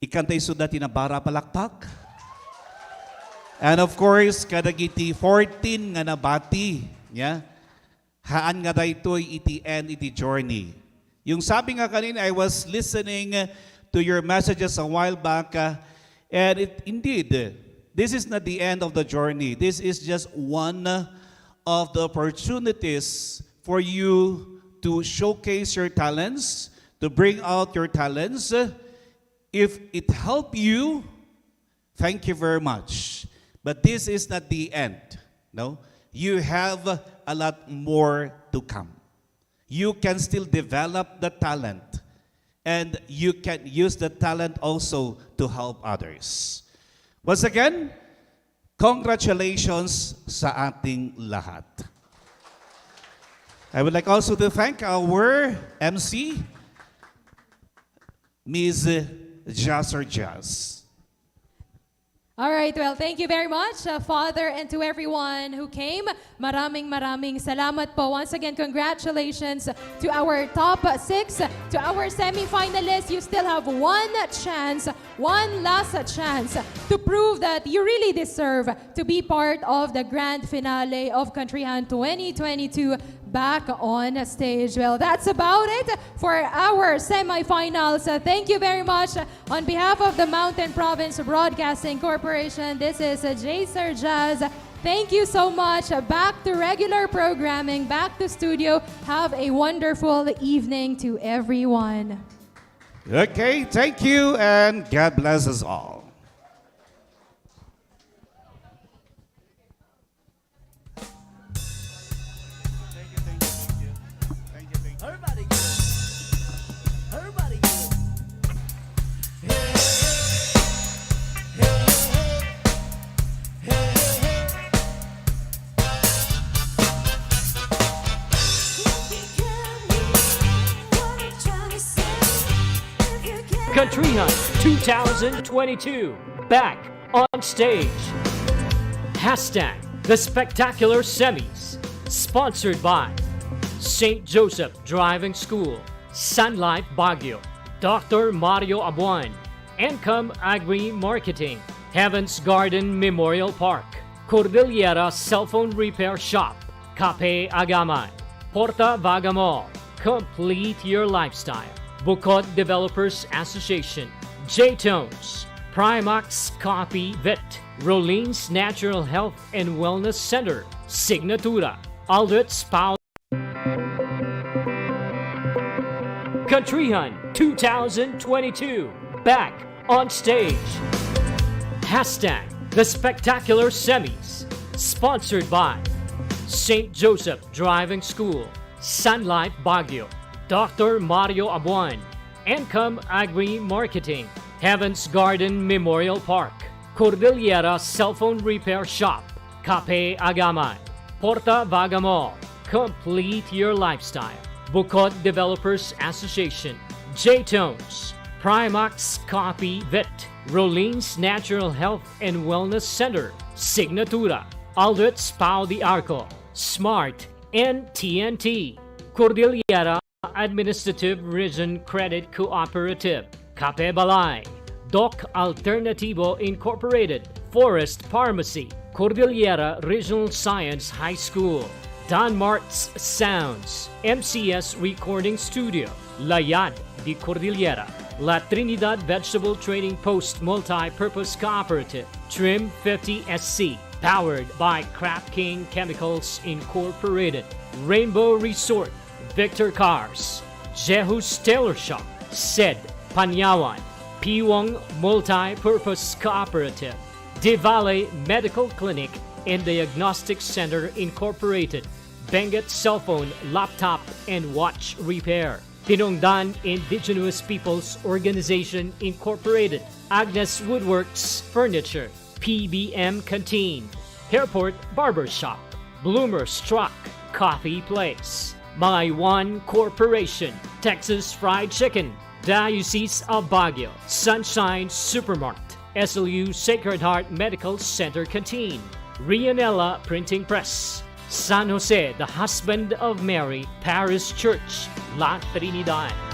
Ikantay suda tinabara palakpak. And of course, kadagiti 14 nga nabati. Yeah? Haan nga daytoy iti end iti journey. Yung sabi nga kanina, I was listening to your messages a while back, and indeed, this is not the end of the journey. This is just one of the opportunities for you to showcase your talents, to bring out your talents. If it helped you, thank you very much. But this is not the end. No? You have a lot more to come. You can still develop the talent, and you can use the talent also to help others. Once again, congratulations sa ating lahat. I would like also to thank our MC, Ms. Jazz or Jazz. All right, well, thank you very much, Father, and to everyone who came. Maraming salamat po. Once again, congratulations to our top 6, to our semifinalists. You still have one last chance to prove that you really deserve to be part of the grand finale of Countryhan 2022. Back on stage. Well, that's about it for our semifinals. Thank you very much. On behalf of the Mountain Province Broadcasting Corporation, this is J. Sir Jazz. Thank you so much. Back to regular programming, back to studio. Have a wonderful evening to everyone. Okay, thank you, and God bless us all. Countryhan 2022, back on stage. Hashtag The Spectacular Semis, sponsored by St. Joseph Driving School, Sun Life Baguio, Dr. Mario Abuan, Encom Agri Marketing, Heaven's Garden Memorial Park, Cordillera Cell Phone Repair Shop, Cape Agamay, Porta Vaga Mall, Complete Your Lifestyle, Bukod Developers Association, J-Tones, Primax Copy Vet, Rolene's Natural Health and Wellness Center, Signatura, Aldrich Powell. Countryhan 2022, back on stage. Hashtag The Spectacular Semis, sponsored by St. Joseph Driving School, Sun Life Baguio, Dr. Mario Abuan, Encom Agri Marketing, Heaven's Garden Memorial Park, Cordillera Cell Phone Repair Shop, Cape Agamay, Porta Vaga Mall, Complete Your Lifestyle, Bukod Developers Association, J-Tones, Primax Copy Vet, Rolene's Natural Health and Wellness Center, Signatura, Aldrich Pau de Arco, Smart, and TNT, Cordillera Administrative Region Credit Cooperative, Cape Balay, Doc Alternativo Incorporated, Forest Pharmacy, Cordillera Regional Science High School, Don Mart's Sounds, MCS Recording Studio, Layad de Cordillera, La Trinidad Vegetable Trading Post Multi-Purpose Cooperative, Trim 50 SC, powered by Crap King Chemicals Incorporated, Rainbow Resort, Victor Cars, Jehus Tailor Shop, SED, Panyawan, Piwong Multi-Purpose Cooperative, Divale Medical Clinic and Diagnostic Center Incorporated, Benguet Cell Phone, Laptop and Watch Repair, Tinongdan Indigenous Peoples Organization Incorporated, Agnes Woodworks Furniture, PBM Canteen, Airport Barber Shop, Bloomer's Truck Coffee Place, My One Corporation, Texas Fried Chicken, Diocese of Baguio, Sunshine Supermarket, SLU Sacred Heart Medical Center Canteen, Rianella Printing Press, San Jose, the Husband of Mary Parish Church, La Trinidad.